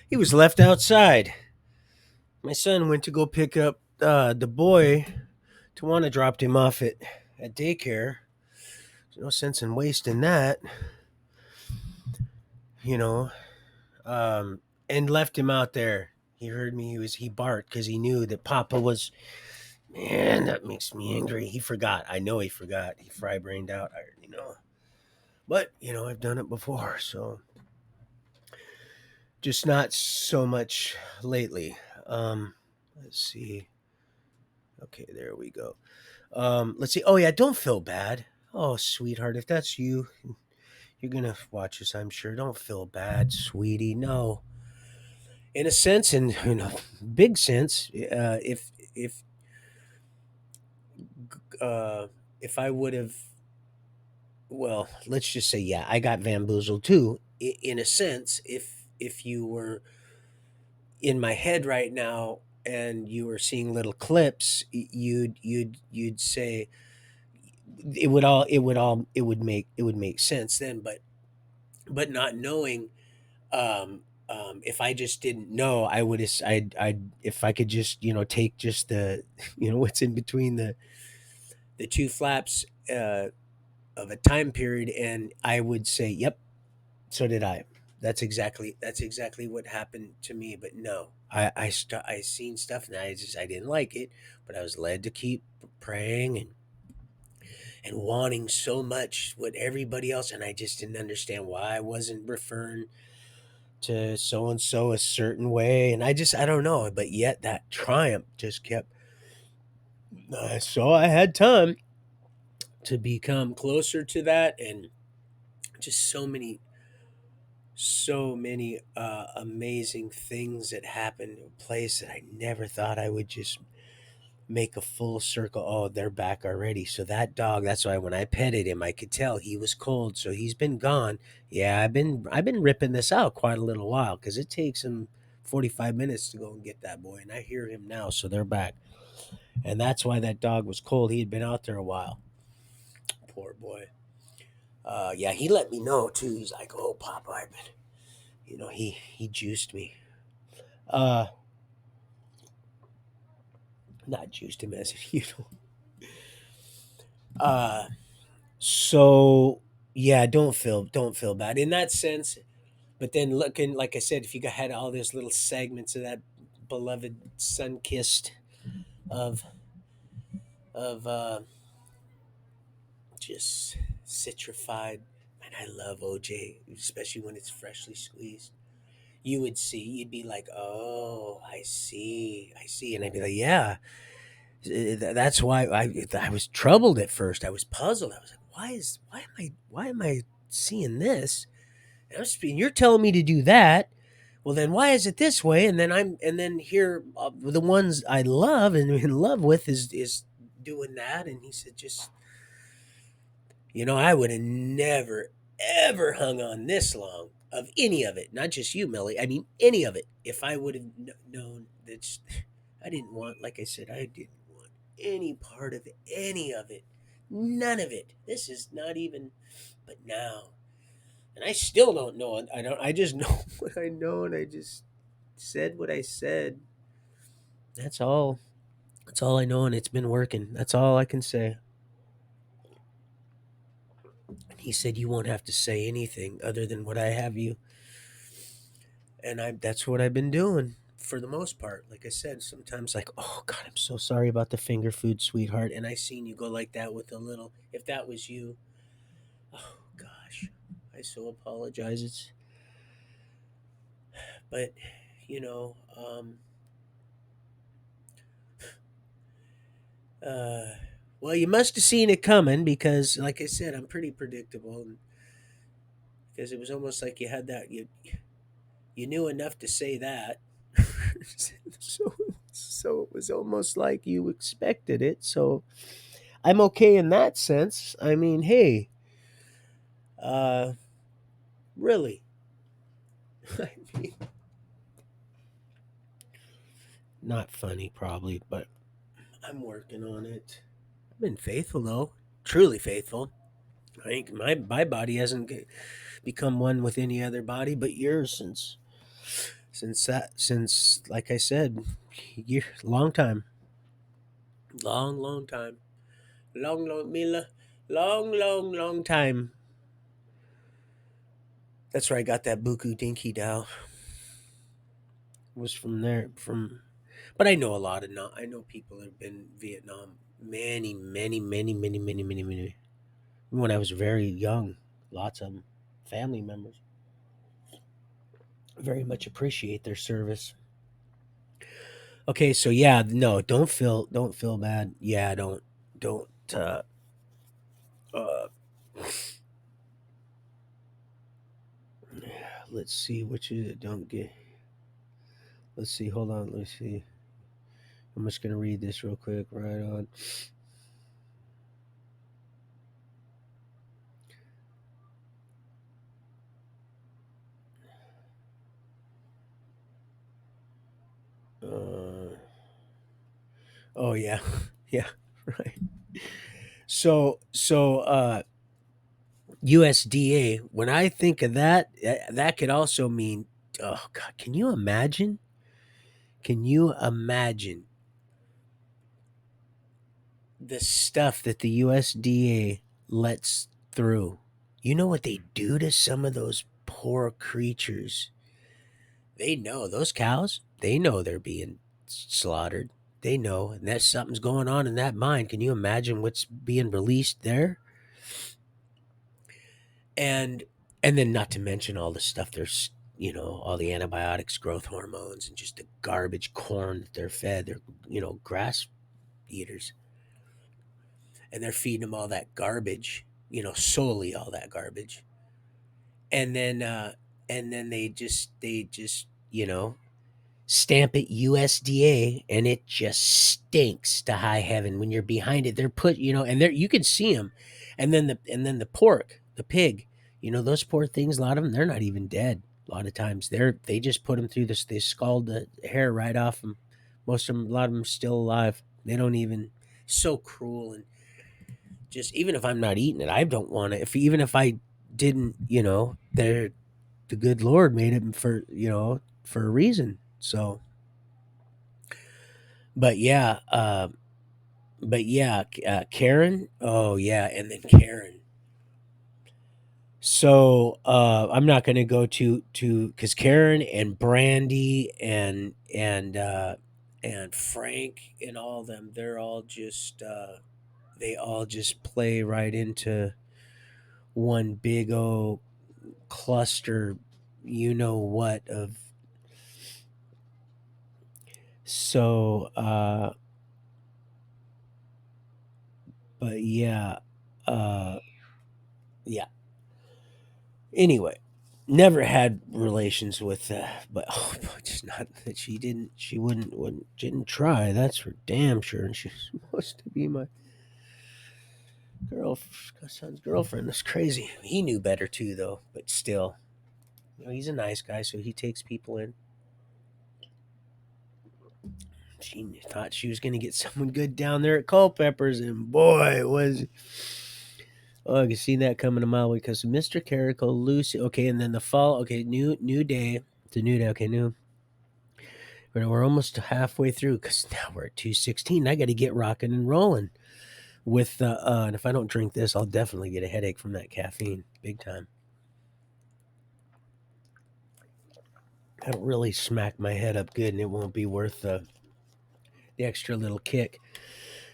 He was left outside. My son went to go pick up the boy. Tawana dropped him off at daycare. There's no sense in wasting that, you know. And left him out there. He heard me. He barked because he knew that Papa was. Man, that makes me angry. He forgot. I know he forgot. He fry brained out. But I've done it before, so just not so much lately. Let's see. Okay, there we go. Let's see. Oh yeah, don't feel bad. Oh, sweetheart, if that's you, you're gonna watch this, I'm sure. Don't feel bad, sweetie. No, in a sense, and big sense, uh, if I would have, well, let's just say, yeah, I got bamboozled too. In a sense, if you were in my head right now and you were seeing little clips, you'd say it would make sense then, but not knowing, um if I just didn't know, I would have I'd if I could just take just the what's in between the two flaps of a time period, and I would say, yep, so did I. That's exactly what happened to me. But no, I seen stuff and I didn't like it, but I was led to keep praying and wanting so much what everybody else, and I just didn't understand why I wasn't referring to so and so a certain way, and I don't know, but yet that triumph just kept. So I had time to become closer to that, and just so many amazing things that happened in a place that I never thought I would just make a full circle. Oh, they're back already. So that dog, that's why when I petted him, I could tell he was cold. So he's been gone. Yeah, I've been ripping this out quite a little while because it takes him 45 minutes to go and get that boy. And I hear him now, so they're back. And that's why that dog was cold. He had been out there a while. Poor boy. Yeah, he let me know too. He's like, "Oh, Papa, I've been," he juiced me. Uh, Not juiced him as Uh, so yeah, don't feel bad in that sense. But then looking, like I said, if you had all those little segments of that beloved sun kissed of of just citrified, and I love OJ, especially when it's freshly squeezed. You'd be like, oh, I see, and I'd be like, yeah, that's why I was troubled at first. I was puzzled. I was like, why am I seeing this? And you're telling me to do that. Well, then why is it this way? And then here, the ones I love and in love with is doing that. And he said, just I would have never ever hung on this long of any of it. Not just you, Millie. I mean, any of it. If I would have known that, I didn't want. Like I said, I didn't want any part of it, any of it, none of it. This is not even. But now. And I still don't know. I don't. I just know what I know, and I just said what I said. That's all. That's all I know, and it's been working. That's all I can say. And he said, "You won't have to say anything other than what I have you," and That's what I've been doing for the most part. Like I said, sometimes like, "Oh God, I'm so sorry about the finger food, sweetheart," and I seen you go like that with a little. If that was you, oh gosh, I so apologize. But you know. Uh, well, you must have seen it coming because, like I said, I'm pretty predictable. Because it was almost like you had that you knew enough to say that, so so it was almost like you expected it. So I'm okay in that sense. I mean, hey, uh, really, I mean, not funny probably, but I'm working on it. I've been faithful though, truly faithful. I think my body hasn't become one with any other body but yours since like I said, year long time, long time, long Mila, long time. That's where I got that Buku Dinky Dow. Was from there from, but I know a lot of not. I know people that have been in Vietnam many. When I was very young, lots of them, family members, very much appreciate their service. Okay, so yeah, no, don't feel bad. Yeah, don't uh let's see which is it. Don't get let's see, hold on, let's see. I'm just gonna read this real quick, right on. Uh oh yeah. Yeah, right. So USDA, when I think of that, that could also mean, oh god, can you imagine the stuff that the USDA lets through? You know what they do to some of those poor creatures? They know those cows, they know they're being slaughtered. They know, and that something's going on in that mine. Can you imagine what's being released there? And then not to mention all the stuff there's, all the antibiotics, growth hormones, and just the garbage corn that they're fed. They're, grass eaters, and they're feeding them all that garbage, solely all that garbage. And then they just stamp it USDA, and it just stinks to high heaven when you're behind it. They're put, and there you can see them, and then the pork, the pig, those poor things. A lot of them, they're not even dead. A lot of times, they just put them through this. They scald the hair right off them. Most of them, a lot of them, still alive. They don't even. So cruel, and just even if I'm not eating it, I don't want to. If even if I didn't, they're the good Lord made it for a reason. So, but yeah, Karen. Oh yeah, and then Karen. So I'm not going to go to because Karen and Brandy and Frank and all of them, they're all just they all just play right into one big old cluster. You know what of so but yeah, uh yeah. Anyway, never had relations with, but oh, but just not that she didn't try. That's for damn sure. And she's supposed to be my girl, son's girlfriend. That's crazy. He knew better too, though. But still, he's a nice guy, so he takes people in. She thought she was going to get someone good down there at Culpeppers, and boy, was oh, I can see that coming a mile away because Mr. Carrico, Lucy. Okay, and then the fall. Okay, new day. It's a new day. Okay, new. We're almost halfway through because now we're at 2:16. I got to get rocking and rolling with and if I don't drink this, I'll definitely get a headache from that caffeine, big time. That'll really smack my head up good, and it won't be worth the extra little kick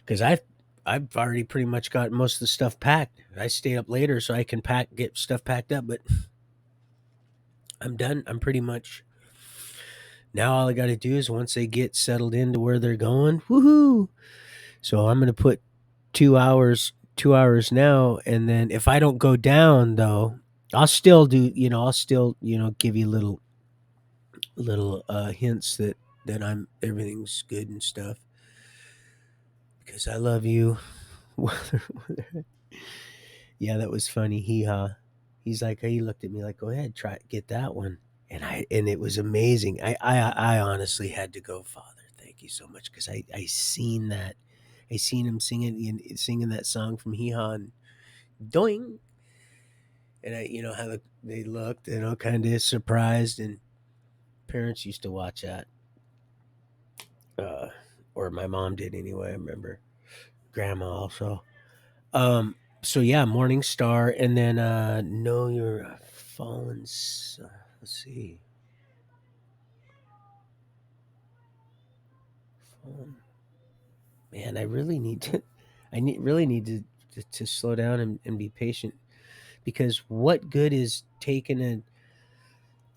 because I've already pretty much got most of the stuff packed. I stay up later so I can get stuff packed up, but I'm done. I'm pretty much now. All I got to do is once they get settled into where they're going, woohoo! So I'm gonna put 2 hours now, and then if I don't go down though, I'll still do. I'll still give you little hints that I'm everything's good and stuff because I love you. Yeah, that was funny. He's like he looked at me like, go ahead, try get that one, and it was amazing. I honestly had to go, Father, thank you so much because I seen that. I seen him singing that song from Hee Haw and Doing. And how they looked, kind of surprised. And parents used to watch that, uh, or my mom did anyway. I remember grandma also. Um, so yeah, Morning Star, and then Know Your Fallen. Let's see, Fallen. Man, I really need to. Really need to slow down and be patient, because what good is taking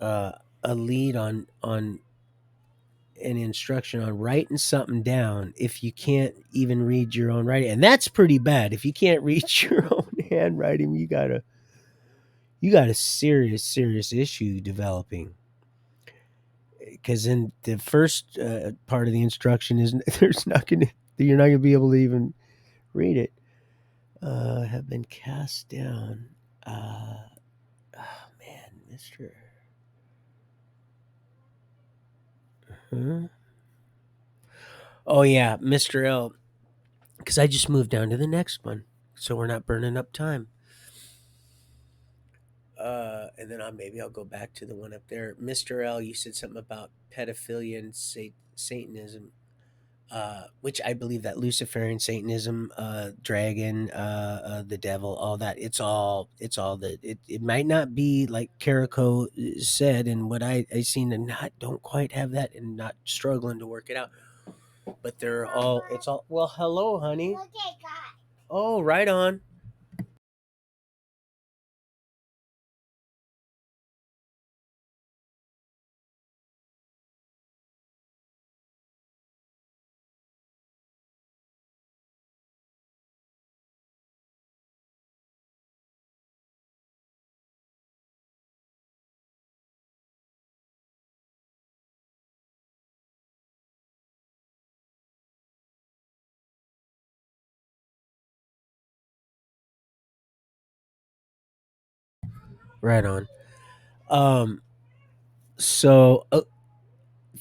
uh, a lead on an instruction on writing something down if you can't even read your own writing? And that's pretty bad. If you can't read your own handwriting, you got a serious issue developing. Because in the first part of the instruction is there's not gonna you're not gonna be able to even read it. Have been cast down. Oh man, Mister. Huh? Oh yeah, Mister L. Because I just moved down to the next one, so we're not burning up time. And then maybe I'll go back to the one up there. Mister L. You said something about pedophilia and Satanism. Which I believe that Luciferian Satanism, dragon, the devil, all that. It's all that. It might not be like Carico said, and what I seen, and not don't quite have that, and not struggling to work it out. But they're all. It's all. Well, hello, honey. Oh, right on. Right on. Um. So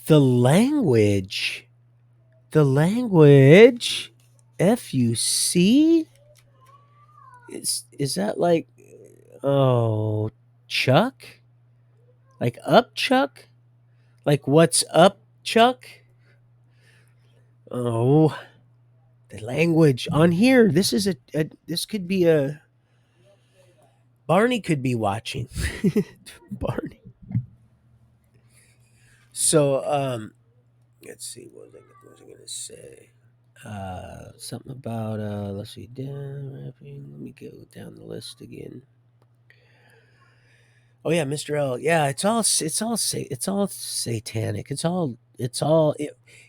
the language, the language, FUC. Is that like, oh, Chuck? Like up Chuck? Like what's up Chuck? Oh, the language on here. This is this could be a Barney could be watching. Barney. So let's see, what was I gonna say? Something about let's see, down rapping. Let me go down the list again. Oh yeah, Mr. L. Yeah, it's all satanic.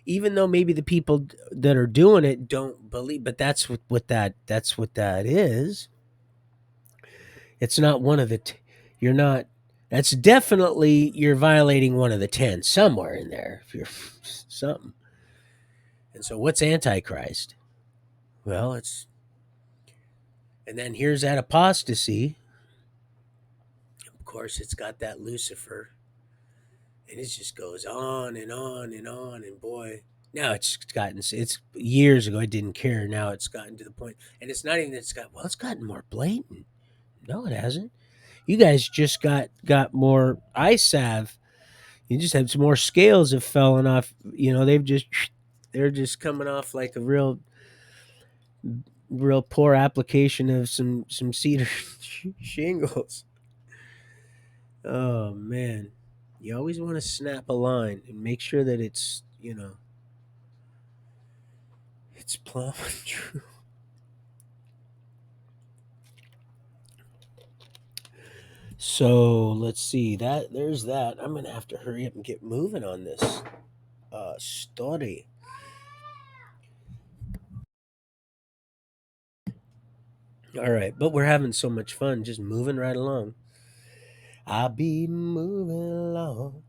Even though maybe the people that are doing it don't believe, but that's what that is. It's not one of the you're not that's definitely you're violating one of the 10 somewhere in there if you're something. And so what's antichrist? Well, it's and then here's that apostasy. Of course, it's got that Lucifer. And it just goes on and on and on. And boy, now it's years ago. I didn't care. Now it's gotten to the point, and it's not even that it's gotten more blatant. No, it hasn't. You guys just got more eye salve. You just had some more scales have fallen off. They're just coming off like a real poor application of some cedar shingles. Oh man, you always want to snap a line and make sure that it's plumb true. So let's see that there's that. I'm gonna have to hurry up and get moving on this story. All right, but we're having so much fun just moving right along. I'll be moving along.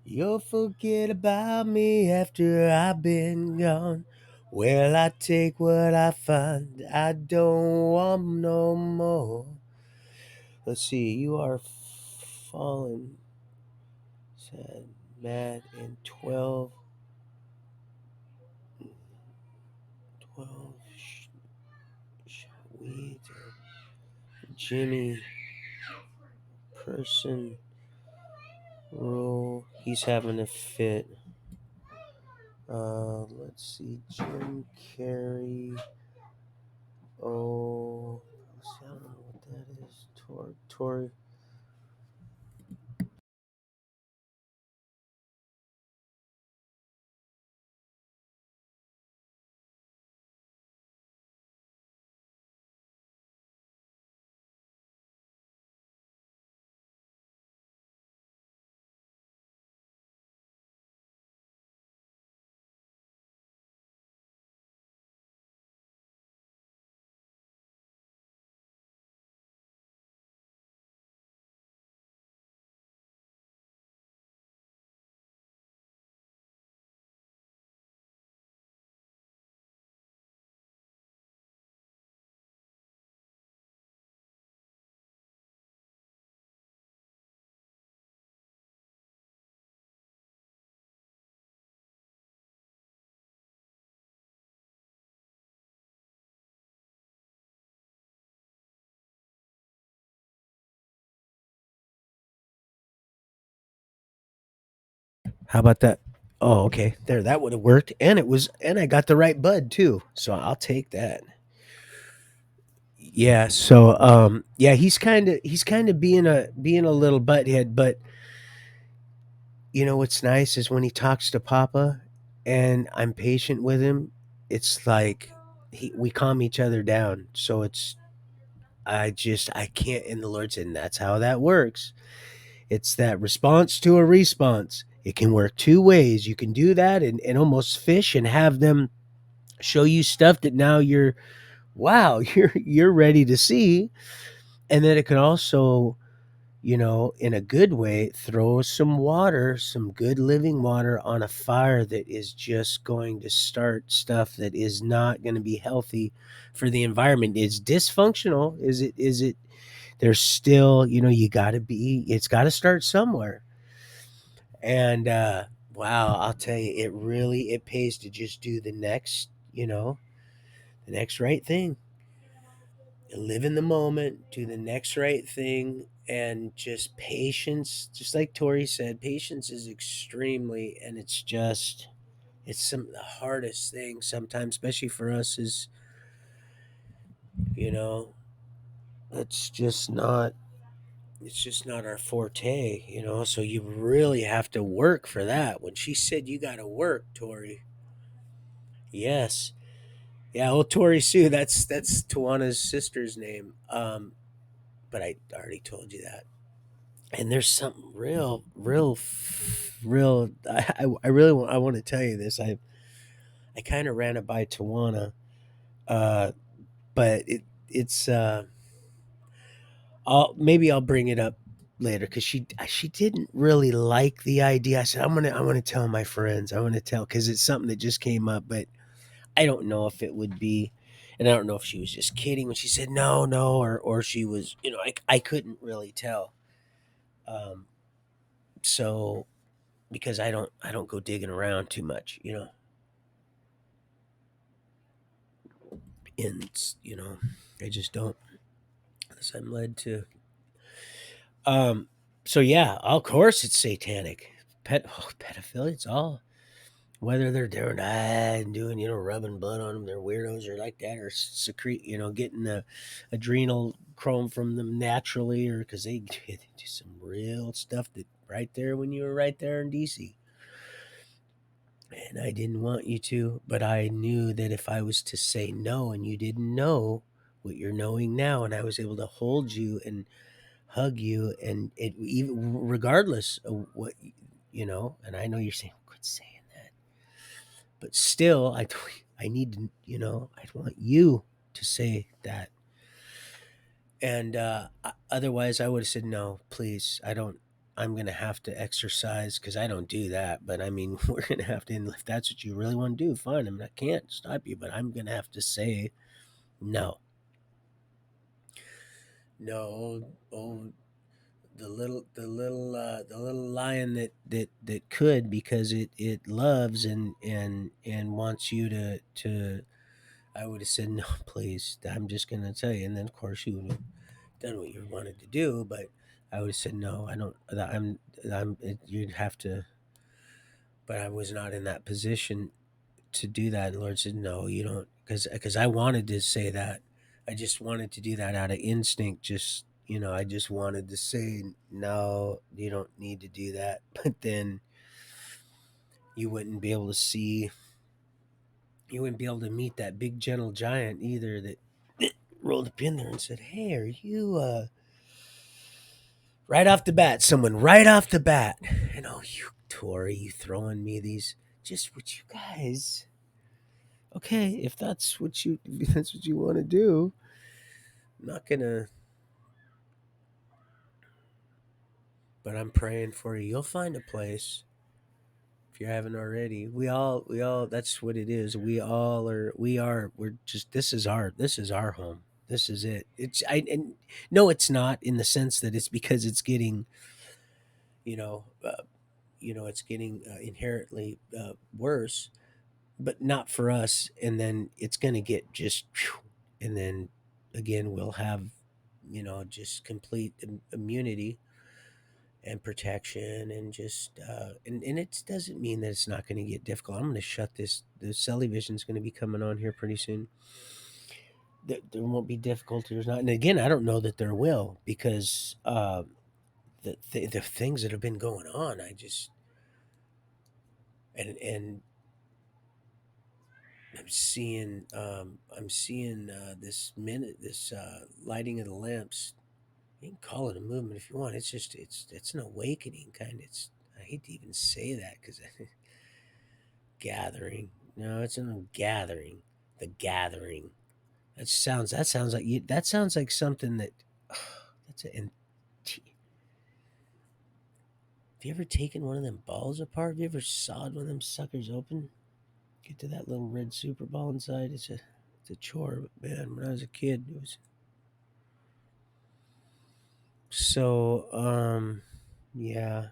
You'll forget about me after I've been gone. Well, I take what I find. I don't want no more. Let's see. You are fallen, sad, mad, and 12 weeds. Jimmy. person rule. He's having a fit. Let's see. Jim Carrey. Oh, I don't know what that is. Tori. How about that? Oh, okay. There, that would have worked, and I got the right bud too. So I'll take that. Yeah. So, yeah, he's kind of being a little butthead, but what's nice is when he talks to Papa, and I'm patient with him. It's like we calm each other down. So I can't. And the Lord said, and that's how that works. It's that response to a response. It can work two ways. You can do that and almost fish and have them show you stuff that now wow, you're ready to see. And then it can also, in a good way, throw some water, some good living water on a fire that is just going to start stuff that is not going to be healthy for the environment. It's dysfunctional. Is it there's still, it's got to start somewhere. And wow, I'll tell you, it pays to just do the next right thing. Live in the moment, do the next right thing, and just patience. Just like Tori said, patience is extremely, and it's some of the hardest thing sometimes, especially for us. Is you know, it's just not. It's just not our forte. So you really have to work for that. When she said you got to work, Tori, yes, yeah. Well, Tori Sue, that's Tawana's sister's name. But I already told you that. And there's something real. I really want to tell you this. I kind of ran it by Tawana, uh, but it's. Maybe I'll bring it up later because she didn't really like the idea. I said I'm gonna tell my friends. I want to tell because it's something that just came up, but I don't know if it would be, and I don't know if she was just kidding when she said no, no, or she was. I couldn't really tell. Um, so because I don't go digging around too much. And I just don't unless I'm led to. Um, so yeah, of course it's satanic. Pedophilia, it's all whether they're doing that and doing rubbing blood on them, they're weirdos or like that, or secrete getting the adrenal chrome from them naturally, or because they do some real stuff that right there when you were right there in DC. And I didn't want you to, but I knew that if I was to say no and you didn't know what you're knowing now, and I was able to hold you and hug you, and it even regardless of what and I know you're saying, quit saying that, but still, I need to, I want you to say that. And otherwise, I would have said, no, please. I'm going to have to exercise because I don't do that. But I mean, we're going to have to, and if that's what you really want to do, fine. I can't stop you, but I'm going to have to say no. No. Oh, the little lion that could, because it loves and wants you to. I would have said no, please. I'm just going to tell you. And then, of course, you would have done what you wanted to do, but I would have said no. I don't. You'd have to. But I was not in that position to do that. And the Lord said, no, you don't, because I wanted to say that. I just wanted to do that out of instinct. Just I just wanted to say no. You don't need to do that. But then you wouldn't be able to see. You wouldn't be able to meet that big gentle giant either that rolled up in there and said, "Hey, are you?" Right off the bat, someone right off the bat, and oh, you Tori, you throwing me these. Just what you guys. Okay, if that's what you if that's what you want to do, I'm not gonna. But I'm praying for you. You'll find a place if you haven't already. We all. That's what it is. We all are. We are. We're just. This is our home. This is it. It's. I and no, it's not in the sense that it's because it's getting. You know. It's getting inherently worse, but not for us. And then it's going to get just. And then again, we'll have. Just complete immunity and protection and just and it doesn't mean that it's not going to get difficult. I'm going to shut this. The television is going to be coming on here pretty soon. There won't be difficulty. There's not, and again, I don't know that there will because the things that have been going on. I just and I'm seeing this lighting of the lamps. You can call it a movement if you want. It's just it's an awakening kind of. It's I hate to even say that because gathering. No, it's a gathering. The gathering. That sounds like something that that's a and have you ever taken one of them balls apart? Have you ever sawed one of them suckers open? Get to that little red super ball inside. It's a chore, but man, when I was a kid it was so yeah.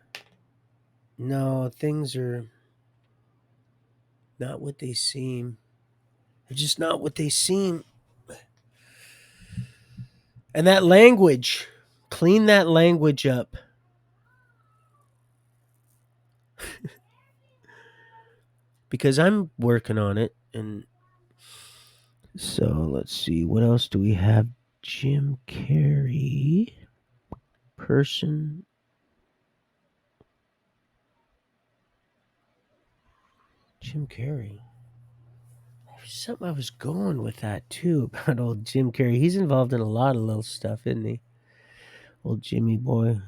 No, things are not what they seem. They're just not what they seem. And that language, clean that language up. Because I'm working on it. And so let's see, what else do we have? Jim Carrey, person, Jim Carrey. There's something I was going with that too about old Jim Carrey. He's involved in a lot of little stuff, isn't he? Old Jimmy boy,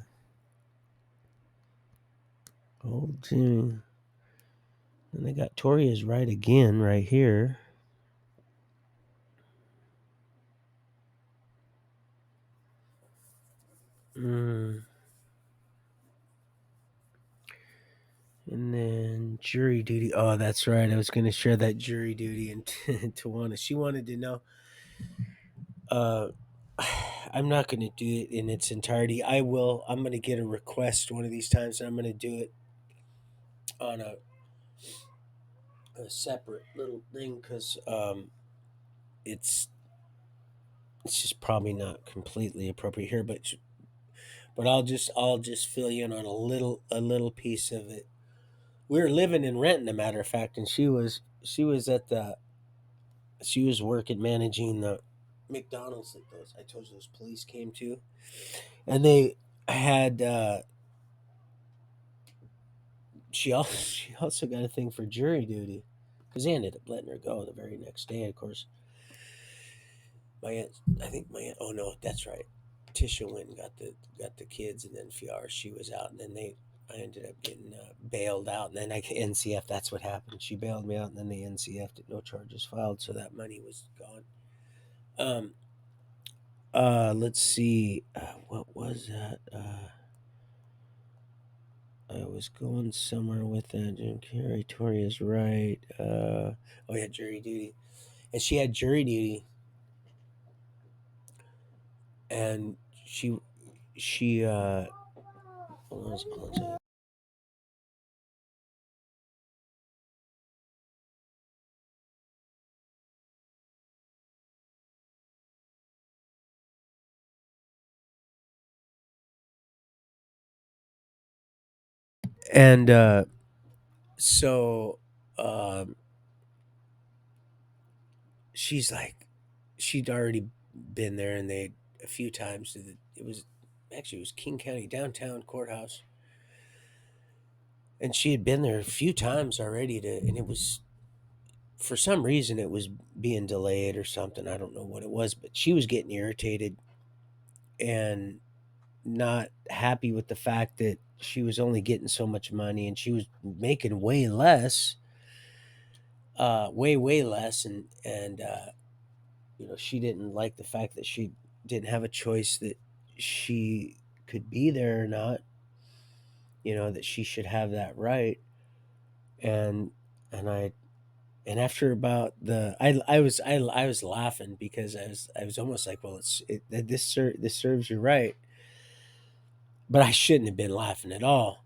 old Jimmy. And they got Tori is right again, right here. Mm. And then jury duty. Oh, that's right. I was going to share that jury duty and Tawana. She wanted to know. Uh, I'm not going to do it in its entirety. I will. I'm going to get a request one of these times, and I'm going to do it on a separate little thing because it's it's just probably not completely appropriate here, but I'll just fill you in on a little piece of it. We were living in Renton, a matter of fact, and she was working managing the McDonald's that those I told you those police came to, and they had she also got a thing for jury duty because they ended up letting her go the very next day. Of course, my aunt, I think my aunt. Oh no, that's right. Tisha went and got the kids, and then Fiar she was out, and then I ended up getting bailed out, and then NCF. That's what happened. She bailed me out, and then they NCF'd it. No charges filed, so that money was gone. Um, let's see. What was that? I was going somewhere with that. Jim Carrey, Tori is right. Oh yeah, jury duty, and she had jury duty, and she hold on. And so um, she's like, she'd already been there, and they a few times. It was actually it was King County downtown courthouse, and she had been there a few times already. And it was for some reason it was being delayed or something. I don't know what it was, but she was getting irritated and not happy with the fact that she was only getting so much money and she was making way less, way less, and she didn't like the fact that she didn't have a choice that she could be there or not. That she should have that right. And and I and after about I was laughing because I was almost like, well, this serves you right, but I shouldn't have been laughing at all.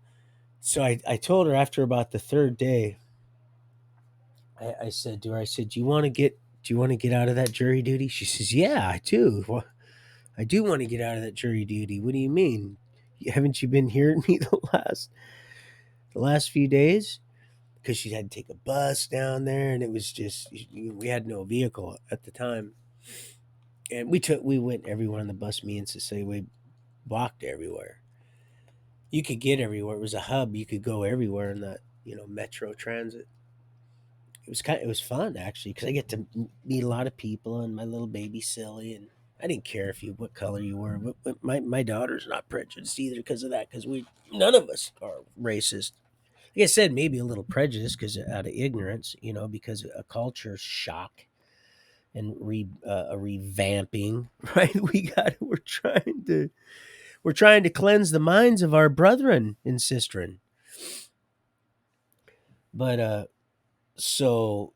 So I told her after about the third day, I said to her, I said, do you want to get out of that jury duty? She says, yeah, I do. Well, I do want to get out of that jury duty. What do you mean? Haven't you been hearing me the last few days? Because she had to take a bus down there, and it was just we had no vehicle at the time, and we went everywhere on the bus. Me and Cecilia, we walked everywhere. You could get everywhere. It was a hub. You could go everywhere in that metro transit. It was fun actually because I get to meet a lot of people and my little baby silly, and I didn't care what color you were, but my daughter's not prejudiced either because of that, because we none of us are racist. Like I said, maybe a little prejudice because out of ignorance, because of a culture shock and a revamping, right? We're trying to cleanse the minds of our brethren and sistren. But so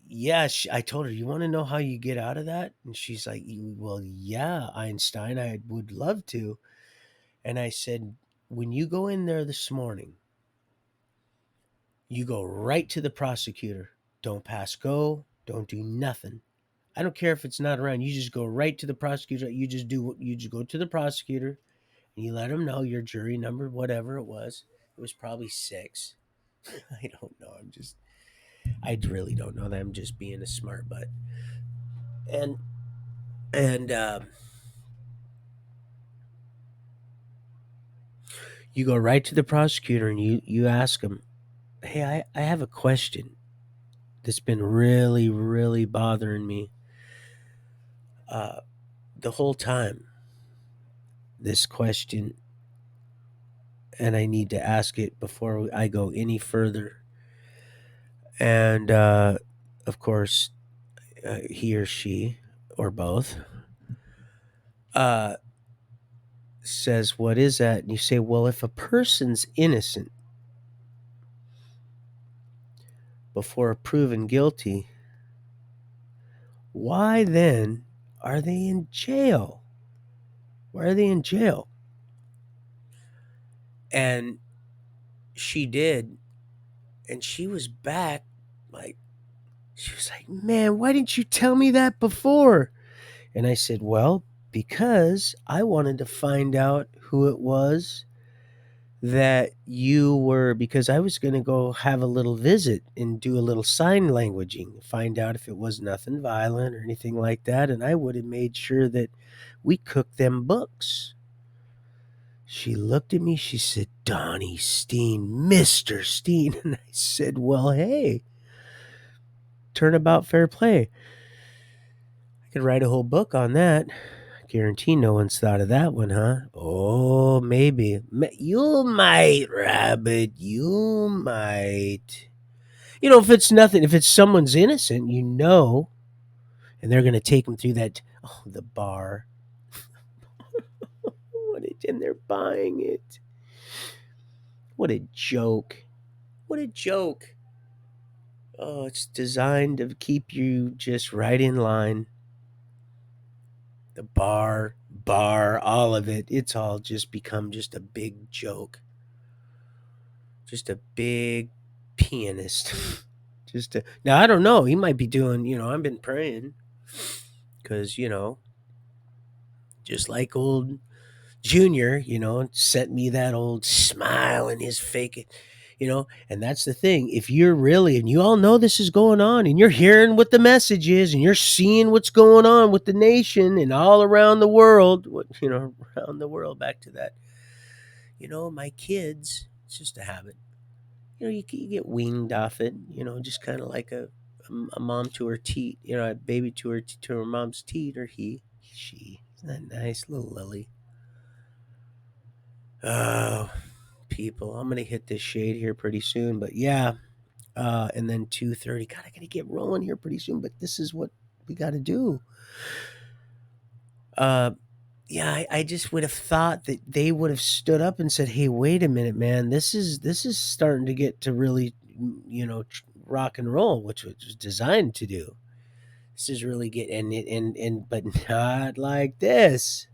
yeah, I told her, you want to know how you get out of that? And she's like, well, yeah, Einstein, I would love to. And I said, when you go in there this morning, you go right to the prosecutor. Don't pass go. Don't do nothing. I don't care if it's not around. You just go right to the prosecutor. You just go to the prosecutor and you let him know your jury number, whatever it was. It was probably 6. I don't know. I really don't know that. I'm just being a smart butt. And, and, you go right to the prosecutor and you ask him, hey, I have a question that's been really, really bothering me uh, the whole time. This question, and I need to ask it before I go any further. And of course, he or she, or both, uh, says, what is that? And you say, well, if a person's innocent before proven guilty, why then are they in jail? Why are they in jail? And she did. And she was back, like, she was like, man, why didn't you tell me that before? And I said, well, because I wanted to find out who it was that you were, because I was going to go have a little visit and do a little sign languaging, find out if it was nothing violent or anything like that. And I would have made sure that we cooked them books. She looked at me. She said, Donnie Steen, Mr. Steen. And I said, well, hey, turnabout fair play. I could write a whole book on that. Guarantee no one's thought of that one, huh? Oh, maybe. You might, Rabbit. You might. If it's nothing, if it's someone's innocent, and they're going to take them through that, the bar. And they're buying it. What a joke. What a joke. Oh, it's designed to keep you just right in line. The bar, all of it. It's all just become just a big joke. Just a big pianist. Now I don't know. He might be doing. I've been praying because just like old Junior, sent me that old smile and his fake, and that's the thing. If you're really, and you all know this is going on, and you're hearing what the message is, and you're seeing what's going on with the nation and all around the world, around the world, back to that, my kids, it's just a habit. You get weaned off it, just kind of like a mom to her teat, a baby to her mom's teat, or she. Isn't that nice little Lily? Oh, people, I'm gonna hit this shade here pretty soon, but yeah, and then 2:30. God, I gotta get rolling here pretty soon, but this is what we got to do. Uh, yeah, I just would have thought that they would have stood up and said, "Hey, wait a minute, man. This is starting to get to really, rock and roll, which it was designed to do. This is really get and but not like this,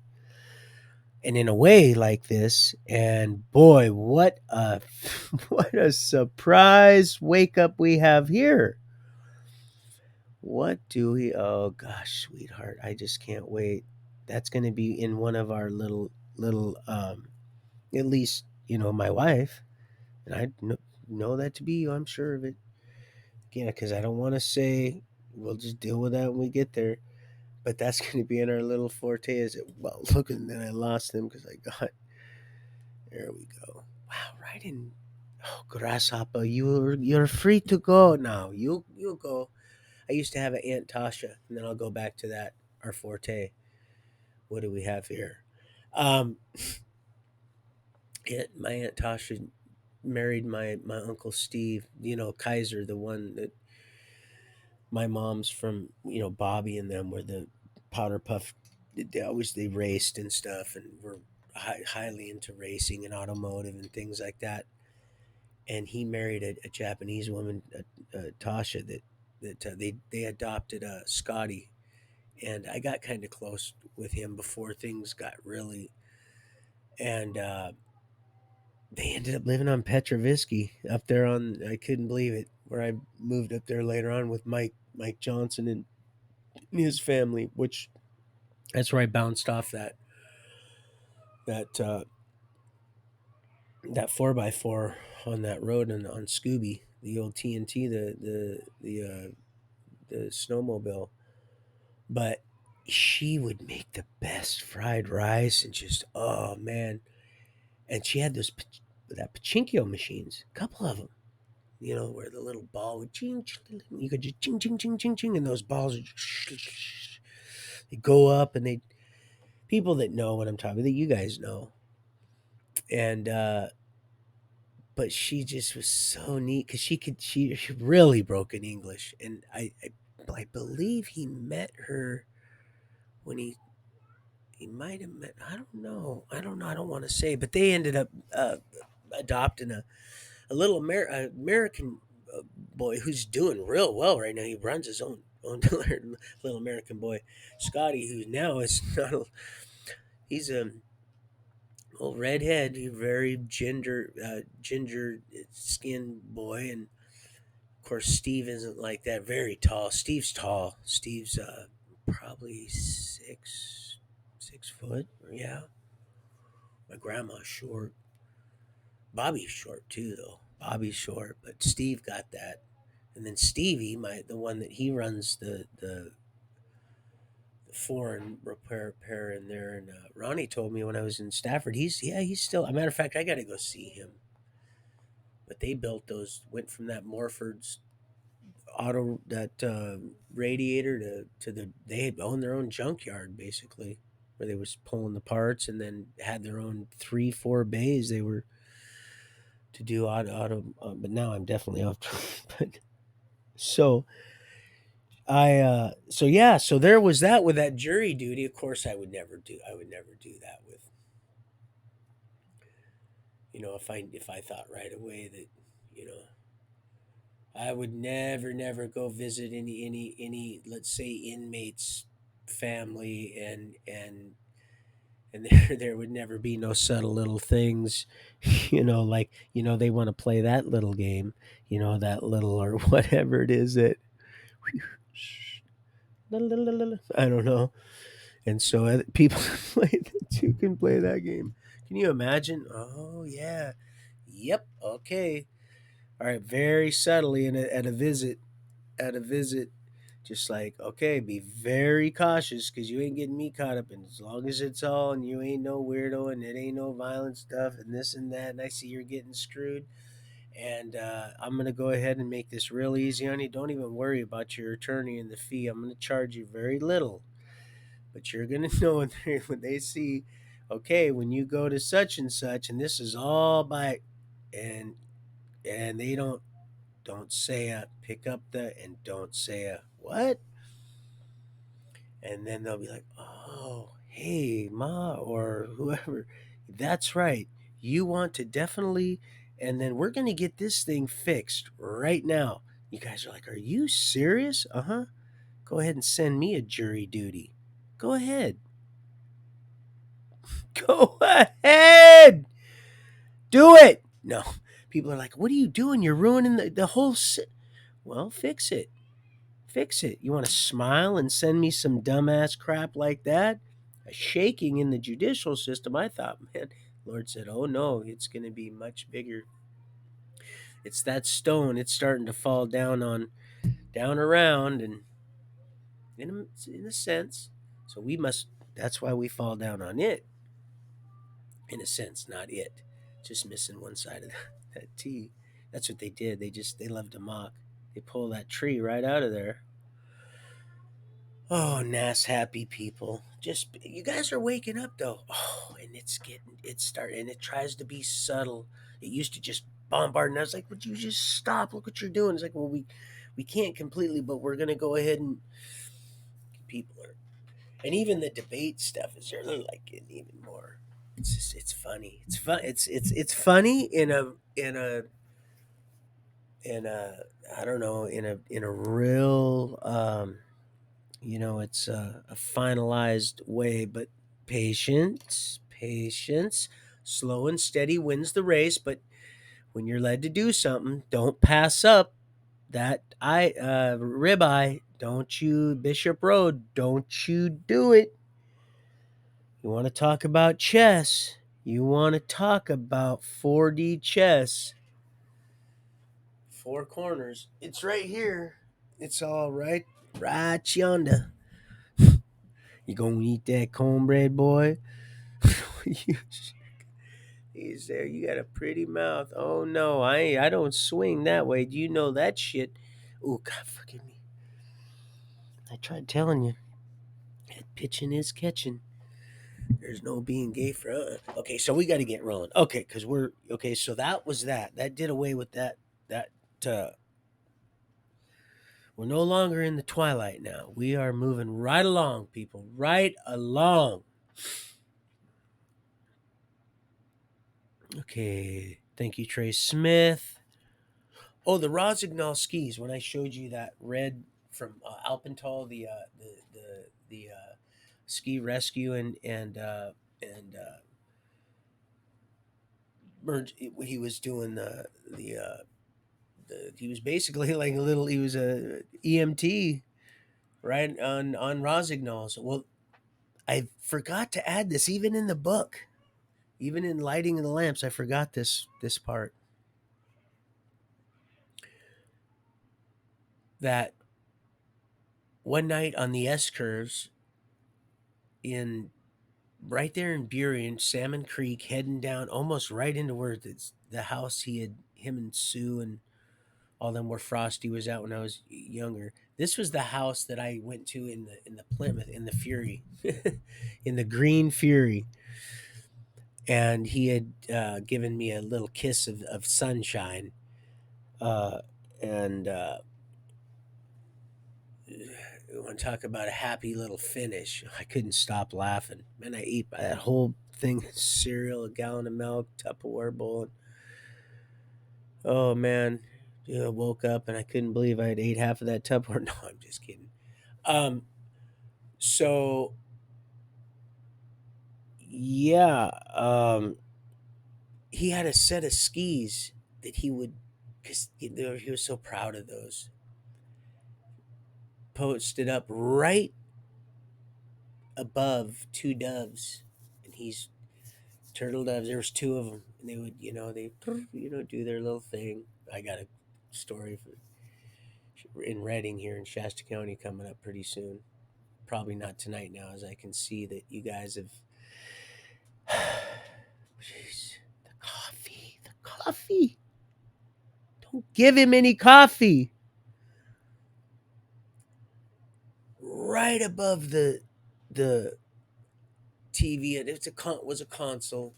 and in a way like this. And boy, what a what a surprise wake up we have here. What do we? Oh gosh, sweetheart, I just can't wait. That's going to be in one of our little at least, my wife, and know that to be you. I'm sure of it. Yeah, because I don't want to say, we'll just deal with that when we get there. But that's going to be in our little forte. Is it? Well, look, and then I lost them because I got. There we go. Wow, right in. Oh, grasshopper, you're free to go now. You go. I used to have an Aunt Tasha, and then I'll go back to that. Our forte. What do we have here? Um, my Aunt Tasha married my uncle Steve. Kaiser, the one that my mom's from. Bobby and them were the powder puff. They raced and stuff, and were highly into racing and automotive and things like that. And he married a Japanese woman, Tasha, that they adopted Scotty, and I got kind of close with him before things got really, and they ended up living on Petrovisky up there on. I couldn't believe it. Where I moved up there later on with Mike Johnson and his family, which that's where I bounced off that that 4x4 on that road and on Scooby, the old TNT, the snowmobile. But she would make the best fried rice and just, oh man. And she had that pachinko machines, a couple of them. Where the little ball would ching, ching, you could just ching, ching, ching, ching, ching, and those balls would they go up, and they people that know what I'm talking about, that you guys know. And but she just was so neat because she really broke in English, and I believe he met her when he might have met. I don't know. I don't want to say, but they ended up adopting a little American boy who's doing real well right now. He runs his own little American boy, Scotty, who now is not. He's a old redhead, very ginger skinned boy, and of course Steve isn't like that. Very tall. Steve's tall. Steve's probably 6 foot. Yeah, my grandma's short. Bobby's short too, though. Bobby's short, but Steve got that. And then Stevie, the one that he runs the foreign repair in there. And Ronnie told me when I was in Stafford, he's still. A matter of fact, I got to go see him. But they built those. Went from that Morford's auto that radiator to the. They had owned their own junkyard basically, where they was pulling the parts, and then had their own 3-4 bays. They were to do auto, but now I'm definitely off track. But so so yeah, so there was that with that jury duty. Of course, I would never do that with, if I thought right away that, you know, I would never go visit any let's say inmates family, and there would never be no subtle little things, like, they want to play that little game, that little or whatever it is that I don't know. And so people play. two can play that game. Can you imagine? Oh yeah. Yep. Okay. All right. Very subtly at a visit. At a visit. Just like, okay, be very cautious because you ain't getting me caught up in. As long as it's all and you ain't no weirdo and it ain't no violent stuff and this and that, and I see you're getting screwed. And I'm gonna go ahead and make this real easy on you. Don't even worry about your attorney and the fee. I'm gonna charge you very little, but you're gonna know when they see, okay, when you go to such and this is all by, and they don't say a pick up the and don't say a what, and then they'll be like, oh, hey, ma or whoever, that's right. You want to definitely, and then we're gonna get this thing fixed right now. You guys are like, are you serious? Uh huh. Go ahead and send me a jury duty. Go ahead. Go ahead. Do it. No. People are like, what are you doing? You're ruining the whole. Well, fix it. Fix it. You want to smile and send me some dumbass crap like that? A shaking in the judicial system. I thought, man, Lord said, oh no, it's going to be much bigger. It's that stone. It's starting to fall down around, and in a sense. So we must. That's why we fall down on it. In a sense, not it. Just missing one side of that T. That's what they did. They loved to mock. They pull that tree right out of there. Oh, Nas happy people. Just you guys are waking up though. Oh, and it's starting and it tries to be subtle. It used to just bombard and I was like, would you just stop? Look what you're doing. It's like, well, we can't completely, but we're gonna go ahead and people are and even the debate stuff is really like getting even more. It's just it's funny. It's fun. It's funny in a I don't know in a real it's a finalized way, but patience, slow and steady wins the race. But when you're led to do something, don't pass up that ribeye. Don't you Bishop Road? Don't you do it? You want to talk about chess? You want to talk about 4D chess? Four corners. It's right here. It's all right yonder. You gonna eat that cornbread, boy? You- He's there. You got a pretty mouth. Oh no, I don't swing that way. Do you know that shit? Oh God, forgive me. I tried telling you. That pitching is catching. There's no being gay for. Okay, so we got to get rolling. Okay, because we're okay. So that was that. That did away with that. That uh, we're no longer in the twilight now. We are moving right along, people. Right along. Okay. Thank you, Trey Smith. Oh, the Rosignol skis. When I showed you that red from Alpental, the ski rescue and he was doing the he was basically like a little he was a EMT right on Rosignol. Well, I forgot to add this even in the book, even in lighting the lamps. I forgot this part that one night on the S curves in right there in Burien, Salmon Creek, heading down almost right into where the house him and Sue and all them where Frosty was out when I was younger. This was the house that I went to in the Plymouth in the Fury, in the Green Fury, and he had given me a little kiss of sunshine, uh, and we want to talk about a happy little finish. I couldn't stop laughing. Man, I ate that whole thing of cereal, a gallon of milk, Tupperware bowl. Oh man, I woke up and I couldn't believe I had ate half of that Tupperware. No, I'm just kidding. Um, so yeah, he had a set of skis that he would, because he was so proud of those, posted up right above two doves, and he's turtle doves. There was two of them, and they would, they, do their little thing. I got a story in Reading here in Shasta County coming up pretty soon. Probably not tonight now, as I can see that you guys have. Jeez, the coffee, the coffee. Don't give him any coffee. Right above the TV, and was a console,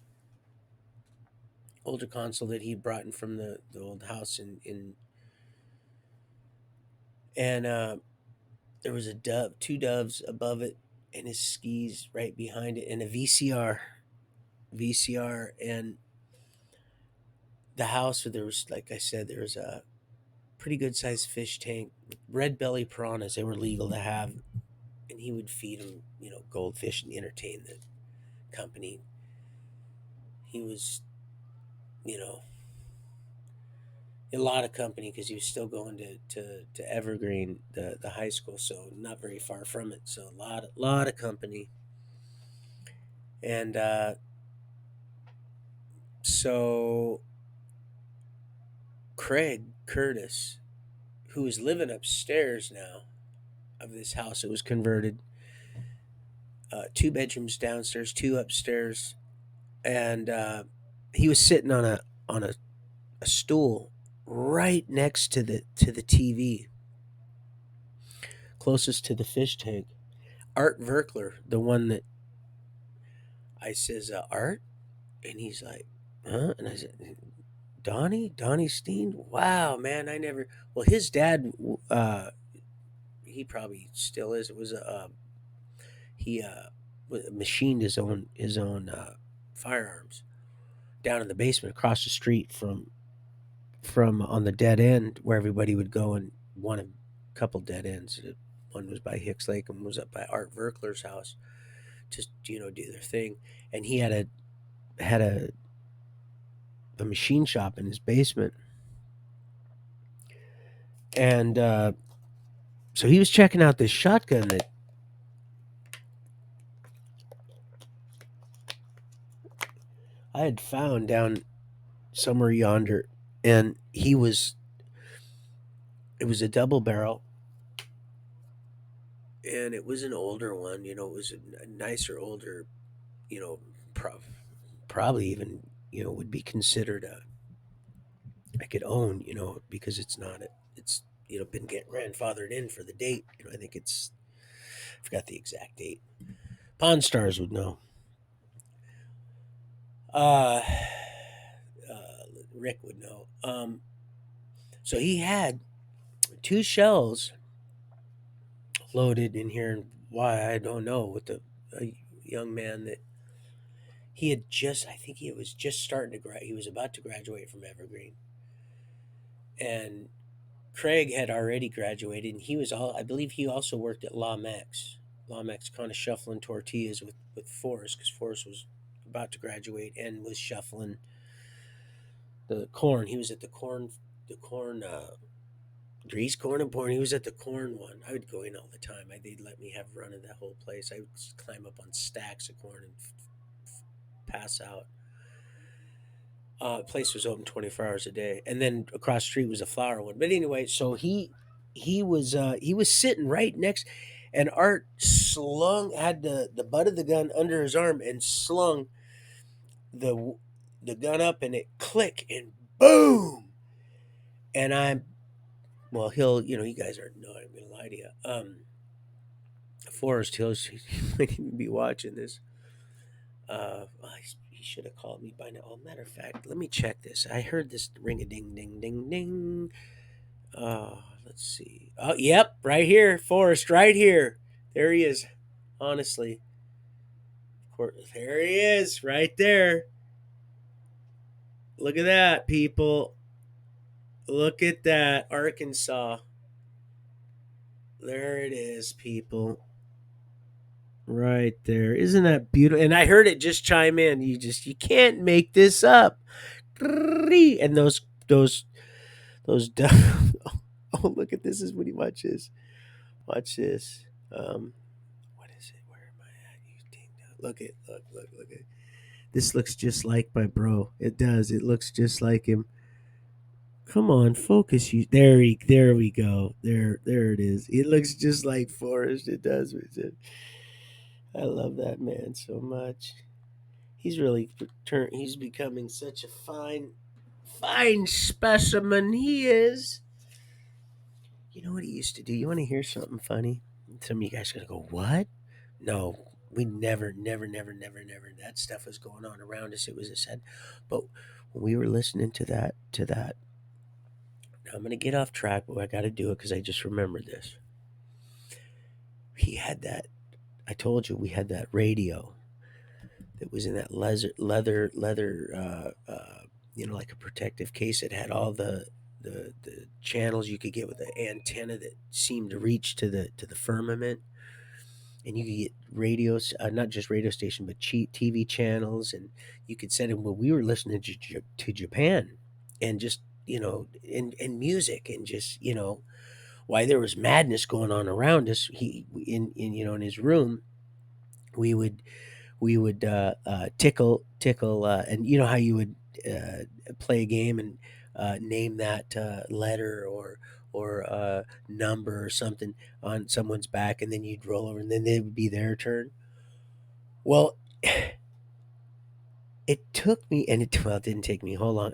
older console that he brought in from the old house in and there was a dove, two doves above it, and his skis right behind it, and a VCR, and the house where there was, like I said, there was a pretty good sized fish tank, red belly piranhas. They were legal to have, and he would feed them, goldfish and entertain the company. He was, you know, a lot of company because he was still going to Evergreen, the high school, so not very far from it. So a lot of company, and so Craig Curtis, who is living upstairs now of this house, it was converted, two bedrooms downstairs, two upstairs, and he was sitting on a stool right next to the TV, closest to the fish tank. Art Verkler, the one that I says, Art, and he's like, huh? And I said, Donnie Steen. Wow, man, I never. Well, his dad, he probably still is. It was he machined his own firearms down in the basement across the street from on the dead end where everybody would go, and one of a couple dead ends. One was by Hicks Lake and was up by Art Verkler's house to do their thing, and he had a machine shop in his basement, and so he was checking out this shotgun that I had found down somewhere yonder, and it was a double barrel, and it was an older one. It was a nicer, older, you know, pro- probably even would be considered a I could own, because it's been get grandfathered in for the date. I think I forgot the exact date. Pawn Stars would know. Uh, Rick would know. So he had two shells loaded in here, and why I don't know. With a young man that I think he was just starting to he was about to graduate from Evergreen, and Craig had already graduated, and I believe he also worked at La Mex. La Mex kind of shuffling tortillas with Forrest, because Forrest was about to graduate and was shuffling the corn. He was at the corn, grease corn and porn. He was at the corn one. I would go in all the time. They'd let me have run of that whole place. I would climb up on stacks of corn and pass out. Place was open 24 hours a day, and then across the street was a flower one. But anyway, so he was sitting right next, and Art had the butt of the gun under his arm and slung the the gun up, and it click and boom, and I'm well, he'll you guys aren't know I'm gonna lie to you. Forrest Hills, he might even be watching this. Well, he should have called me by now. Oh, matter of fact, let me check this. I heard this ring a ding ding ding ding. Let's see. Oh, yep, right here, Forrest, right here. There he is. Honestly, there he is, right there. Look at that, people. Look at that, Arkansas. There it is, people. Right there. Isn't that beautiful? And I heard it just chime in. You can't make this up. And those oh, look at this is when he watches. Watch this. What is it? Where am I at? You ding Look at. This looks just like my bro. It does. It looks just like him. Come on, focus you. There we go. There it is. It looks just like Forrest. It does. I love that man so much. He's really he's becoming such a fine specimen he is. You know what he used to do? You want to hear something funny? Some of you guys are gonna go, "What?" No, we never. That stuff was going on around us. It was a sad, but when we were listening to that. Now I'm gonna get off track, but I got to do it because I just remembered this. He had that. I told you we had that radio that was in that leather, like a protective case. It had all the channels you could get with the antenna that seemed to reach to the firmament, and you could get radios, not just radio station, but TV channels, and you could set it. Well, we were listening to Japan, and just and music, and just why there was madness going on around us. He in his room, we would tickle, and you know how you would play a game and name that letter or number or something on someone's back, and then you'd roll over, and then it would be their turn. Well, it took me, and it didn't take me. Hold on.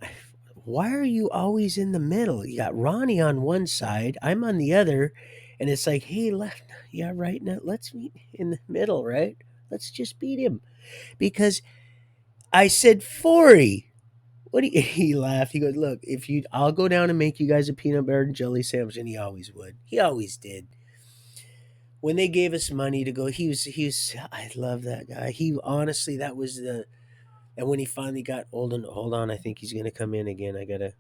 Why are you always in the middle? You got Ronnie on one side, I'm on the other, and it's like, hey, left, yeah, right now, let's meet in the middle, right? Let's just beat him because I said 40. What do you, he laughed. He goes, "Look, if you, I'll go down and make you guys a peanut butter and jelly sandwich," and he always would. He always did. When they gave us money to go, he was. I love that guy. He honestly, that was the. And when he finally got old and hold on, I think he's gonna come in again. I gotta.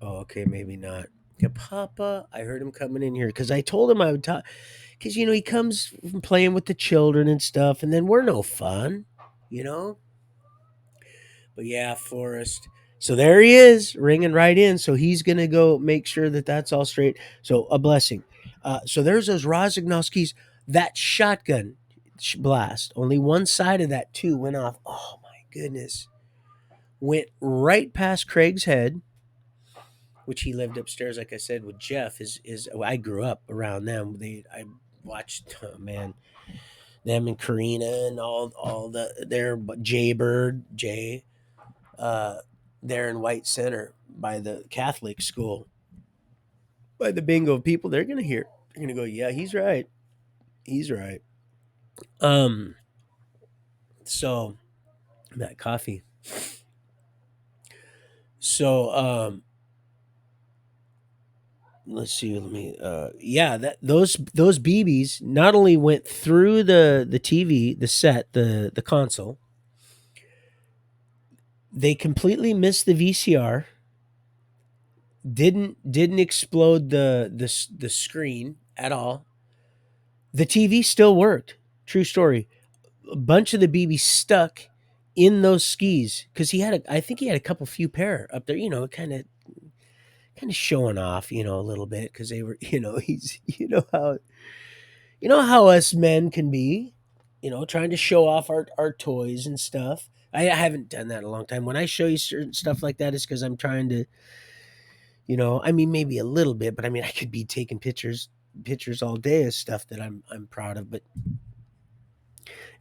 Oh, okay, maybe not. Yeah, Papa, I heard him coming in here because I told him I would talk. Because he comes from playing with the children and stuff, and then we're no fun, you know. But yeah, Forrest. So there he is, ringing right in. So he's gonna go make sure that that's all straight. So a blessing. So there's those Rosagnovskis. That shotgun blast. Only one side of that too went off. Oh my goodness! Went right past Craig's head, which he lived upstairs, like I said, with Jeff. Is I grew up around them. I watched, oh man, them and Karina and all their Jaybird Jay, uh, there in White Center by the Catholic school, by the bingo people. They're gonna hear. They're gonna go, yeah, he's right. He's right. Um. So that coffee. So let's see. Let me. Yeah, that those BBs not only went through the TV, the set, the console. They completely missed the VCR. Didn't explode the screen at all. The TV still worked. True story. A bunch of the BB stuck in those skis because I think he had a couple few pair up there. Kind of showing off, a little bit because they were, he's, how us men can be, trying to show off our toys and stuff. I haven't done that in a long time. When I show you certain stuff like that, it's because I'm trying to, I mean, maybe a little bit, but I mean, I could be taking pictures all day of stuff that I'm proud of, but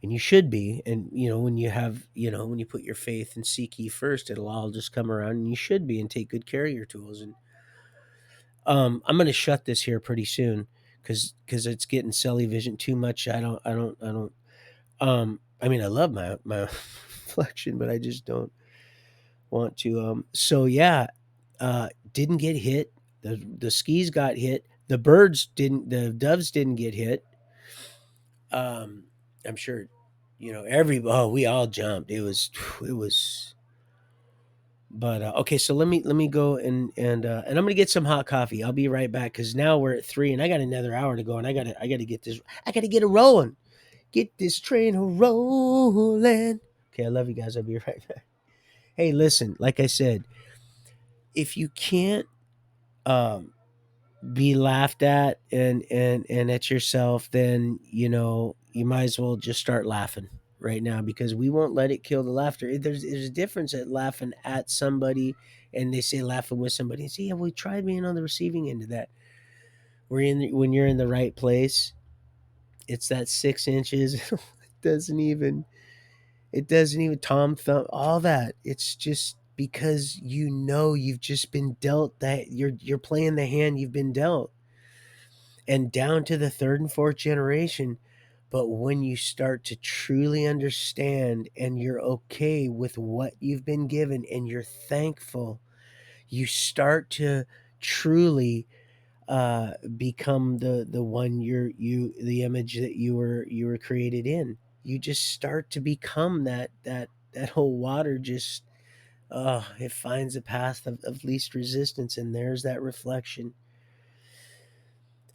and you should be. And when you have, when you put your faith and seek ye first, it'll all just come around, and you should be and take good care of your tools. And I'm going to shut this here pretty soon because it's getting silly vision too much. I don't. I mean, I love my reflection, but I just don't want to. So yeah, didn't get hit. The skis got hit. The birds didn't. The doves didn't get hit. Um, I'm sure, we all jumped. It was. But okay, so let me go and I'm gonna get some hot coffee. I'll be right back because now we're at 3 and I got another hour to go, and I gotta get this. I gotta get it rolling. Get this train a rolling. Okay, I love you guys. I'll be right back. Hey, listen, like I said, if you can't be laughed at and at yourself, then you might as well just start laughing right now, because we won't let it kill the laughter. There's a difference at laughing at somebody, and they say laughing with somebody. And say, yeah, we tried being on the receiving end of that. When you're in the right place, it's that 6 inches. doesn't even it doesn't even Tom Thumb, all that. It's just because you've just been dealt, that you're playing the hand you've been dealt, and down to the third and fourth generation. But when you start to truly understand, and you're okay with what you've been given, and you're thankful, you start to truly become the one the image that you were created in. You just start to become that whole water. Just it finds a path of least resistance, and there's that reflection.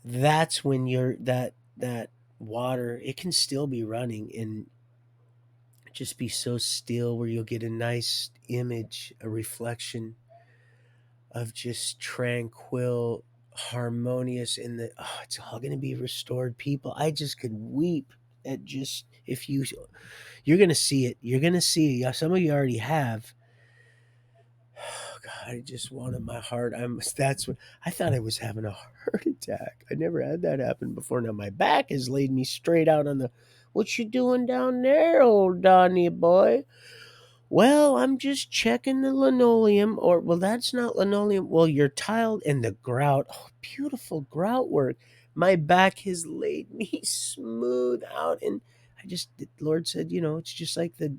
That's when that water, it can still be running and just be so still, where you'll get a nice image, a reflection of just tranquil, harmonious, in the it's all going to be restored people. I just could weep at just, if you're going to see it. You're going to see it. Yeah, some of you already have. Oh God, I just wanted my heart. That's what I thought. I was having a heart attack. I never had that happen before. Now my back has laid me straight out on the. What you doing down there, old Donny boy? Well, I'm just checking the linoleum. Or, well, that's not linoleum. Well, your tile and the grout. Oh, beautiful grout work. My back has laid me smooth out, and the Lord said, it's just like the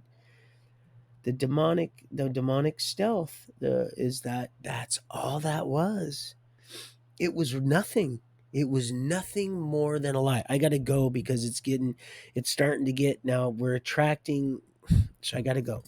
demonic stealth. That's all that was. It was nothing. It was nothing more than a lie. I got to go, because it's starting to get, now we're attracting. So I got to go.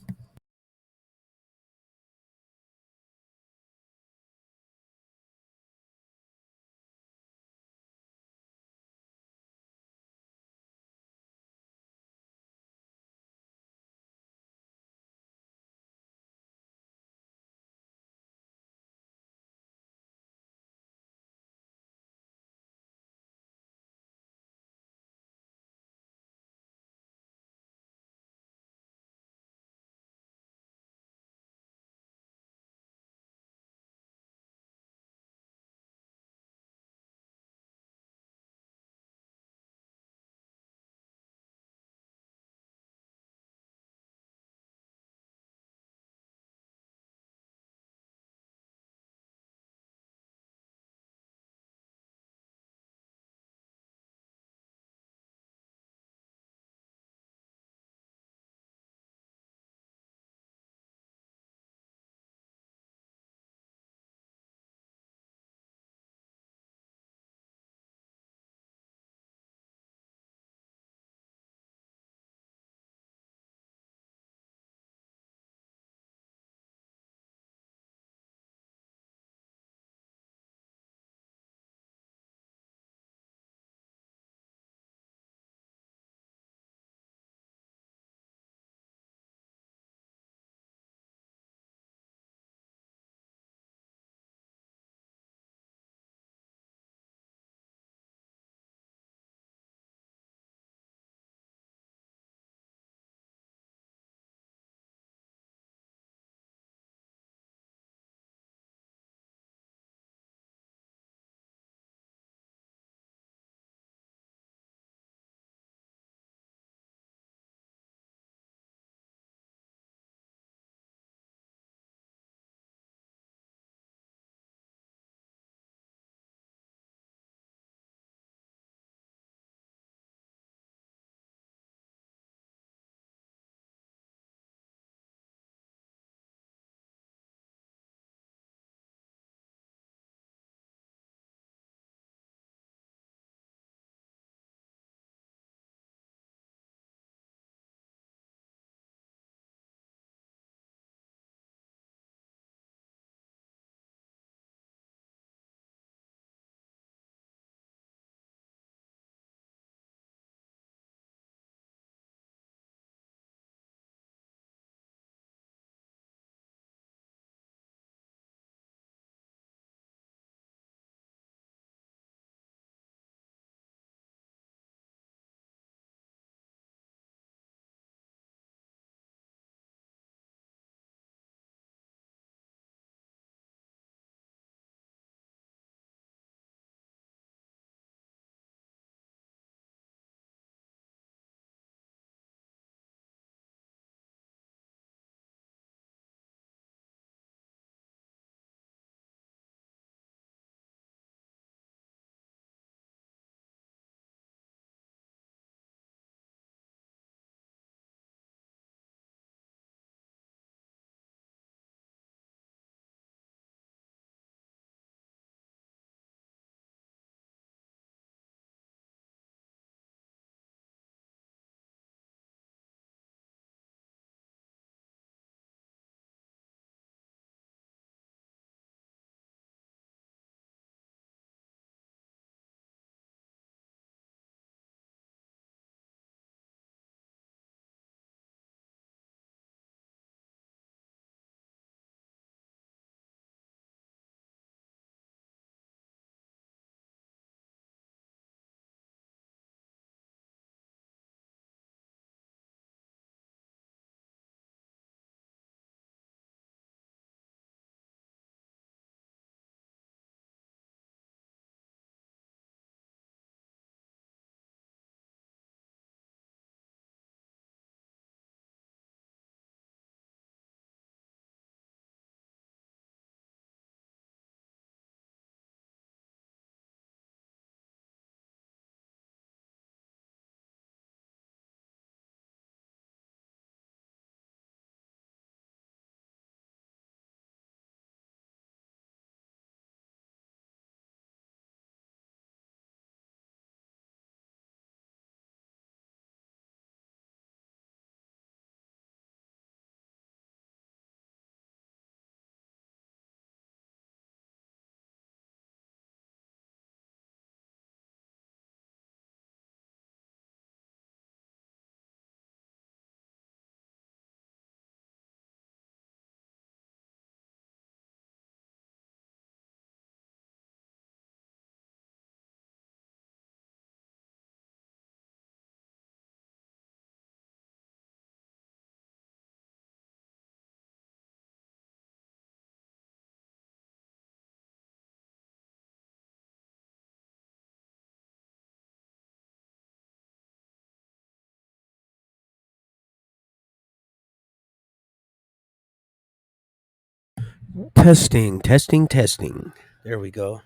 Testing, testing, testing. There we go.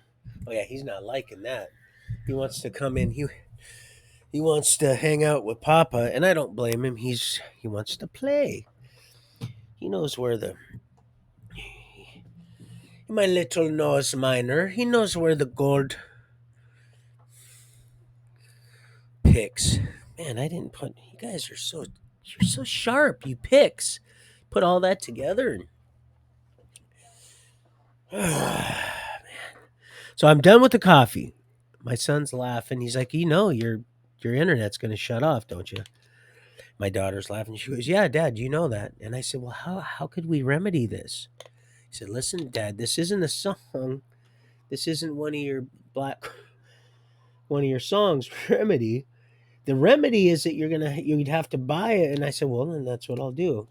Oh yeah, he's not liking that. He wants to come in. He wants to hang out with Papa, and I don't blame him. He wants to play. He knows where the my little nose miner. He knows where the gold picks. Man, I didn't put. You guys are so you're so sharp. You picks. Put all that together. So I'm done with the coffee. My son's laughing. He's like, your internet's going to shut off, don't you? My daughter's laughing. She goes, yeah, Dad, you know that. And I said, well, how could we remedy this? He said, listen, Dad, this isn't a song. This isn't one of your songs. Remedy. The remedy is that you'd have to buy it. And I said, well, then that's what I'll do.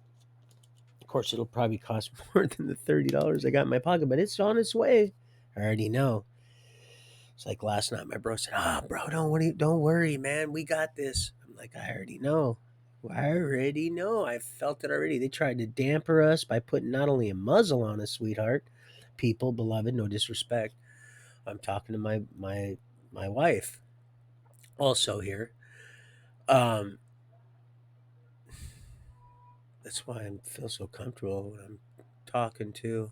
Of course, it'll probably cost more than the $30 I got in my pocket, but it's on its way. I already know. It's like last night, my bro said, bro, don't worry, man. We got this." I'm like, "I already know. I already know. I felt it already. They tried to damper us by putting not only a muzzle on us, sweetheart, people, beloved, no disrespect. I'm talking to my wife also here. Um, that's why I feel so comfortable when I'm talking to.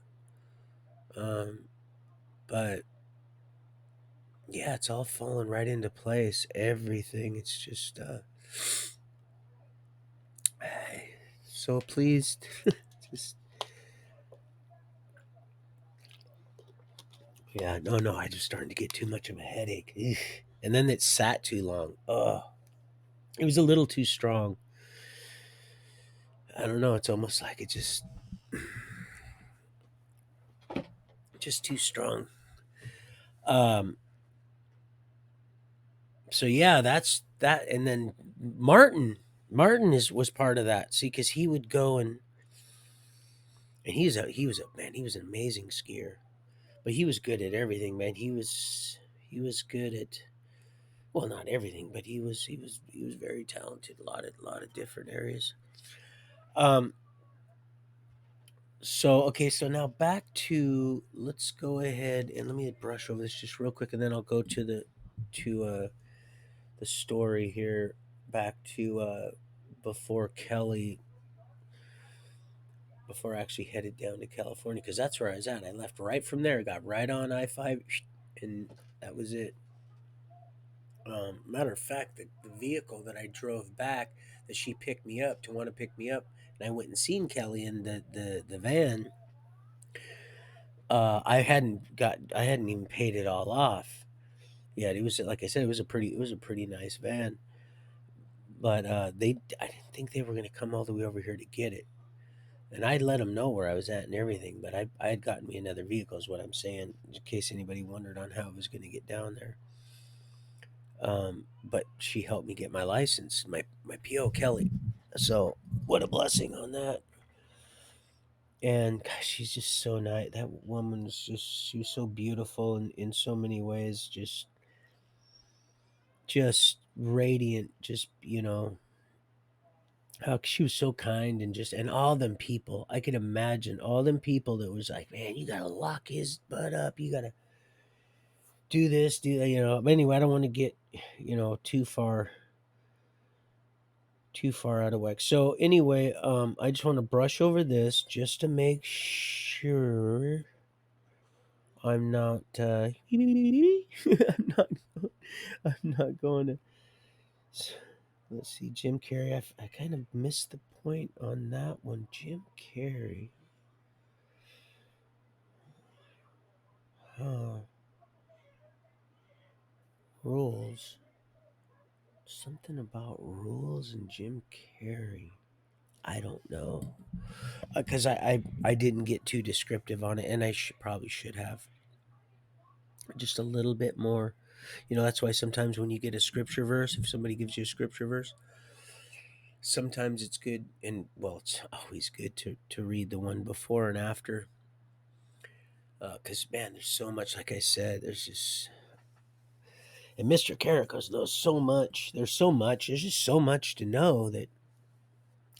Um, but yeah, it's all falling right into place. Everything. It's just so pleased. Just yeah, no. I just starting to get too much of a headache. Eugh. And then it sat too long. Oh, it was a little too strong. I don't know. It's almost like it just too strong. Um. So yeah, that's that. And then Martin was part of that. See, because he would go and he was an amazing skier, but he was good at everything, man. He was good at well, not everything, but he was very talented. A lot of different areas. Um. So okay, so now back to let's go ahead and let me brush over this just real quick, and then I'll go to the story here. Back to before Kelly, before I actually headed down to California, because that's where I was at. I left right from there, got right on I-5, and that was it. Matter of fact, the vehicle that I drove back, that she picked me up to want to pick me up, and I went and seen Kelly in the van. I hadn't even paid it all off yet. It was like I said, it was a pretty nice van, but I didn't think they were going to come all the way over here to get it, and I let them know where I was at and everything. But I had gotten me another vehicle, is what I'm saying, in case anybody wondered on how I was going to get down there. But she helped me get my license, my PO Kelly. So what a blessing on that. And gosh, she's just so nice. That woman's just she was so beautiful in so many ways. Just radiant. Just how she was so kind and just and all them people. I could imagine all them people that was like, man, you gotta lock his butt up. You gotta do this, do that. But anyway, I don't want to get too far out of whack. So anyway, I just want to brush over this just to make sure I'm not. I'm not. I'm not going to. Let's see, Jim Carrey. I kind of missed the point on that one. Jim Carrey. Oh, rules. Something about rules and Jim Carrey. I don't know because I didn't get too descriptive on it, and I probably should have just a little bit more. That's why sometimes when you get a scripture verse, if somebody gives you a scripture verse, sometimes it's good, and well, it's always good to read the one before and after, because man, there's so much. Like I said, there's just and Mr. Carricos knows so much. There's so much. There's just so much to know that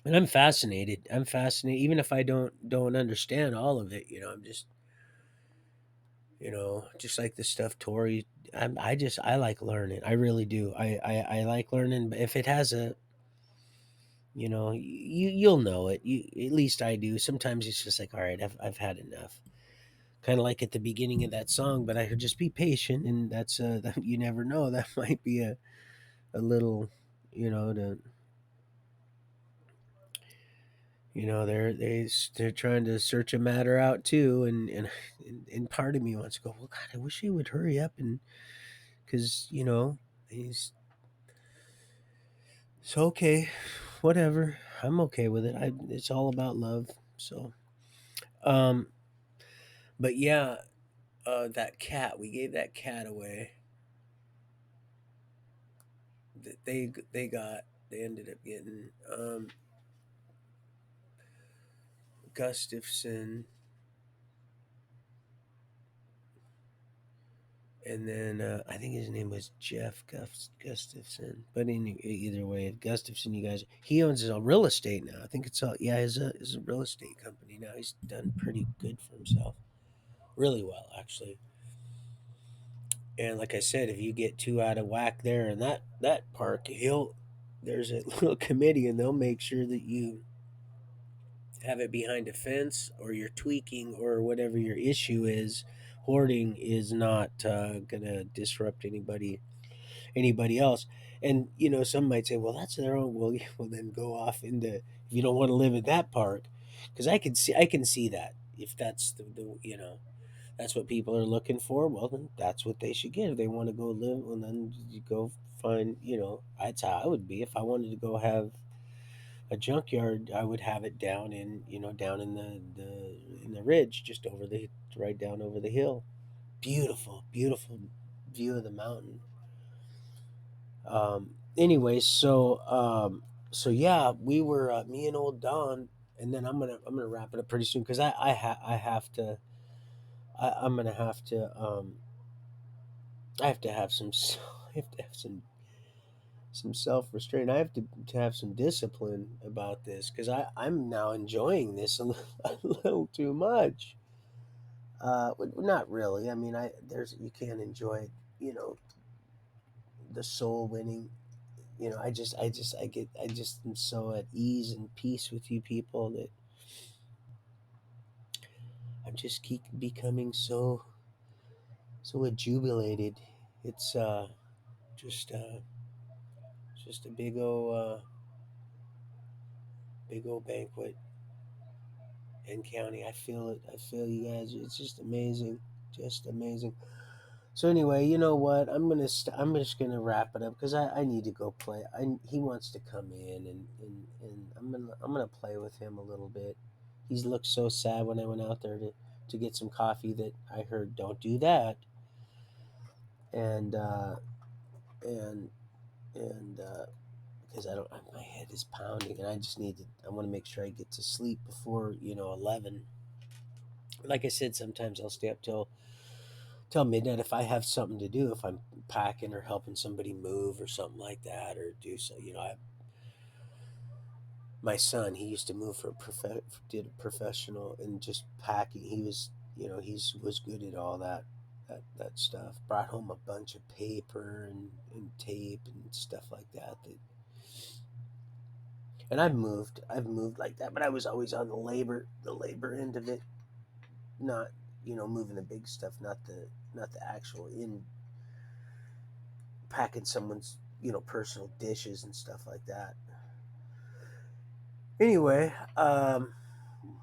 And I'm fascinated. I'm fascinated, even if I don't understand all of it. I'm just just like the stuff Tori. I like learning. I really do. I like learning. But if it has a you'll know it. At least I do. Sometimes it's just like, all right, I've had enough. Kind of like at the beginning of that song, but I could just be patient, and that's that you never know. That might be a little, to they're trying to search a matter out too, and part of me wants to go, well, God, I wish he would hurry up, and because he's so okay, whatever. I'm okay with it. It's all about love. So, um, but yeah, that cat, we gave that cat away. That they ended up getting Gustafson, and then I think his name was Jeff Gustafson. But either way, Gustafson, you guys, he owns his own real estate now. I think it's all yeah, his a real estate company now. He's done pretty good for himself, really well actually. And like I said, if you get too out of whack there in that park, he'll there's a little committee, and they'll make sure that you have it behind a fence, or you're tweaking, or whatever your issue is. Hoarding is not gonna disrupt anybody else. And some might say, well, that's their own. Well, well, then go off into, if you don't want to live at that park, because I can see that if that's the that's what people are looking for. Well, then that's what they should get. If they want to go live, well, then you go find. That's how I would be if I wanted to go have a junkyard. I would have it down in the ridge, just over the right down over the hill. Beautiful, beautiful view of the mountain. Anyway, so yeah, we were me and old Don, and then I'm gonna wrap it up pretty soon because I have to I'm gonna have to I have to have some I have to have some self restraint. I have to have some discipline about this because I'm now enjoying this a little too much. Not really. I mean, I there's you can't enjoy you know the soul winning. I just am so at ease and peace with you people that I'm just keep becoming so jubilated. It's just just a big old banquet in county. I feel it. I feel you guys. It's just amazing. So anyway, you know what? I'm just gonna wrap it up because I need to go play. He wants to come in, and I'm gonna play with him a little bit. He's looked so sad when I went out there to get some coffee that I heard don't do that, and and and because I don't my head is pounding, and I want to make sure I get to sleep before 11. Like I said, sometimes I'll stay up till midnight if I have something to do, if I'm packing or helping somebody move or something like that, or do so. My son, he used to move for did a professional and just packing. He was, was good at all that stuff. Brought home a bunch of paper and tape and stuff like that. And I've moved like that, but I was always on the labor end of it, not moving the big stuff, not the actual in packing someone's personal dishes and stuff like that. Anyway,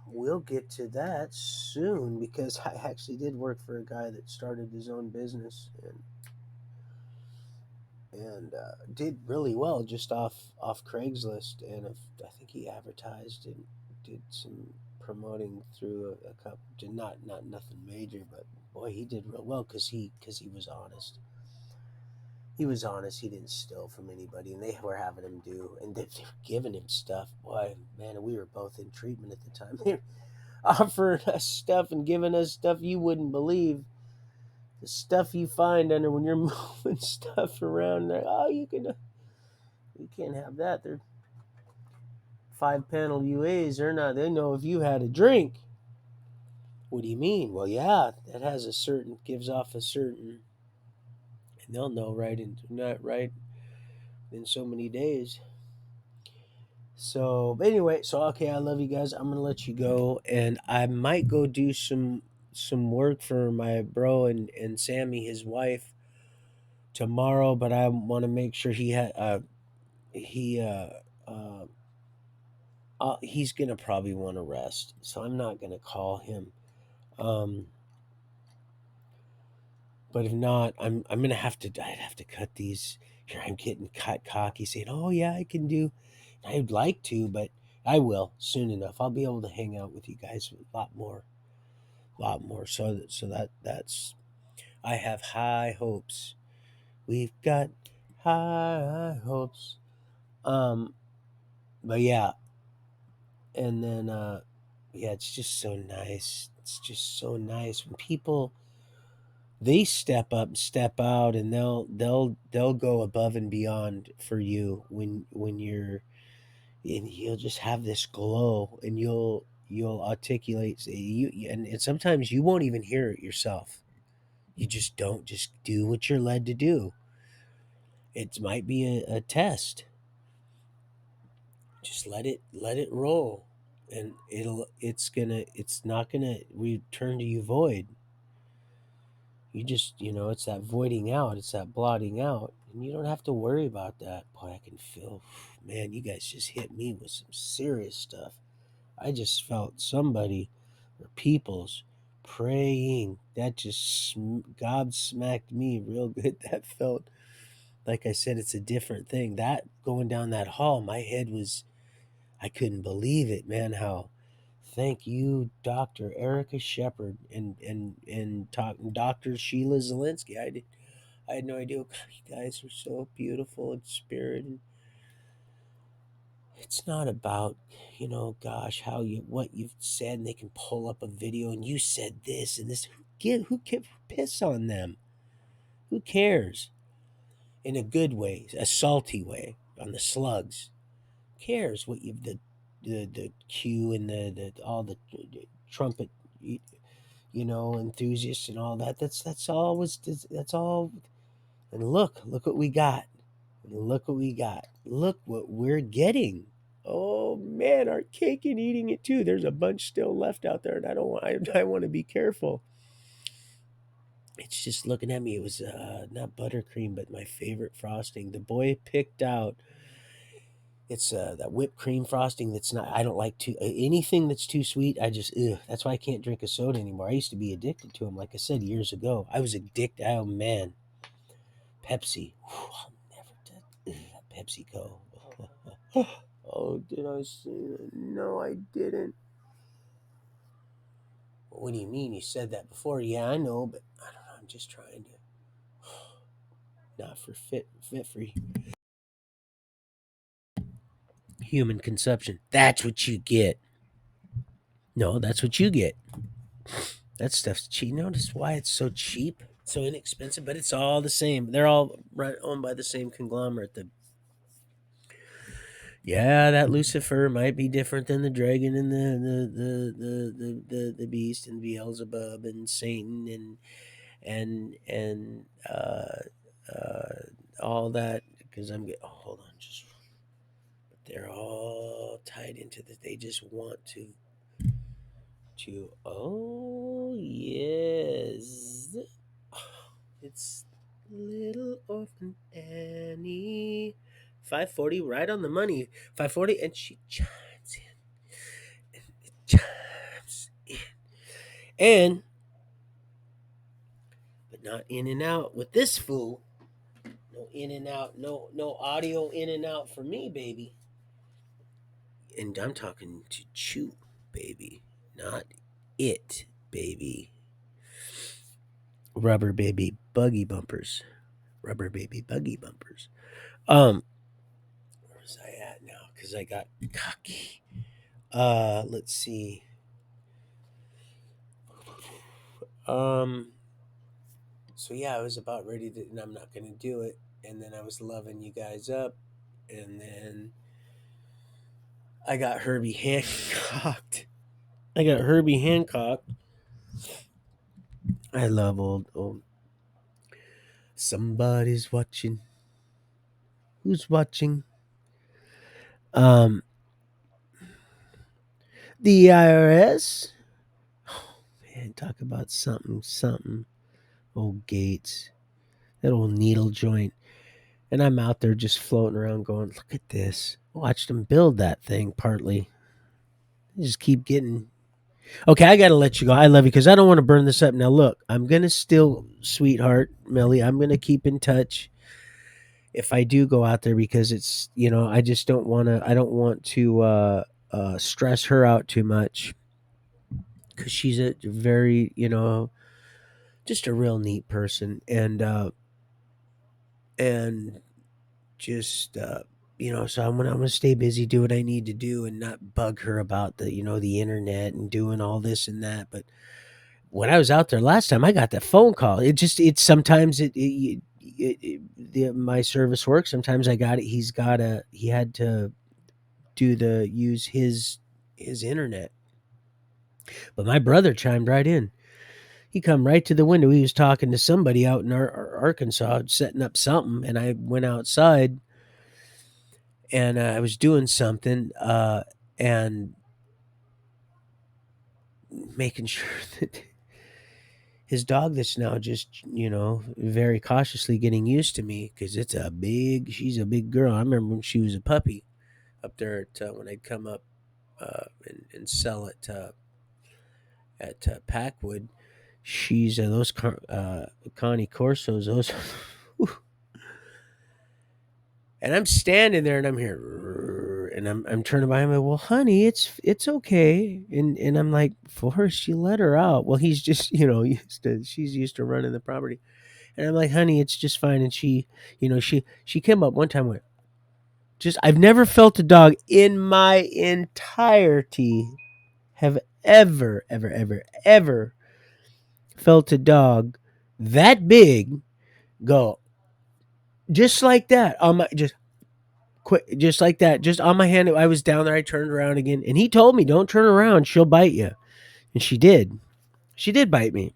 we'll get to that soon because I actually did work for a guy that started his own business and did really well just off Craigslist, and I think he advertised and did some promoting through a couple. Did not nothing major, but boy, he did real well because he was honest. He was honest. He didn't steal from anybody, and they were having him do, and they were giving him stuff. Boy, man, we were both in treatment at the time. They were offering us stuff and giving us stuff you wouldn't believe. The stuff you find under when you're moving stuff around. Like, oh, you can't have that. They're 5 panel UAs, they know if you had a drink. What do you mean? Well, yeah, that has a certain, gives off a certain, and they'll know right in, not right in so many days. So, but anyway, so okay, I love you guys. I'm gonna let you go, and I might go do some work for my bro and Sammy, his wife, tomorrow. But I want to make sure he uh he's gonna probably want to rest, so I'm not gonna call him. Um, but if not, I'm gonna have to. I'd have to cut these. Here I'm getting cocky, saying, "Oh yeah, I can do." I'd like to, but I will soon enough. I'll be able to hang out with you guys a lot more. That's. I have high hopes. We've got high hopes. Um, but yeah, and then yeah, it's just so nice. It's just so nice when people, they step up, step out, and they'll go above and beyond for you when you're, and you'll just have this glow, and you'll articulate and sometimes you won't even hear it yourself. You just don't, just do what you're led to do. It might be a test. Just let it roll, and it's not gonna return to you void. You just, it's that voiding out, it's that blotting out, and you don't have to worry about that. Boy, I can feel, man, you guys just hit me with some serious stuff. I just felt somebody or people's praying. That just God smacked me real good. That felt, like I said, it's a different thing. That going down that hall, my head was, I couldn't believe it, man. How, thank you, Dr. Erica Shepard and Dr. Sheila Zelinsky. I had no idea. God, you guys are so beautiful in spirit, and it's not about, gosh, how you, what you've said, and they can pull up a video and you said this and this. Who can piss on them? Who cares? In a good way, a salty way, on the slugs. Who cares what you've, the cue and the all the trumpet, enthusiasts and all that. That's all. And look what we got. Look what we got. Look what we're getting. Oh man, our cake and eating it too. There's a bunch still left out there, and I don't want. I want to be careful. It's just looking at me. It was not buttercream, but my favorite frosting. The boy picked out. It's that whipped cream frosting. That's not. I don't like too anything that's too sweet. I just ugh. That's why I can't drink a soda anymore. I used to be addicted to them. Like I said years ago, I was addicted. Oh man, Pepsi. Whew, I'll never did PepsiCo. Oh, did I say that? No, I didn't. What do you mean? You said that before? Yeah, I know, but I don't know. I'm just trying to not for fit for human consumption. That's what you get. No, that's what you get. That stuff's cheap. Notice why it's so cheap, so inexpensive, but it's all the same. They're all owned by the same conglomerate. Yeah, that Lucifer might be different than the dragon and the beast and Beelzebub and Satan and all that, because I'm getting. Oh, hold on, just, but they're all tied into this. They just want to. Oh yes, it's little orphan Annie. 5:40, right on the money. 5:40, and she chimes in. It chimes in, and but not in and out with this fool. No in and out. No audio in and out for me, baby. And I'm talking to Chew, baby, not it, baby. Rubber baby buggy bumpers. Rubber baby buggy bumpers. Where was I at now? Because I got cocky. Let's see. Um, so yeah, I was about ready to, and I'm not gonna do it. And then I was loving you guys up, and then I got Herbie Hancock. I got Herbie Hancock. I love old. Somebody's watching. Who's watching? Um, the IRS. Oh, man, talk about something. Old Gates, that old needle joint. And I'm out there just floating around going, look at this. Watched them build that thing partly. They just keep getting. Okay, I got to let you go. I love you because I don't want to burn this up. Now, look, I'm going to still, sweetheart, Millie, I'm going to keep in touch if I do go out there because it's, I just I don't want to stress her out too much because she's a very, just a real neat person. And just so I'm gonna stay busy, do what I need to do, and not bug her about the internet and doing all this and that. But when I was out there last time, I got that phone call. It sometimes my service works. Sometimes I got it. He had to use his internet, but my brother chimed right in. He come right to the window. He was talking to somebody out in Arkansas, setting up something, and I went outside and I was doing something and making sure that his dog that's now just very cautiously getting used to me because she's a big girl. I remember when she was a puppy up there when I'd come up and sell it at Packwood. She's those Connie Corsos, those. And I'm standing there and I'm here and I'm turning by him and, well, honey, it's okay. And I'm like, Forrest, you let her out. Well, he's just, she's used to running the property. And I'm like, honey, it's just fine. And she came up one time and went, I've never felt a dog in my entirety have ever felt a dog that big go just like that on my just quick, just like that, just on my hand. I was down there. I turned around again, and he told me, "Don't turn around; she'll bite you." And she did. She did bite me.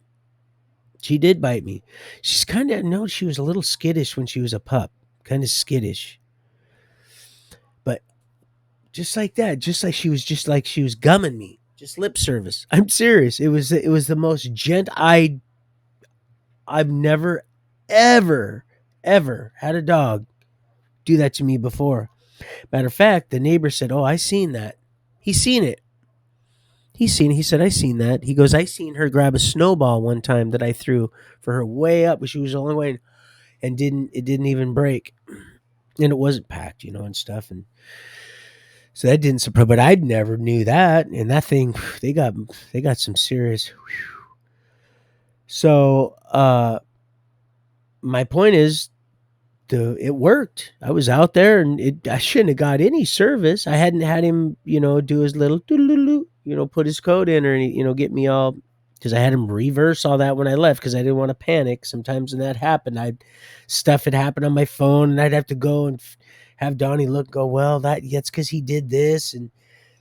She did bite me. She's kind of no. She was a little skittish when she was a pup, kind of skittish. But just like that, just like she was gumming me, just lip service. I'm serious. It was the most I've never ever had a dog do that to me before. Matter of fact, the neighbor said, "Oh, I seen that. He's seen it. He's seen it." He said, "I seen that." He goes, "I seen her grab a snowball one time that I threw for her way up, but she was a long way and it didn't even break, and it wasn't packed, and stuff." And so that didn't surprise. But I never knew that. And that thing, they got some serious. So my point is, it worked. I was out there and I shouldn't have got any service. I hadn't had him, do his little doo-doo-doo, put his code in or, get me all, because I had him reverse all that when I left because I didn't want to panic. Sometimes when that happened, stuff had happened on my phone and I'd have to go and have Donnie go, well, that's because he did this and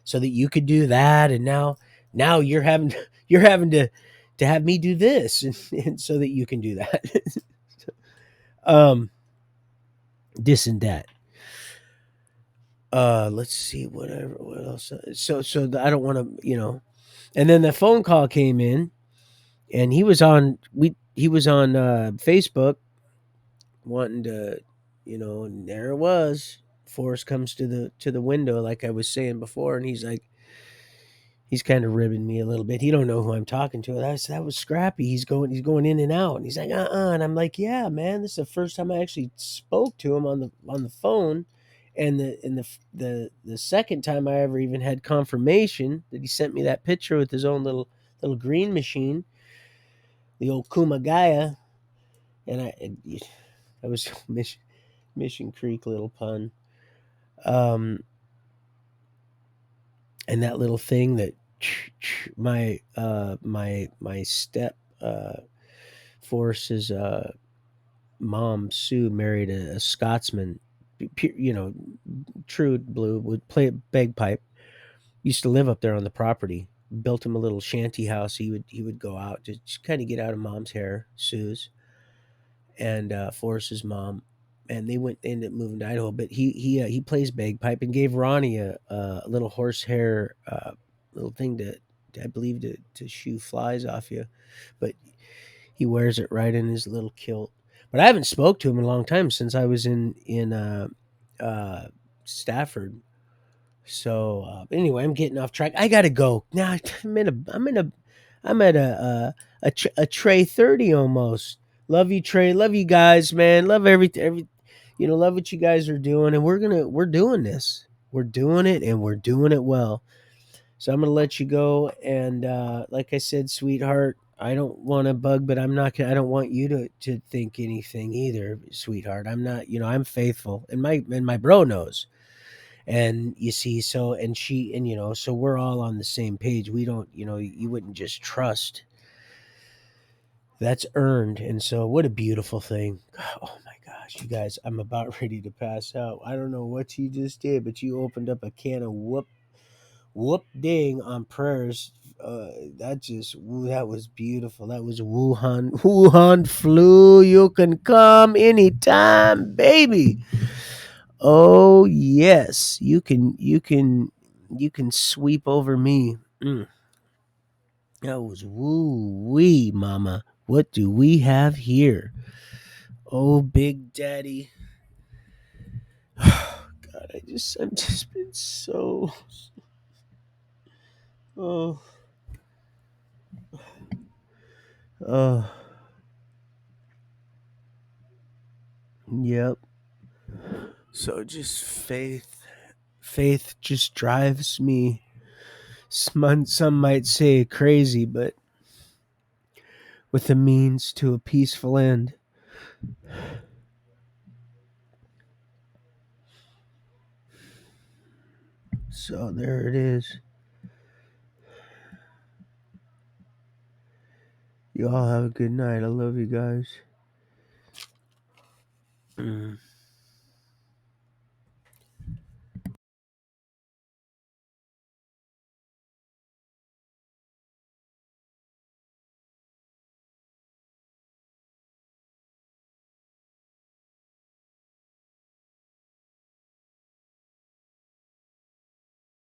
so that you could do that. And now you're having, to have me do this and so that you can do that. This and that. Let's see what else. I don't want to, And then the phone call came in, and he was on Facebook, wanting to, and there it was. Forrest comes to the window, like I was saying before, and he's like, he's kind of ribbing me a little bit. He don't know who I'm talking to. That was Scrappy. He's going in and out, and he's like, and I'm like, yeah, man, this is the first time I actually spoke to him on the phone. And the second time I ever even had confirmation that he sent me that picture with his own little green machine, the old Kumagaya, and I was Mission Creek little pun, and that little thing that my step Forrest's mom Sue married a Scotsman, true blue, would play bagpipe. Used to live up there on the property. Built him a little shanty house. He would go out to just kind of get out of mom's hair, Sue's, and Forrest's mom, and they ended up moving to Idaho. But he plays bagpipe and gave Ronnie a little horsehair little thing I believe to shoo flies off you, but he wears it right in his little kilt. But I haven't spoke to him in a long time since I was in uh, Stafford. So anyway, I'm getting off track. I gotta go now. I'm at a Trey 30 almost. Love you, Trey. Love you guys, man. Love every love what you guys are doing, and we're doing this. We're doing it, and we're doing it well. So I'm gonna let you go. And like I said, sweetheart, I don't want to bug, but I'm not. I don't want you to think anything either, sweetheart. I'm not. I'm faithful, and my bro knows. And you see, so and she and so we're all on the same page. We don't, you wouldn't just trust. That's earned, and so what a beautiful thing. Oh my gosh, you guys, I'm about ready to pass out. I don't know what you just did, but you opened up a can of whoop ding on prayers. That was beautiful. That was Wuhan flu. You can come anytime, baby. Oh yes, you can sweep over me. That was woo wee, mama. What do we have here? Oh, Big Daddy. God, I've just been so. Oh, oh, yep. So just faith just drives me. Some might say crazy, but with a means to a peaceful end. So there it is. You all have a good night. I love you guys.